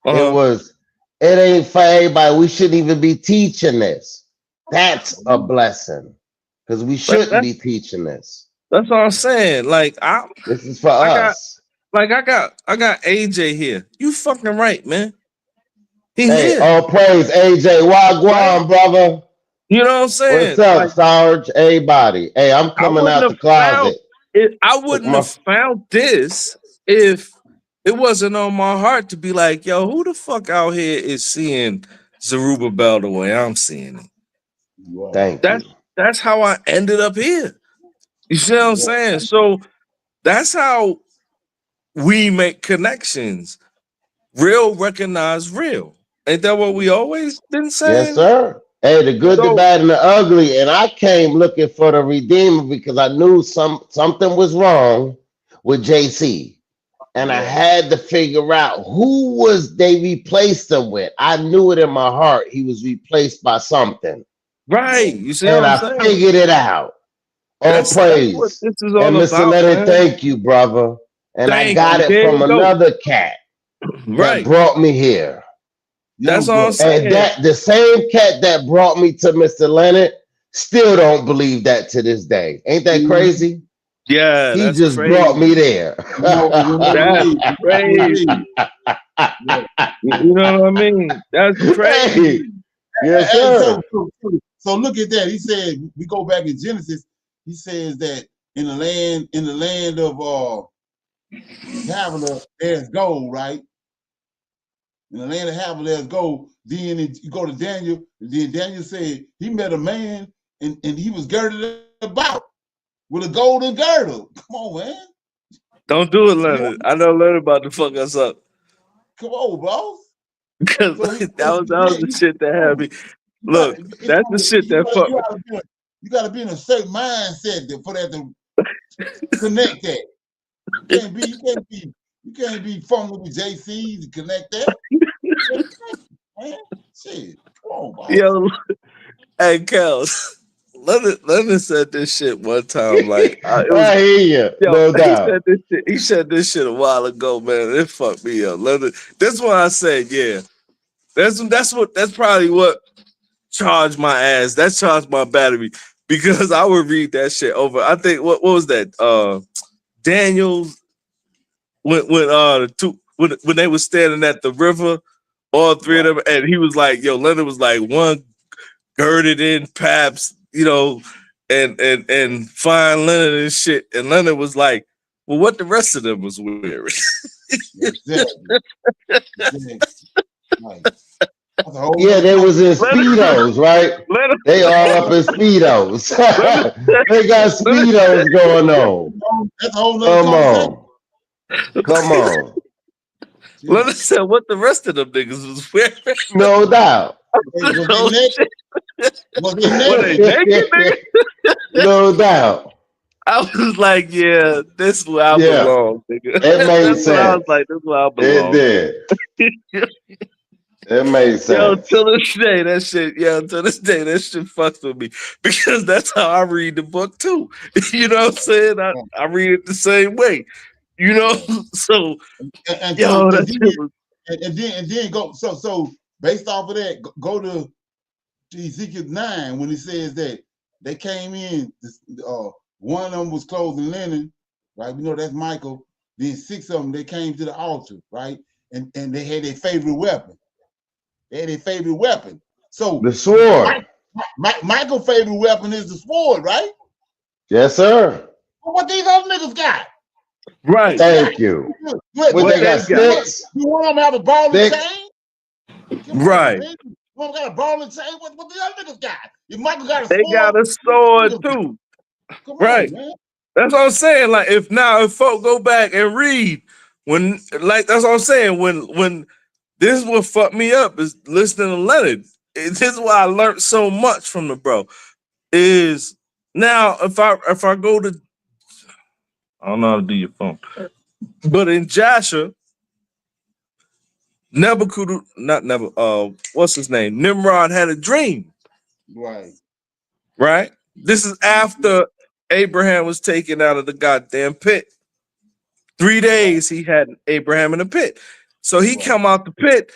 It was, it ain't for everybody. We shouldn't even be teaching this. That's a blessing. Because we shouldn't be teaching this. That's what I'm saying. Like This is for I got us. I got AJ here. You fucking right, man. He Hey, here, all praise, AJ right? Wagwan, brother. You know what I'm What's saying? up, Like Sarge? Everybody. Hey, I'm I coming wouldn't out have the found closet. it. I Took wouldn't my have found this if it wasn't on my heart to be like, yo, who the fuck out here is seeing Zerubbabel the way I'm seeing it? Right. Thank you. That's how I ended up here. You see what I'm saying? So that's how we make connections. Real recognize real. Ain't that what we always been Yes, saying? sir. Hey, the good, the So bad, and the ugly. And I came looking for the Redeemer because I knew something was wrong with JC. And I had to figure out who was they replaced him with. I knew it in my heart. He was replaced by something. right. You see what And I'm I saying? figured it out. All That's what praise. this is And all Mr. about, Leonard, man. thank you, brother. And I Thank got you. it There from you go. another cat that Right. brought me here. That's Young all I'm brother. And saying. that the same cat that brought me to Mr. Leonard still don't believe that to this day. Ain't that crazy? Yeah, He that's just brought crazy. me there. You know, when they That's read, crazy. yeah. You know what I mean? That's Hey, crazy. yes, Hey, sir. so look at that. He said, we go back in Genesis. He says that in the land of Havilah, there's gold, right? In the land of Havilah, there's gold. Then you go to Daniel, and then Daniel said he met a man and he was girded about with a golden girdle. Come on, man. Don't do it, You know, Leonard. I know Leonard about to fuck us up. come on, bro. Because So he, that was the shit that had me. you got Look, that's the shit that fucked me. you gotta be in a certain mindset for that to connect that. You can't be fumbling with JC to connect that. Man, shit. Come on, boss. Yo, hey, Kels. Leonard said this shit one time. Like, it was, I hear you, yo, no he doubt. said this shit. He said this shit a while ago, man. It fucked me up. Leonard, that's why I said, yeah. That's probably what charged my ass. That charged my battery because I would read that shit over. I think what was that? Daniel when they were standing at the river, all three of them, and he was like, yo, Leonard was like one girded in paps, you know, and fine linen and shit. And Leonard was like, well, what the rest of them was wearing. Exactly. Right. Yeah, they was in Speedos, right? They all up in Speedos. They got Speedos going on. That's a whole nother Come conversation. on. Come on. Leonard said what the rest of them niggas was wearing. No doubt. Were they naked, nigga? No doubt. I was like, yeah, this is where I Yeah. belong, nigga. It made That's what I was sense. like, this is where I It belong. did. It makes Yo, sense. till this day, that shit, till this day, that shit fucks with me because that's how I read the book too. You know what I'm saying? I read it the same way. You know, so And so yo, and that then shit was and then go so based off of that, go to Ezekiel 9 when it says that they came in. One of them was clothing linen, right? We know that's Michael. Then 6 of them they came to the altar, right? And they had their favorite weapon. They had their favorite weapon. So The sword. Michael's favorite weapon is the sword, right? Yes, sir. Well, what these other niggas got? right. Thank you. What What they got? They got Sticks? you want them to have a ball and Sticks? chain? Come on, right. man. You want got a ball and chain? What the other niggas got? If Michael got a They got sword, a what the other sword niggas got? too. Come Right. on, man. That's what I'm saying. Like if folk go back and read that's what I'm saying. When this is what fucked me up is listening to Leonard. This is why I learned so much from the bro. Is now if I go to I don't know how to do your phone, but in Jasher, what's his name? Nimrod had a dream. Right. Right. This is after Abraham was taken out of the goddamn pit. 3 days he had Abraham in the pit. So he come out the pit.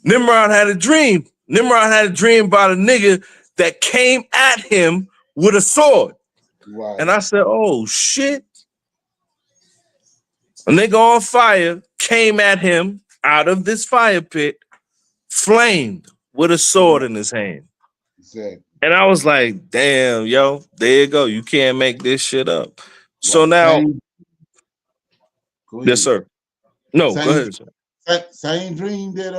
Nimrod had a dream. Nimrod had a dream about a nigga that came at him with a sword. Right. And I said, oh shit. A nigga on fire came at him out of this fire pit, flamed with a sword in his hand. Exactly. And I was like, damn, yo, there you go. You can't make this shit up. So now, yes, sir. No, go ahead, sir. Same dream that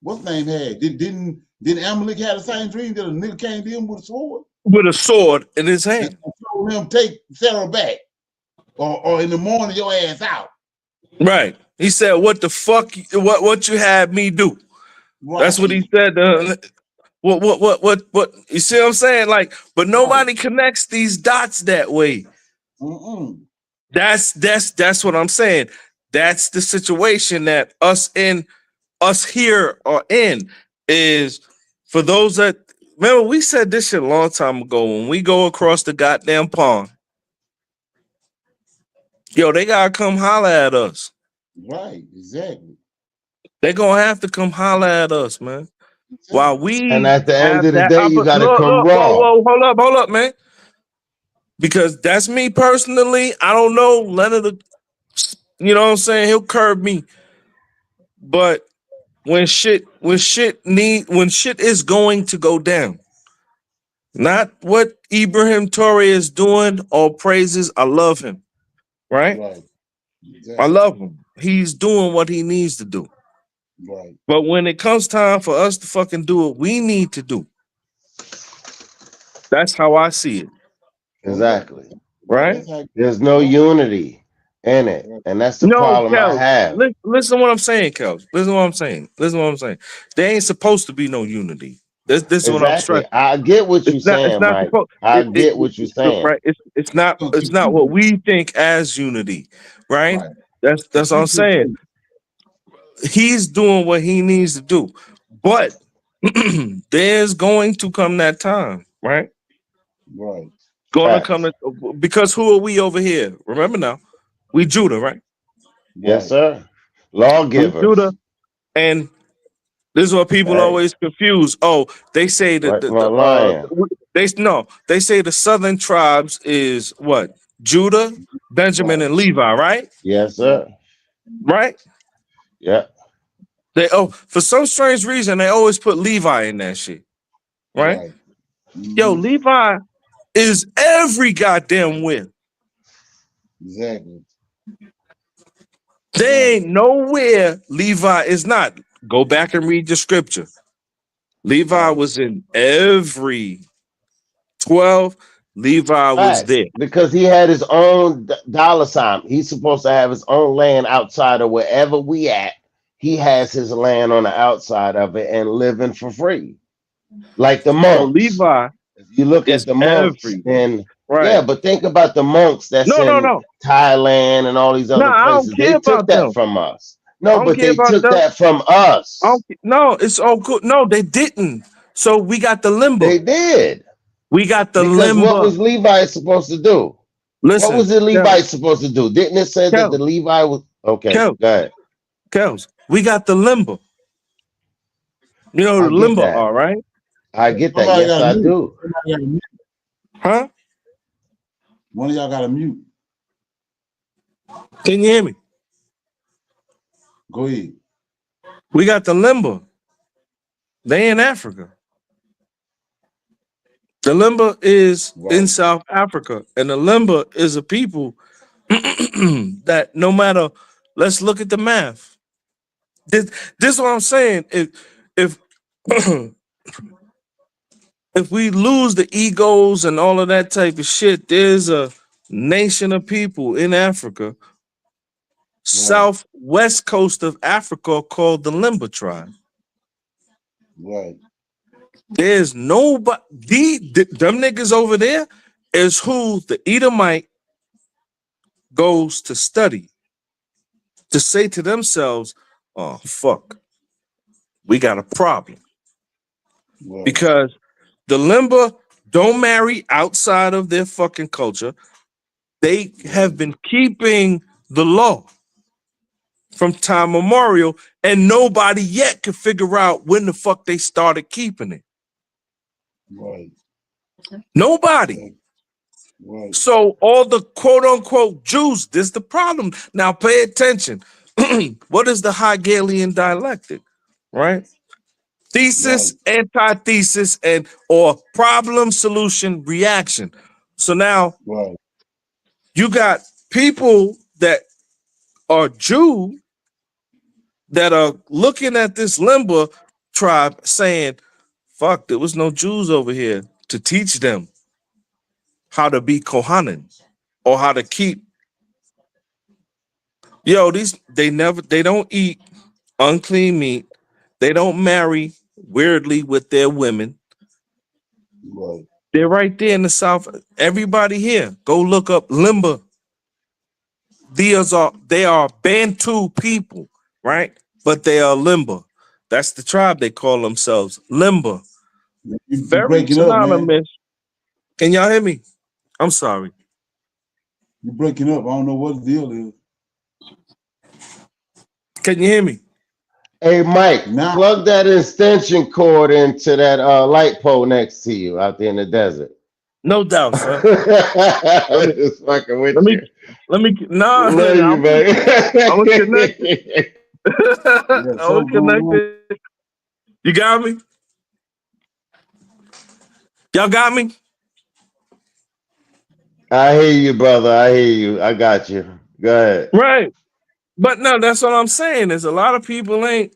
what's name had? Didn't Amalek had the same dream that a nigga came to him with a sword? With a sword in his hand. And told him settle back. Or in the morning your ass out. Right. He said, what the fuck what you had me do? Right. That's what he said. What you see what I'm saying? Like, but nobody connects these dots that way. That's what I'm saying. That's the situation that us here are in is for those that remember we said this shit a long time ago when we go across the goddamn pond. Yo, they gotta come holler at us. Right, exactly. They're gonna have to come holler at us, man. While we and at the end have of the that day, you got to come raw. whoa, hold up, man. Because that's me personally. I don't know Leonard, you know what I'm saying? He'll curb me. But when shit is going to go down, not what Ibrahim Torre is doing, all praises. I love him. Right? Exactly. I love him. He's doing what he needs to do. Right. But when it comes time for us to fucking do what we need to do, that's how I see it. Exactly. Right? There's no unity in it. And that's the problem I have. Listen to what I'm saying, Kels. Listen to what I'm saying. There ain't supposed to be no unity. This is what I'm stressing. I get what you're saying, Mike. I get what you're saying. Right. It's not what we think as unity, right? That's what I'm saying. He's doing what he needs to do. But there's going to come that time, right? Right. Gonna come to, because who are we over here? Remember now, we Judah, right? Yes, sir. Lawgivers. Judah, and this is what people always confuse. Oh, they say that they say the southern tribes is what? Judah, Benjamin, and Levi, right? Yes, sir. Right? Yeah. For some strange reason they always put Levi in that shit. Right? Yo, Levi is every goddamn win. Exactly. There ain't nowhere Levi is not. Go back and read the scripture. Levi was in every 12. Levi was there. Because he had his own dollar sign. He's supposed to have his own land outside of wherever we at. He has his land on the outside of it and living for free. Like the monks. So Levi, if you look at the monks and but think about the monks that's in no. Thailand and all these other places. They took that from us. No, I don't but care they about took them. that from I us. don't, no, it's all good. No, they didn't. So we got the limber. They did. We got the Because what limber. was Levi supposed to do? What was Listen, the Levi supposed to do? Didn't it say that the Kel, Levi was okay? Kel, Go ahead. Kels, we got the limber. You know I what the get limber that. are, right? I get that. Somebody Yes, got a I mute. do. Somebody got a mute. Huh? One of y'all got a mute. Can you hear me? Go ahead. We got the limber. They in Africa. The limber is in Right. South Africa, and the limber is a people that no matter. Let's look at the math. This is what I'm saying. If if we lose the egos and all of that type of shit, there's a nation of people in Africa, Right. southwest coast of Africa, called the Limber tribe. Right. There's nobody. Them niggas over there is who the Edomite goes to study to say to themselves, "Oh fuck, we got a problem," Right. because the Limber don't marry outside of their fucking culture. They have been keeping the law from time memorial, and nobody yet can figure out when the fuck they started keeping it. Right. Nobody. Right. So all the quote unquote Jews, this is the problem. Now pay attention. What is the Hegelian dialectic? Right? Thesis, Right. antithesis, and or problem, solution, reaction. So now Right. you got people that are Jew that are looking at this Limber tribe saying, fuck, there was no Jews over here to teach them how to be Kohanim or how to keep. Yo, they don't eat unclean meat. They don't marry weirdly with their women. Right. They're right there in the South. Everybody here, go look up Limber. They are Bantu people, right? But they are Limber. That's the tribe they call themselves, Limber. You Very breaking up, man. synonymous. Can y'all hear me? I'm sorry. You breaking up. I don't know what the deal is. Can you hear me? Hey, Mike, Now, plug that extension cord into that light pole next to you out there in the desert. No doubt, sir. Just fucking with Let me, you. nah, Love you, man. I was connected. yeah, I was something going on. connected. You got me? Y'all got me? I hear you, brother. I hear you. I got you. Go ahead. Right. But no, that's what I'm saying. Is a lot of people ain't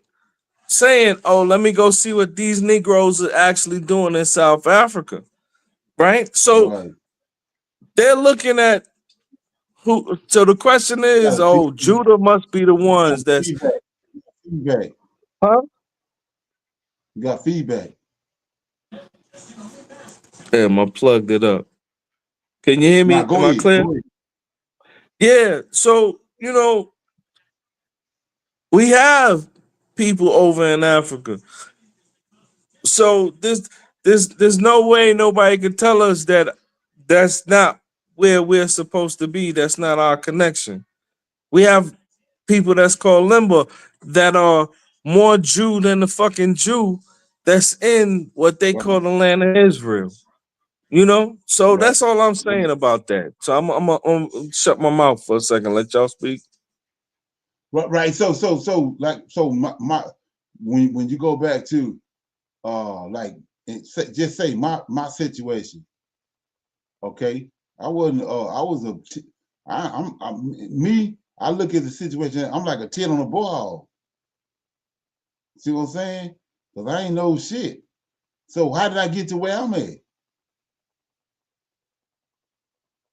saying, oh, let me go see what these Negroes are actually doing in South Africa. Right? So Right. they're looking at who. So the question is, oh, Judah must be the ones that's, Feedback. Feedback. huh? You got feedback. Damn, I plugged it up. Can you hear Now me? go Am I ahead. clear? Go ahead. Yeah. So, we have people over in Africa. So there's no way nobody can tell us that that's not where we're supposed to be. That's not our connection. We have people that's called Limber that are more Jew than the fucking Jew that's in what they call the land of Israel. So Right. that's all I'm saying about that. So I'm gonna shut my mouth for a second. Let y'all speak. Right. So my when you go back to like just say my situation, okay? I wasn't I was a I look at the situation, I'm like a 10 on a ball. See what I'm saying? Because I ain't know shit. So how did I get to where I'm at?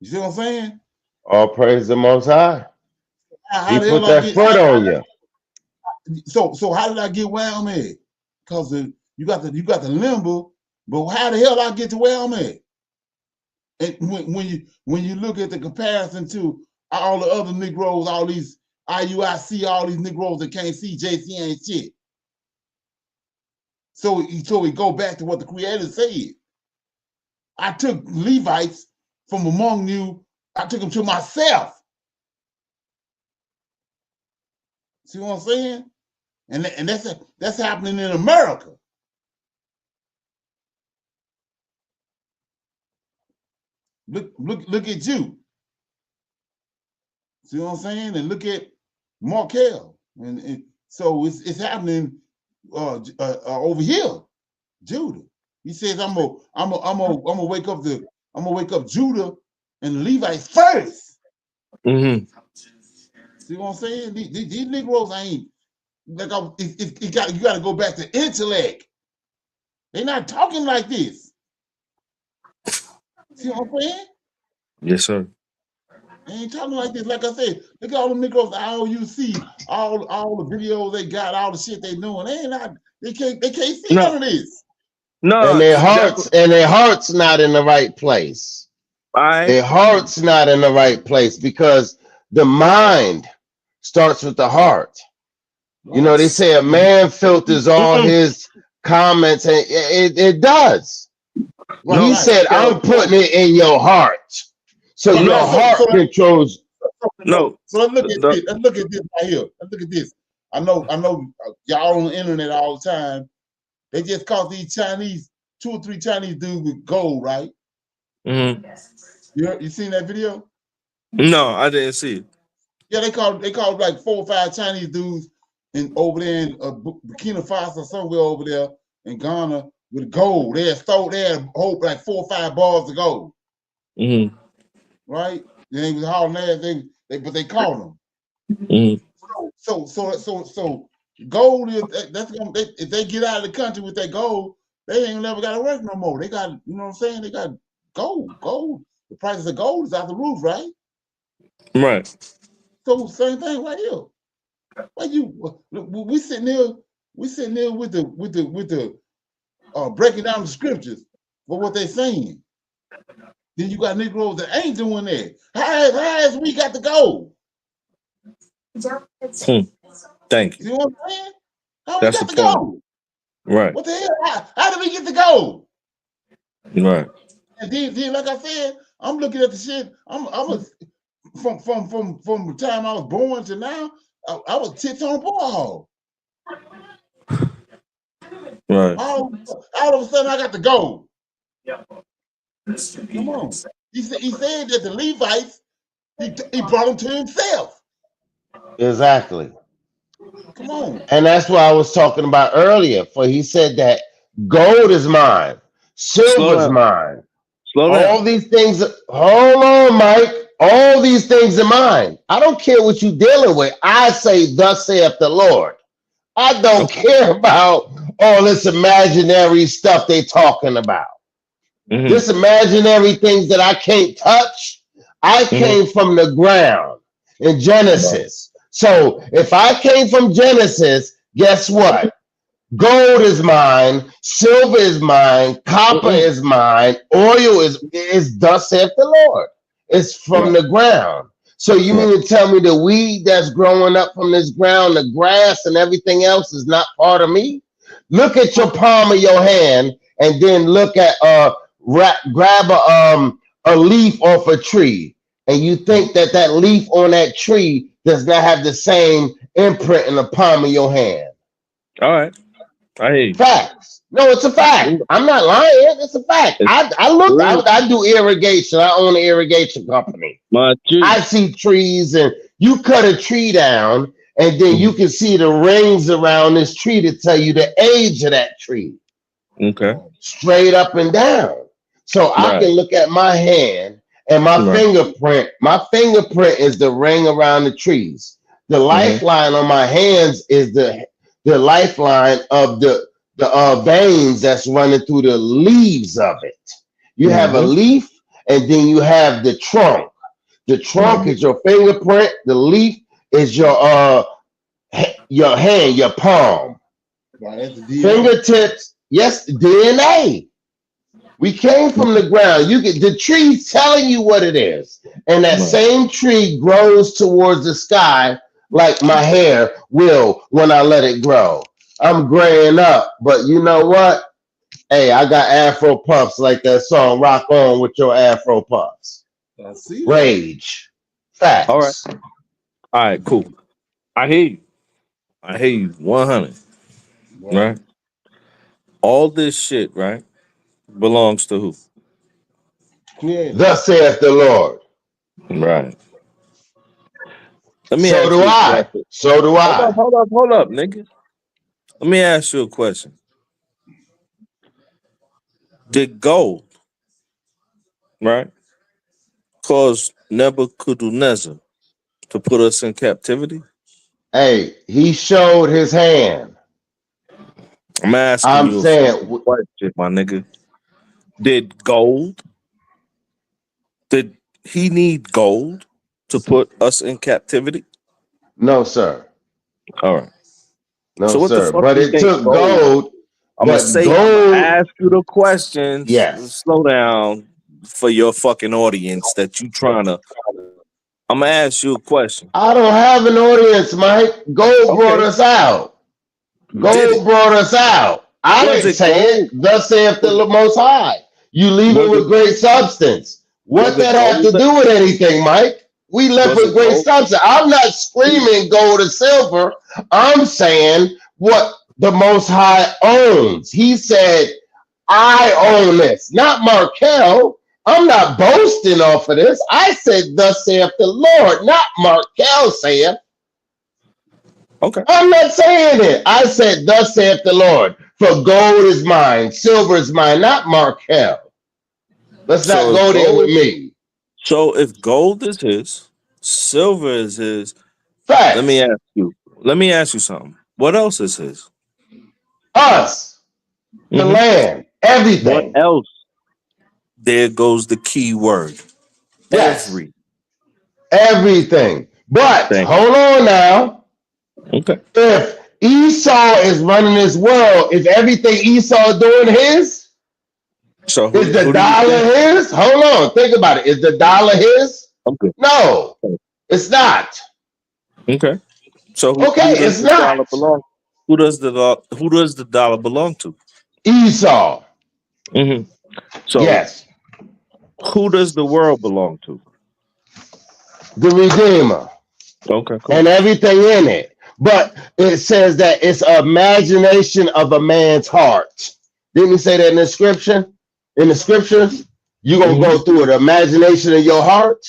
You see what I'm saying? All praise the Most High. How He the put hell I that get foot on you. so how did I get where I'm at? Because you got the limbo, but how the hell I get to where I'm at? And when you look at the comparison to all the other Negroes, all these IUIC, all these Negroes that can't see JC ain't shit. So we go back to what the Creator said. I took Levites from among you. I took them to myself. See what I'm saying? And that's happening in America. Look at you. See what I'm saying? And look at Markel. And so it's happening over here, Judah. He says I'm gonna wake up Judah and the Levites first. Mm-hmm. See what I'm saying? These Negroes ain't like you got to go back to intellect. They're not talking like this. See what I'm saying? Yes, sir. They ain't talking like this. Like I said, look at all the Negroes, IOUC, all the videos they got, all the shit they doing. They can't see none of this. No, and their heart's not in the right place. Their heart's not in the right place because the mind starts with the heart. You know, they say a man filters all his comments, and it does. Well, he said, I'm putting it in your heart. So your heart controls. No. So let's look at this. Let's look at this right here. Let's look at this. I know y'all on the internet all the time. They just caught these Chinese, 2 or 3 Chinese dudes with gold, right? Mm-hmm. You seen that video? No, I didn't see it. Yeah, they called like 4 or 5 Chinese dudes over there in Burkina Faso, somewhere over there in Ghana with gold. They had like 4 or 5 bars of gold. Mm-hmm. Right? They was hauling ass, but they caught them. Mm-hmm. So gold is if they get out of the country with that gold, they ain't never got to work no more. They got, you know what I'm saying? They got gold. The prices of gold is out the roof, right? Right. So same thing right here. Why we sitting there with the breaking down the scriptures for what they're saying. Then you got Negroes that ain't doing that. How has we got the gold? Thank you. See what I'm saying? How That's we got the the point. gold? Right. What the hell? How did we get the gold? Right. And then like I said, I'm looking at the shit. From the time I was born to now, I was tits on ball. Right. All of a sudden, I got the gold. Come on. He said that the Levites, he brought them to himself. Exactly. Come on. And that's what I was talking about earlier. For he said that gold is mine, silver's mine. All these things. Hold on, Mike. All these things are mine. I don't care what you're dealing with. I say, thus saith the Lord. I don't care about all this imaginary stuff they talking about. Mm-hmm. This imaginary things that I can't touch. I came from the ground in Genesis. So if I came from Genesis, guess what? Gold is mine, silver is mine, copper is mine, oil is thus saith the Lord. It's from the ground. So you mean to tell me the weed that's growing up from this ground, the grass and everything else is not part of me? Look at your palm of your hand and then look at grab a leaf off a tree, and you think that leaf on that tree does not have the same imprint in the palm of your hand. All right. I hear you. Facts. No, it's a fact. I'm not lying. It's a fact. I do irrigation. I own an irrigation company. I see trees, and you cut a tree down, and then you can see the rings around this tree to tell you the age of that tree. Okay. Straight up and down. So I can look at my hand and my fingerprint. My fingerprint is the ring around the trees. The lifeline on my hands is the lifeline of the veins that's running through the leaves of it. You have a leaf, and then you have the trunk. The trunk is your fingerprint. The leaf is your hand, your palm. Fingertips, yes, DNA. We came from the ground. You get the tree's telling you what it is, and that same tree grows towards the sky like my hair will when I let it grow. I'm graying up, but you know what? Hey, I got Afro puffs like that song "Rock On" with your Afro puffs. I see that. Rage, All right. facts. All right, cool. I hear you. I hear you 100. Right? All this shit, right, belongs to who? Clearly. Thus saith the Lord. Right. Let me So ask do you a I. question. So do I. Hold up, nigga. Let me ask you a question. Did gold, right, cause Nebuchadnezzar to put us in captivity? Hey, he showed his hand. I'm asking I'm you a saying, fucking question, my nigga. Did gold, did he need gold to put us in captivity? no, sir. All right. No, So what the sir. fuck But you it think took gold? gold, but I'm gonna gold, ask you the questions. yes. Slow down for your fucking audience that you trying to. I'm gonna ask you a question. I don't have an audience, Mike. Gold brought Okay. us out. Did Gold it? brought us out. I Was didn't it say it. gold? Thus saith Was the Most High. You leaving was it with great substance. was What it that have gold? to do with anything, Mike? We left Was with it great gold? substance. I'm not screaming gold or silver. I'm saying what the Most High owns. He said, I own this, not Markel. I'm not boasting off of this. I said, thus saith the Lord, not Markel saith. Okay. I'm not saying it. I said, thus saith the Lord, for gold is mine, silver is mine, not Markel. Let's not So if go there with gold, me. so if gold is his, silver is his. Let me Facts. ask you. Let me ask you something. What else is his? Us, the Mm-hmm. land, What everything. else? There goes the key word. Yes, Everything. everything. But hold on now. Okay. If Esau is running this world, is everything Esau doing his? So Is the who do you dollar think? his? Hold on, think about it. Is the dollar his? Okay. No, it's not. Okay. So Okay, who does it's the dollar not. belong? Who does the dollar belong to? Esau. Mm-hmm. So Yes, who does the world belong to? the Redeemer Okay, cool. and everything in it. But it says that it's imagination of a man's heart. Didn't he say that in the scripture? In the scriptures, you're gonna Mm-hmm. go through the imagination of your heart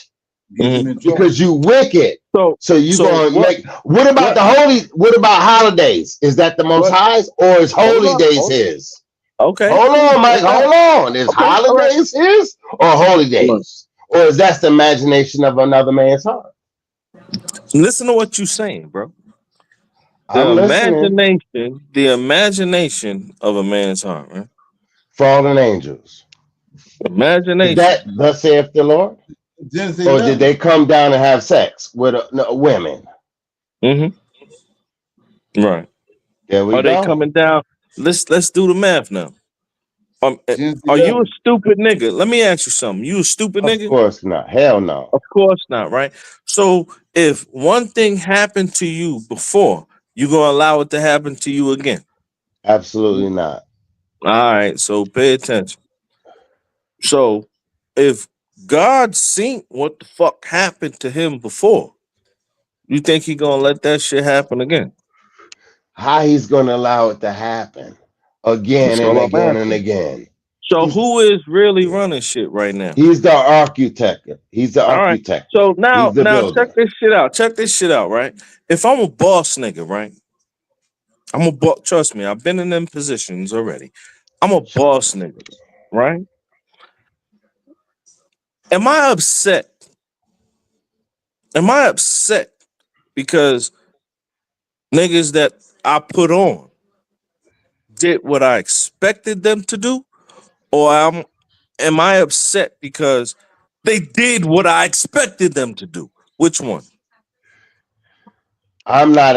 Get them in trouble. because you wicked. So So you so gonna what make what about what the holy? What about holidays? Is that the most what? highs or is Hold holy up. days Hold up. his? Okay, Hold cool. on, Mike. Hold on. Hold on. Is Okay. All right. holidays his or holy Hold on. days? Or is that the imagination of another man's heart? Listen to what you're saying, bro. I'm listening. The imagination of a man's heart, right? Fallen angels. Is that Imagination. thus saith the Lord? Genesis Or did 11. they come down and have sex with no, women? Mm-hmm. Right. There we Are they go. coming down? Let's do the math now. Genesis Are you a 11. stupid nigga? Let me ask you something. You a stupid Of nigga? course not. Hell no. Of course not, right? So if one thing happened to you before, you gonna allow it to happen to you again. Absolutely not. All right, so pay attention. So if God seen what the fuck happened to him before, you think he gonna let that shit happen again? How he's gonna allow it to happen again That's and all I'm again and asking. again. So He's who is really running shit right now? he's the architect. He's the All right. architect. So He's the now check builder. this shit out. Check this shit out, right? If I'm a boss nigga, right? I'm a boss. Trust me, I've been in them positions already. I'm a boss nigga, right? Am I upset? Am I upset because niggas that I put on did what I expected them to do, or am I upset because they did what I expected them to do? Which one? I'm not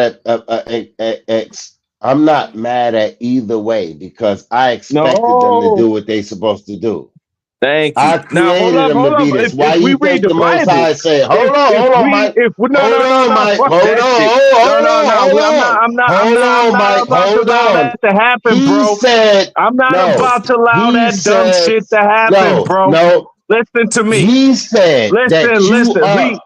I'm not mad at either way because I expected them to No. do what they supposed to do. Thank you. I Now hold created up, them to hold up. be this. Why you think them to be this? Why If you we read think the the Most High Bible, said, hold on, Mike. no, Hold on, Mike. fuck Hold that shit. on, No, hold no, on, no. hold on. I'm Hold on, not Mike. about to Hold allow on. that to happen, He bro. said, I'm not no. about to allow He that dumb said, shit to happen, bro. no. Listen to me. He said that you Listen. are.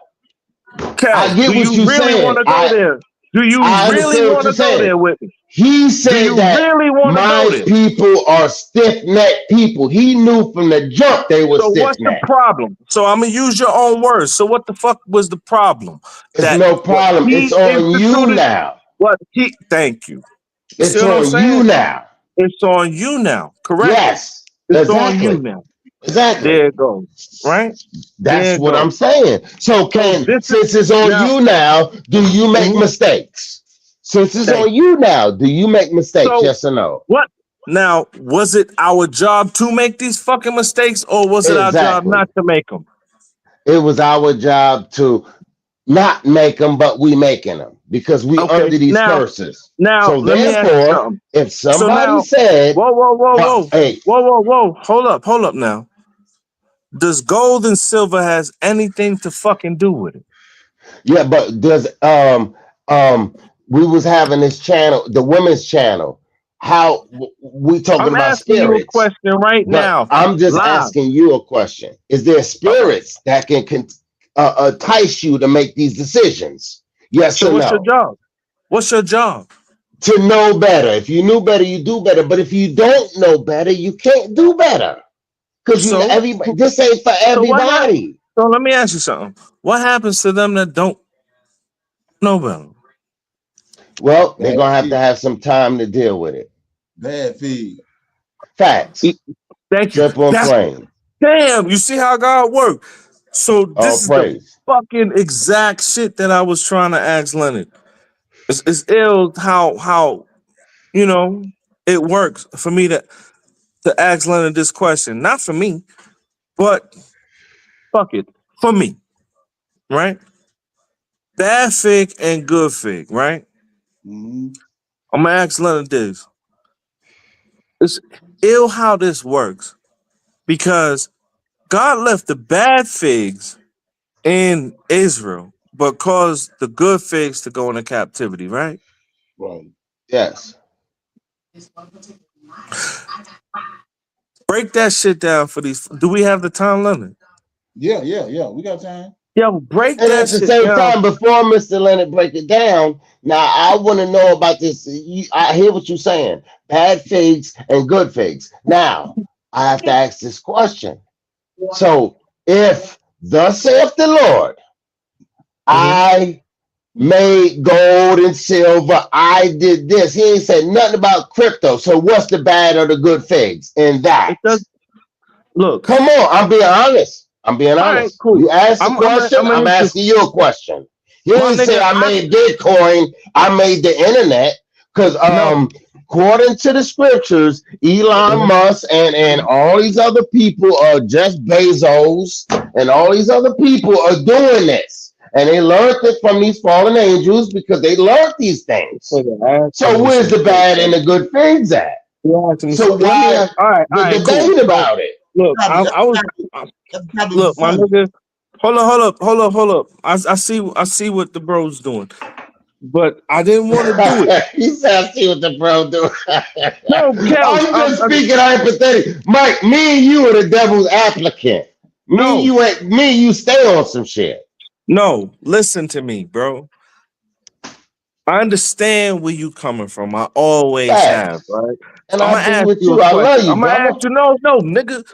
I Kel, get do what you you're really want saying. to go there? Do you I really understand what want you're to go saying. there with me? He Do said you that really want to go my there? people are stiff-necked people. He knew from the jump they were So what's the stiff-necked. problem? So I'm gonna use your own words. So what the fuck was the problem? It's That no what problem. he It's on you instituted. now. Thank you. You see It's what I'm on you saying? now. It's on you now. Correct. Yes, It's on you exactly. now. Exactly. There it goes. Right. That's There it what I'm goes. saying. So This is since it's on now. you now, do you make Mhm. mistakes? Since it's Thank on you now, do you make mistakes? So Yes or no? what? Now, was it our job to make these fucking mistakes, or was it our job Exactly. not to make them? It was our job to not make them, but we making them because we Okay. under these curses. Now, So let me ask you therefore, something. if So somebody now, said, hey, whoa, hold up now. Does gold and silver has anything to fucking do with it? yeah, but does we was having this channel, the women's channel, how we talking I'm about asking you a spirits, question right but now, I'm just live. asking you a question. Is there Uh, spirits that can entice you to make these decisions? Yes So or what's your no? job? What's your job? To know better. If you knew better, you do better. But if you don't know better, you can't do better. Because So everybody, this ain't for so what happened? everybody. So let me ask you something. What happens to them that don't know better? Well, they're Bad gonna have to feed. have some time to deal with it. Bad feed. Facts. Thank you. Simple and That's plain. damn. You see how God worked. So All this is the praise. fucking exact shit that I was trying to ask Leonard. It's ill how you know it works for me to ask Leonard this question. Not for me, but fuck it. For me, right? Bad fig and good fig, right? Mm-hmm. I'm gonna ask Leonard this. It's ill how this works because God left the bad figs in Israel, but caused the good figs to go into captivity, right? Right. Yes. Break that shit down for these. Do we have the time limit? Yeah. We got time. Yeah, break And that at the shit same down. time, before Mr. Leonard break it down, now I want to know about this. I hear what you're saying. Bad figs and good figs. Now, I have to ask this question. So, if thus saith the Lord, I made gold and silver, I did this. He ain't said nothing about crypto. So, what's the bad or the good figs in that? It does. Look. Come on, I'm being honest. I'm being All right, honest. cool. You asked a I'm gonna question, I'm need you, asking you a question. You my didn't say nigga. I made Bitcoin, I made the internet. Because No. according to the scriptures, Elon Musk and all these other people are Jeff Bezos and all these other people are doing this. And they learned it from these fallen angels because they learned these things. So where's the bad and the good things at? So Let me why ask. All the right, cool. debate So about it? look, Probably, I was that's probably look, my funny. nigga. Hold up. I see what the bro's doing, but I didn't want to do it. He said, I see what the bro do. No, Kels. I'm just speaking hypothetically. Mike, me and you are the devil's applicant. No, Me and you stay on some shit. no. Listen to me, bro. I understand where you coming from. I always have, Facts. right? And I'm I gonna agree ask with you a you. I love question. you, I'm gonna ask brother. you, no, nigga.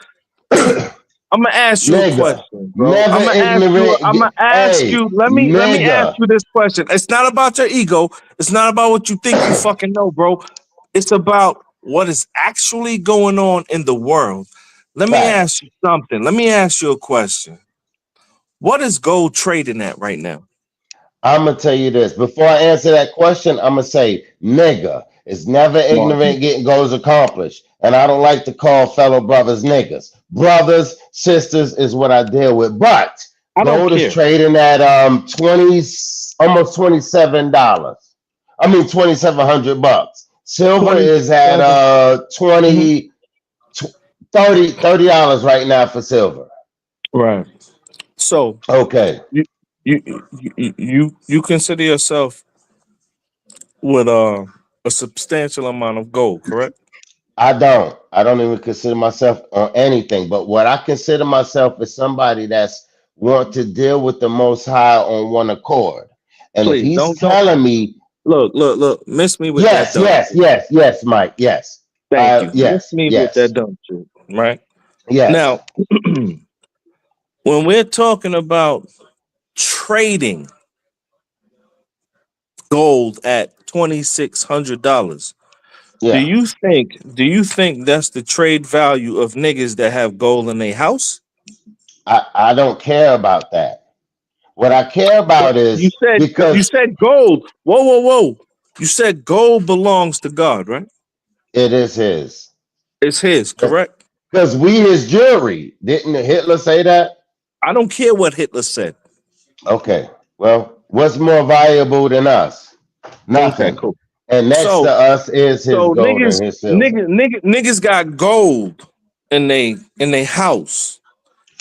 I'm gonna ask you a Nigga. question, bro. Never ignorant. I'm gonna ask Hey, you. Let me ask nigga. you this question. It's not about your ego. It's not about what you think you fucking know, bro. It's about what is actually going on in the world. Let me Facts. ask you something. Let me ask you a question. What is gold trading at right now? I'm gonna tell you this. Before I answer that question, I'm gonna say, nigga, it's never ignorant getting goals accomplished. And I don't like to call fellow brothers niggas. Brothers, sisters is what I deal with. But I don't gold is care. trading at 20, almost $27. I mean $2,700. Silver is at 27. 20 $30 right now for silver. Right. So Okay. you consider yourself with a substantial amount of gold, correct? I don't. I don't even consider myself on anything. But what I consider myself is somebody that's want to deal with the Most High on one accord. And if Please he's don't telling me, look, miss me with that yes, dumb yes, shit. yes, yes, Mike, yes, Thank you. Miss yes, me with that yes, dumb shit. Right? yes. Now, when we're talking about trading gold at $2,600, Yeah, do you think that's the trade value of niggas that have gold in their house? I don't care about that. What I care But about is you because said gold. Whoa. You said gold belongs to God, right? it is his. It's his, correct? Because we his jury. Didn't Hitler say that? I don't care what Hitler said. Okay. Well, what's more valuable than us? Okay, Nothing. cool. And next to So us is his gold and his silver. niggas got gold in they house.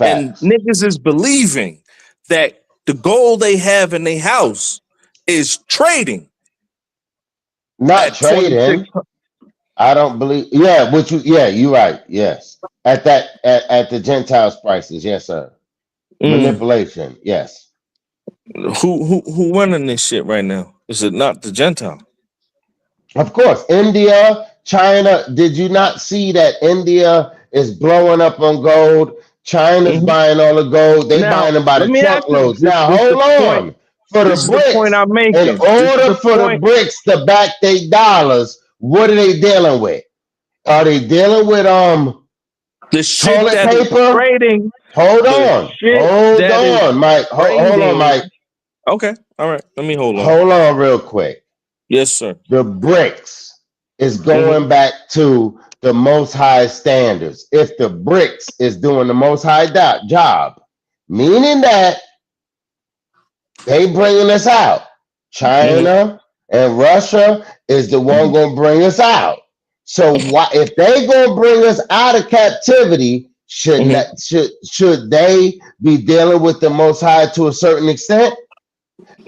And Facts. niggas is believing that the gold they have in their house is trading Not at 26. trading. I don't believe. Yeah, you're right. Yes. At the Gentiles prices. Yes, sir. Mm. Manipulation. Yes. Who running this shit right now? Is it not the Gentile? Of course. India, China. Did you not see that India is blowing up on gold? China's Mhm. buying all the gold. They Now, buying them by let the me ask you truckloads. Now, this hold the point. on. For the This is the point bricks, I'm in making. This is order the for the point. bricks to back their dollars, what are they dealing with? Are they dealing with The shit toilet that is paper? trading, Hold the on. shit Hold that is on, Mike. Hold on, trading. Mike. Okay, all right. Let me hold on. Hold on real quick. Yes, sir. The bricks is Mhm. going back to the most high standards. If the bricks is doing the most high job, meaning that they bringing us out. Mhm. China and Russia is the one Mhm. going to bring us out. So why, if they going to bring us out of captivity, Mhm. should they be dealing with the Most High to a certain extent?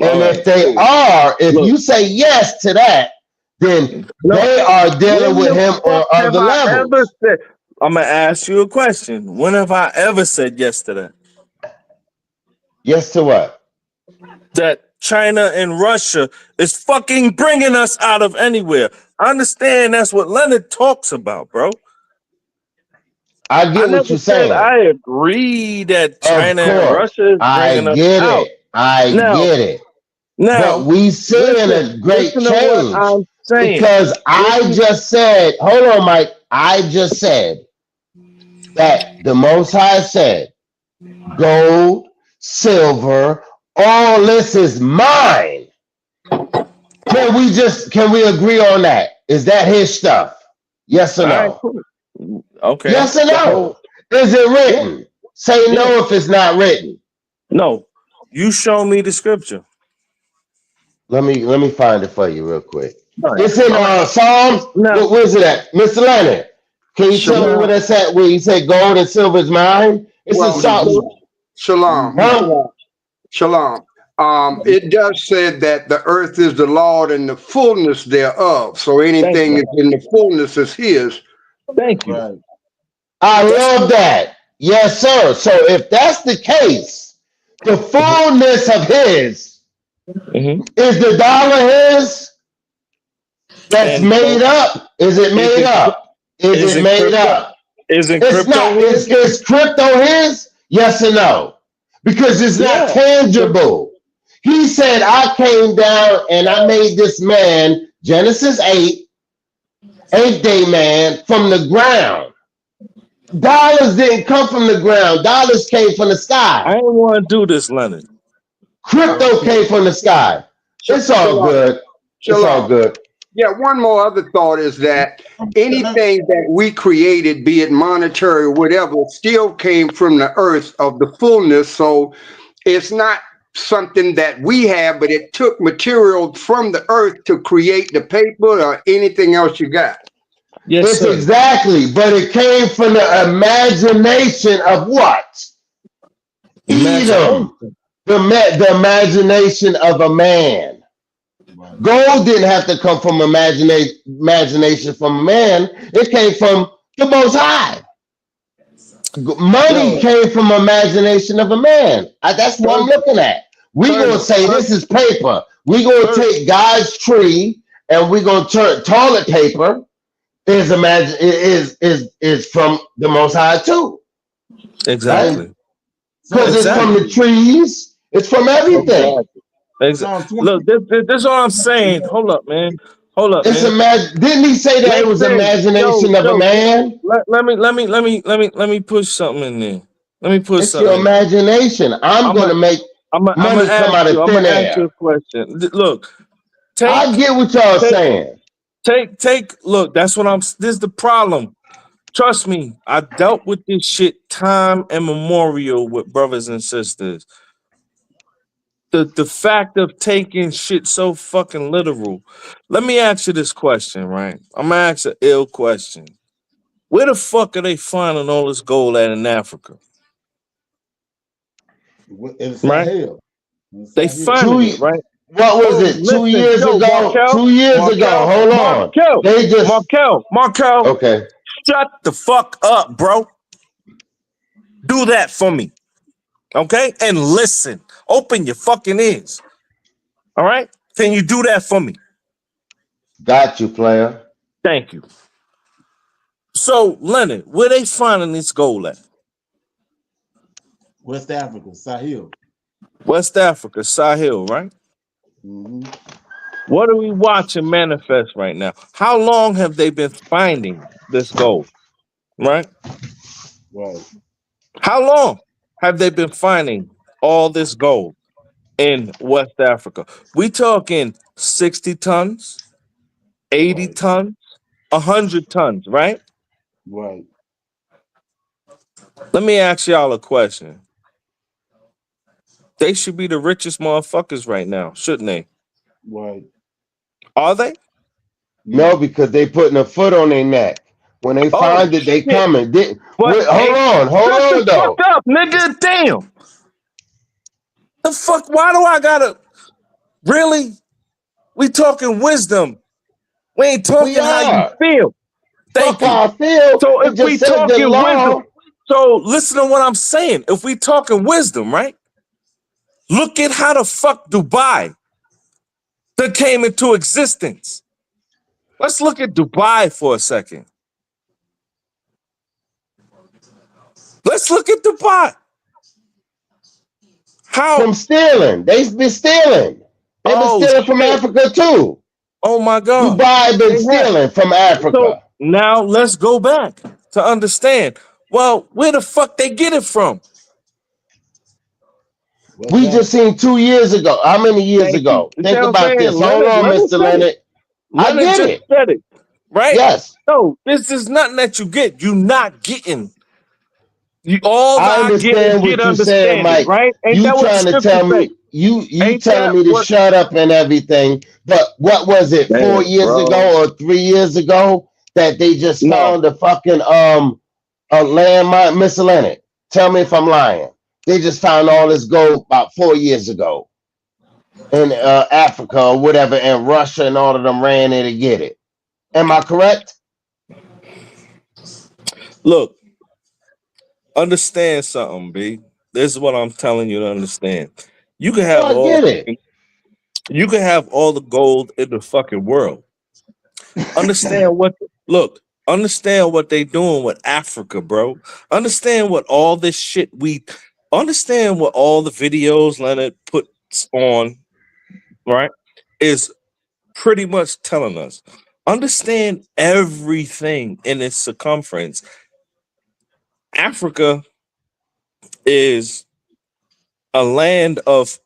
All And right. if they Cool. are, if Look. you say yes to that, then No. they are dealing When with the him fuck on have other I ever levels. said? I'm gonna ask you a question. When have I ever said yes to that? Yes to what? That China and Russia is fucking bringing us out of anywhere. I understand that's what Leonard talks about, bro. I I get what never you're said saying. I agree that Of China and course, Russia is I bringing us get out. it. I Now, get it. But now, we seeing listen, a great listen to what change I'm saying. because I Listen, just said, hold on, Mike. I just said that the Most High said, gold, silver, all this is mine. Can we agree on that? Is that his stuff? Yes or all right, no? cool. Okay. Yes or The whole, no? Is it yeah, written? Say yeah. no if it's not written. No, you show me the scripture. Let me find it for you real quick. All right. It's in All right. Psalms. Now, Where's it at? Mr. Leonard, can you tell me now, where that's at where you said gold and silver is mine? It's in Well, Psalms. shalom, Huh? shalom. It does say that the earth is the Lord and the fullness thereof. So thank anything you. is in the fullness is His. Thank you. Right. I That's love cool. that. Yes, sir. So if that's the case, the fullness of his Mm-hmm. is the dollar his that's And made up. Is it is made it up? Is it isn't made crypto up? isn't It's crypto not. here? Is crypto his? Yes or no? Because it's not Yeah. tangible. He said, I came down and I made this man, Genesis 8, 8th-day man, from the ground. Dollars didn't come from the ground. Dollars came from the I sky. ain't want to do this, Leonard. Crypto came from the sky. It's all Shalom, good. It's all shalom. good. Yeah, one more other thought is that anything that we created, be it monetary or whatever, still came from the earth of the fullness. So it's not something that we have, but it took material from the earth to create the paper or anything else you got. Yes, It's sir. exactly, but it came from the imagination of what? Edom. Imagination. The imagination of a man. Right. Gold didn't have to come from imagination from a man. It came from the Most High. Money Yo, came from imagination of a man. That's what I'm first, looking at. We gonna first, say first, this is paper. We gonna first. take God's tree and we gonna turn toilet paper is from the Most High too, right? Exactly. Because Psalm it's from 20. the trees. It's from everything. Exactly. Exactly. Psalm 20. Look, this is all I'm saying. Hold up, man. Hold up, It's man. Didn't he say that it was Listen, imagination of a man? let me push something in there. Let me push It's your something in there. imagination. I'm I'm a, gonna make I'm money gonna come ask out you. of I'm thin gonna ask you air. a question. Look, I take, get what y'all take, saying. take. Look, that's what I'm. This is the problem. Trust me, I dealt with this shit time immemorial with brothers and sisters. The fact of taking shit so fucking literal. Let me ask you this question, right? I'm gonna ask an ill question. Where the fuck are they finding all this gold at in Africa? It's Right? Sahel. It's They Sahel. finding it, right? What was Oh, it? Two listen, years yo, ago. Markel, 2 years ago. Markel, Hold on. Markel, They just Markel, okay. shut the fuck up, bro. Do that for me. Okay? And listen. Open your fucking ears. All right? Can you do that for me? Got you, player. Thank you. So, Leonard, where they finding this gold at? West Africa, Sahel. West Africa, Sahel, right? Mm-hmm. What are we watching manifest right now? How long have they been finding this gold? Right? Right. How long have they been finding all this gold in West Africa? We talking 60 tons, 80 Right. tons, 100 tons, right? Right. Let me ask y'all a question. They should be the richest motherfuckers right now, shouldn't they? Right. Are they? No, because they putting a foot on their neck. When they Oh find it, they shit! coming. But ain't Hold shut the on fuck though. up, nigga. Damn. The fuck? Why do I gotta really? We talking wisdom. We ain't We talking how you are. feel. Fuck Thank you. how I feel. So It if we just said the talking wisdom, law. so listen to what I'm saying. If we talking wisdom, right? Look at how the fuck Dubai that came into existence. Let's look at Dubai for a second. Let's look at Dubai. How? From stealing. They've been stealing. They've been Oh stealing from shit. Africa too. Oh my God. Dubai been They have. stealing from So Africa. now let's go back to understand. Well, where the fuck they get it from? West We just Africa. seen 2 years ago. How many years Thank you. ago? You see Think what I'm about saying? this. Hold on, Leonard Mr. said it. Leonard. I Leonard get just it. said it, right? Yes. No, this is nothing that you get. You not getting. You all I I get is understand get what you're saying, understanding, Mike. right? Ain't You that what the trying to scriptures tell say? me you Ain't telling that me to what? shut up and everything. But what was it, Damn, 4 years bro. ago or 3 years ago that they just No. found a fucking a landmine, Mr. Leonard? Tell me if I'm lying. They just found all this gold about 4 years ago in Africa or whatever, and Russia and all of them ran in to get it. Am I correct? Look, understand something, B. This is what I'm telling you to understand. You can No, have I all the get it. fucking, you can have all the gold in the fucking world. Understand what look, understand what they doing with Africa, bro. Understand what all this shit we understand what all the videos Leonard puts on, right? Is pretty much telling us. Understand everything in its circumference. Africa is a land of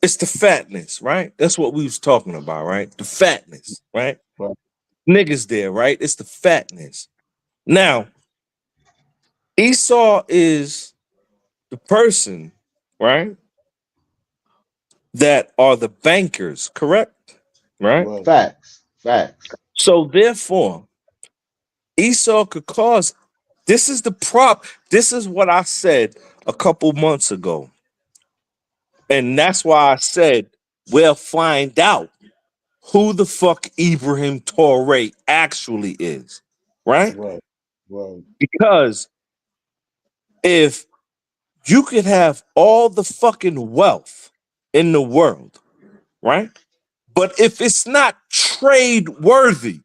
it's the fatness, right? That's what we was talking about, right? The fatness, right? Right. Niggas there, right? It's the fatness. Now, Esau is the person, right? That are the bankers, correct? Right? Right. Facts. Facts. So therefore, Esau could cause. This is the prop. This is what I said a couple months ago. And that's why I said we'll find out who the fuck Ibrahim Torre actually is. Right? Right. Because if you could have all the fucking wealth in the world, right? But if it's not trade worthy,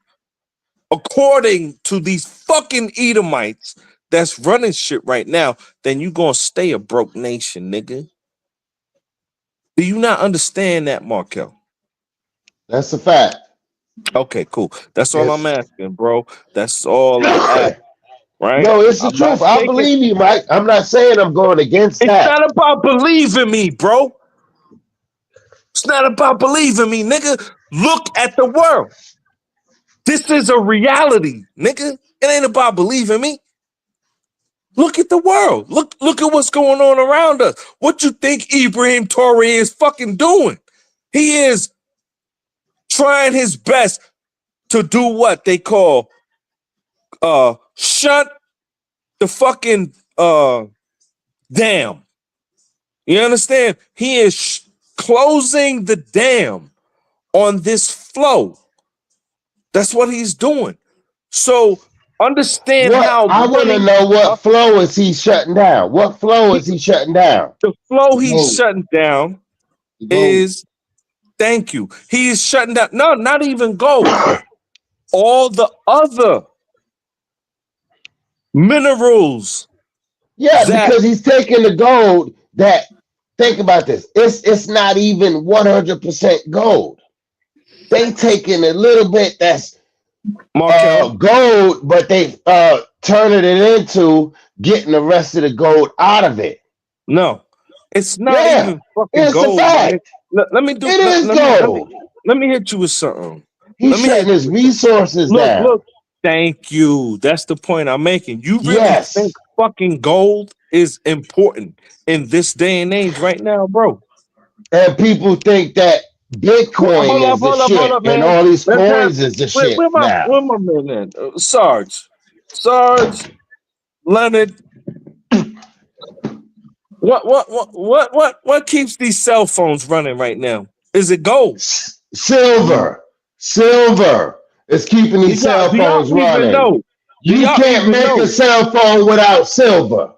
according to these fucking Edomites that's running shit right now, then you gonna stay a broke nation, nigga. Do you not understand that, Markel? That's a fact. Okay, cool. That's all I'm It's asking, bro. That's all I ask, right? no, it's the I'm not truth. I taking. believe you, Mike. I'm not saying I'm going against It's that. not about believing me, bro. It's not about believing me, nigga. Look at the world. This is a reality, nigga. It ain't about believing me. Look at the world. Look at what's going on around us. What you think Ibrahim Torre is fucking doing? He is trying his best to do what they call shut the fucking dam. You understand? He is closing the dam on this flow. That's what he's doing. So understand What how I want to money, know, what flow is he shutting down? What flow is he shutting down? the flow The he's gold. shutting down The gold. is, thank you. He is shutting down, no, not even gold. All the other minerals Yeah, that, because he's taking the gold that. Think about this. It's not even 100% gold. They taking a little bit that's Markel, gold, but they turning it into getting the rest of the gold out of it. no, it's not Yeah, even fucking it's a gold, my nigga. fact. Let me do, It is gold. let me hit you with something. He's Let me shutting hit his you with something. resources Look, down. thank you. That's the point I'm making. You really think Yes. fucking gold is important in this day and age right now, bro? And people think that Bitcoin is the Hold shit up, and man. all these Let's have coins is the shit now. where my man at? Sarge, Leonard. What keeps these cell phones running right now? Is it gold? Silver. Silver is keeping these cell Do y'all phones even running. know? Do You y'all can't even make a know? cell phone without silver.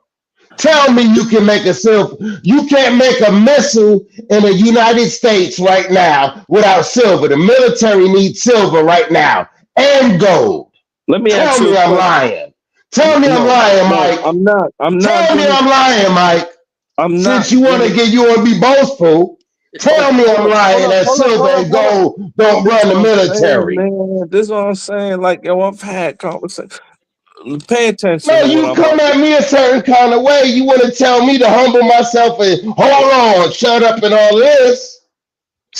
Tell me you can make a cell. You can't make a missile in the United States right now without silver. The military needs silver right now and gold. Let me Tell ask you me a I'm question. lying. Tell me I'm No, lying, no, Mike. I'm not. I'm not Tell me gonna. I'm lying, Mike. I'm Since not you want gonna. to get, you want to be boastful. Tell me I'm lying that silver and Hold up. gold don't This is run the what I'm saying, military. man. This is what I'm saying. Like, yo, I've had conversation. Pay attention No, to what you I'm come about to. at me a certain kind of way. You want to tell me to humble myself and hold on, shut up and all this.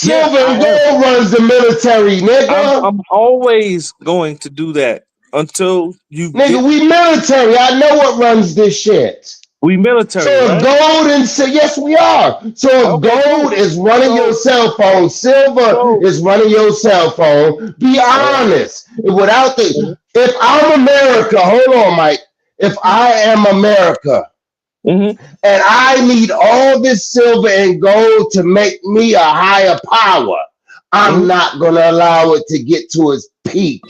Yeah, Silver I and am. gold runs the military, nigga. I'm always going to do that until you Nigga, get. we military. I know what runs this shit. We So military, if right? gold and yes, we are. So if Okay, gold cool. is running your So, cell phone, silver so, is running your cell phone. Be all right. honest. Without the, if I'm America, hold on, Mike. If I am America Mm-hmm. and I need all this silver and gold to make me a higher power, I'm Mm-hmm. not gonna allow it to get to its peak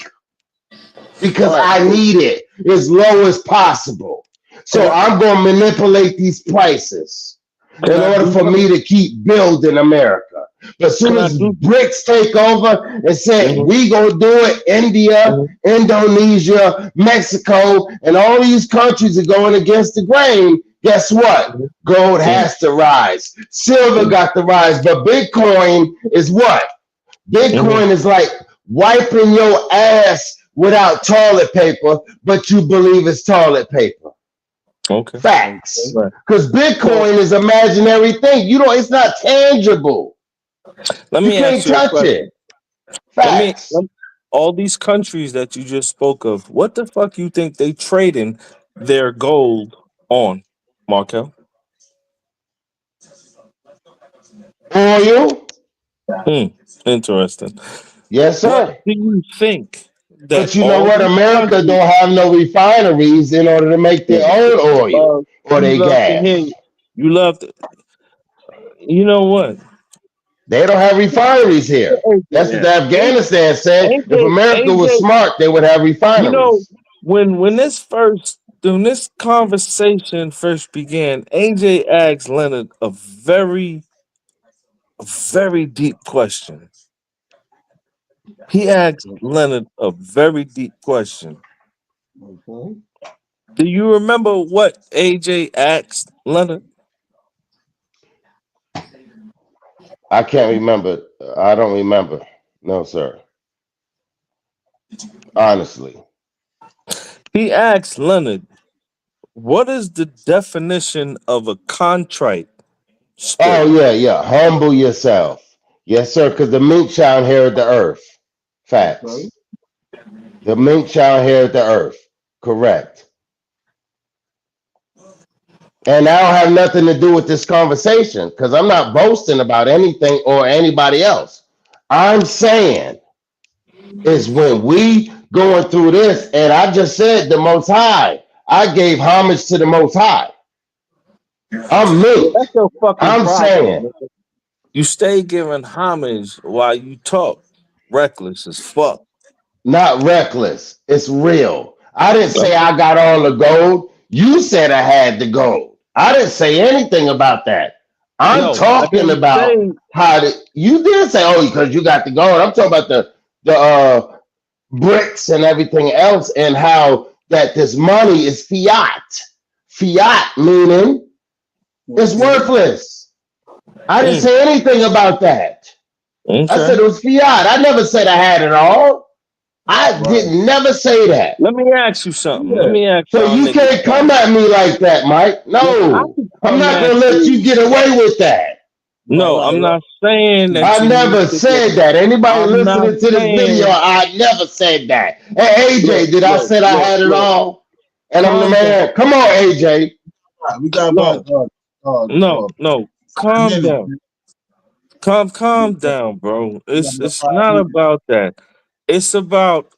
All because right, I cool. need it as low as possible. So Okay. I'm going to manipulate these prices Can in I order do for me something? to keep building America. But as soon Can I as do? BRICS take over and say, Mm-hmm. we going to do it, India, Mm-hmm. Indonesia, Mexico, and all these countries are going against the grain, guess what? Gold Mm-hmm. has to rise. Silver got to rise. But Bitcoin is what? Mm-hmm. Bitcoin is like wiping your ass without toilet paper, but you believe it's toilet paper. Okay. Facts. Right. Because So Bitcoin is imaginary thing. You don't, it's not tangible. let You me can't ask you a touch question. it. Facts. All these countries that you just spoke of, what the fuck you think they trading their gold on, Markel? Oil? Hmm. Interesting. Yes, What sir. do you think that But you know all what? these America countries, don't have no refineries in order to make their own oil or you their love to hear, gas. you love to, you know what? They don't have refineries here. That's what Yeah. the Afghanistan said. If America was AJ, smart, they would have you know, refineries. when this conversation first began, AJ asked Leonard a very deep question. He asked Leonard a very deep question. Okay. Do you remember what AJ asked Leonard? I can't remember. I don't remember. No, sir. Honestly. He asked Leonard, what is the definition of a contrite Oh spirit? yeah, yeah. Humble yourself. Yes, sir. Because the mink shall inherit the earth. Okay. Facts. The mink shall inherit the earth. Correct. And I don't have nothing to do with this conversation because I'm not boasting about anything or anybody else. I'm saying is when we going through this, and I just said the Most High. I gave homage to the Most High. I'm Yeah, mink. that's your fucking I'm problem, saying nigga. You stay giving homage while you talk. Reckless as fuck. not reckless. It's real. I didn't say I got all the gold. You said I had the gold. I didn't say anything about that. I'm No, I talking didn't about say how you did say, oh, because you got the gold. I'm talking about the bricks and everything else, and how that this money is fiat. Fiat meaning it's Okay. worthless. I didn't say anything about that. I Okay. said it was fiat. I never said I had it all. I Right. did never say that. Let me ask you something. Let Yeah. me ask So y'all you niggas can't come something. at me like that, Mike. Nigga, I No, can I'm come not at gonna let you you. get away with that. Right. No, Right. I'm Right. not saying that I you need never to get said that. Anybody I'm not listening to this video, saying I never said that. Hey, look, AJ, did I look, said I look, had it look. all? And I'm the Calm down. man. Come on, AJ. Right. We got about No, no. a Calm minute. down. Calm down, bro. We got about It's 5 not minutes. about that. It's about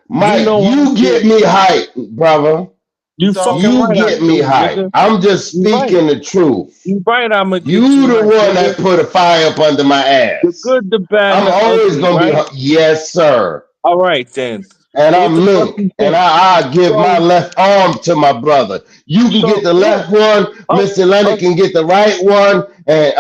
you Mike, know I'm you here. get me hyped, brother. You It's all fucking good. You right I get me do, hyped. nigga. I'm just You right. speaking the truth. You right, I'ma get You you the right, one nigga. that put a fire up under my The ass. good, the bad, and I'm the always ugly, gonna be, right? yes, sir. All right then. And So what the I'm fuck mink, you and think? I give my So left arm to my brother. You can get so the yeah. left one, Oh, Mr. Leonard oh, can get the right one, and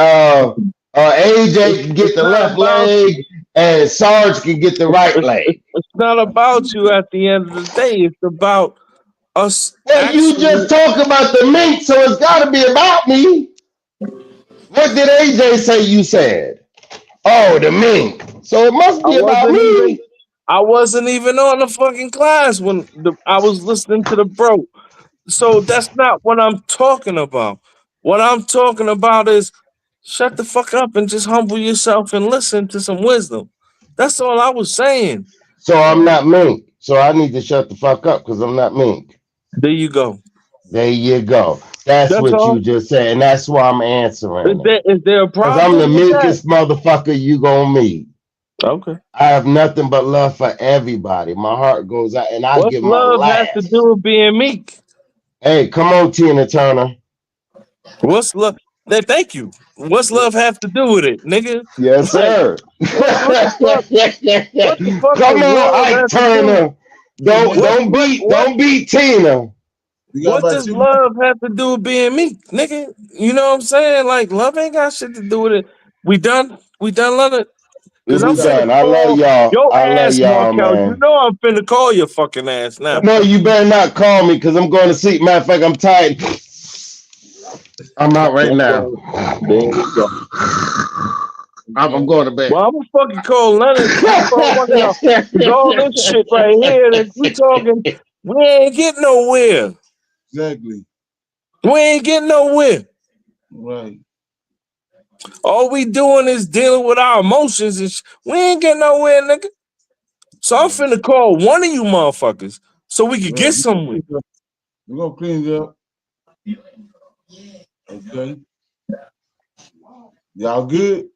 AJ can get it's the not left about leg, and Sarge can get the right leg. it's not about you at the end of the day. It's about us Well, you actually. just talk about the mink, so it's got to be about me. What did AJ say you said? Oh, the mink. So it must I be about wasn't even me. I wasn't even on the fucking class when I was listening to the bro. So that's not what I'm talking about. What I'm talking about is shut the fuck up and just humble yourself and listen to some wisdom. That's all I was saying. So I'm not mink. So I need to shut the fuck up because I'm not mink. There you go. There you go. That's That's what you all. just said, and that's why I'm answering it. Is there a Because I'm the problem with that? meekest motherfucker you gonna meet. Okay. I have nothing but love for everybody. My heart goes out, and I What's give my love have to last. do with being meek? Hey, come on, Tina Turner. What's love? Thank you. What's love have to do with it, nigga? Yes, Like, sir. what the fuck? What the fuck Come does on, love Ike have to do? Turner. Hey, Don't man. don't beat don't beat Tina. We got What about does 2 minutes. love have to do with being meek, nigga? You know what I'm saying? Like, love ain't got shit to do with it. We done? We done, love it? We Cause I'm We got finna done. I love call y'all. your I love ass, y'all, Markel. You man. know I'm finna call your fucking ass now. No, you better not call me because I'm going to sleep. Matter of fact, I'm tired. I'm out right now. Okay. There you go. I'm going to bed. Well, I'm gonna fucking call Leonard. I'm gonna call one of y'all. Cause all this shit right here that we talking, we ain't getting nowhere. exactly. We ain't getting nowhere. Right. All we doing is dealing with our emotions and we ain't getting nowhere, nigga. So I'm finna call one of you motherfuckers so we could Right. get somewhere. We're gonna clean it up. Okay. Y'all good?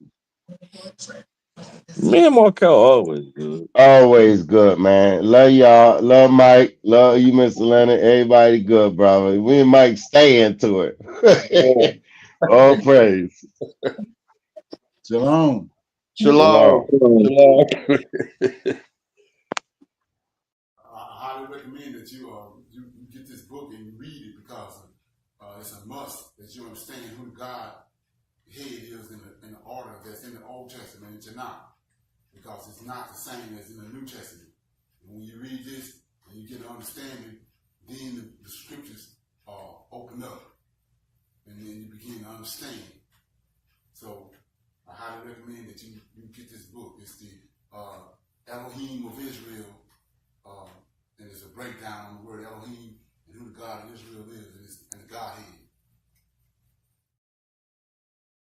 Me and Markel always good. Always good, man. Love y'all. Love Mike. Love you, Mr. Leonard. Everybody good, brother. We and Mike stay into it. All praise. Shalom. Shalom. Shalom. Shalom. I highly recommend that you get this book and you read it because it's a must that you understand who God head is in the order that's in the Old Testament and Tanakh, because it's not the same as in the New Testament. And when you read this and you get an understanding, then the scriptures open up and then you begin to understand. So I highly recommend that you get this book. It's the Elohim of Israel, and it's a breakdown on the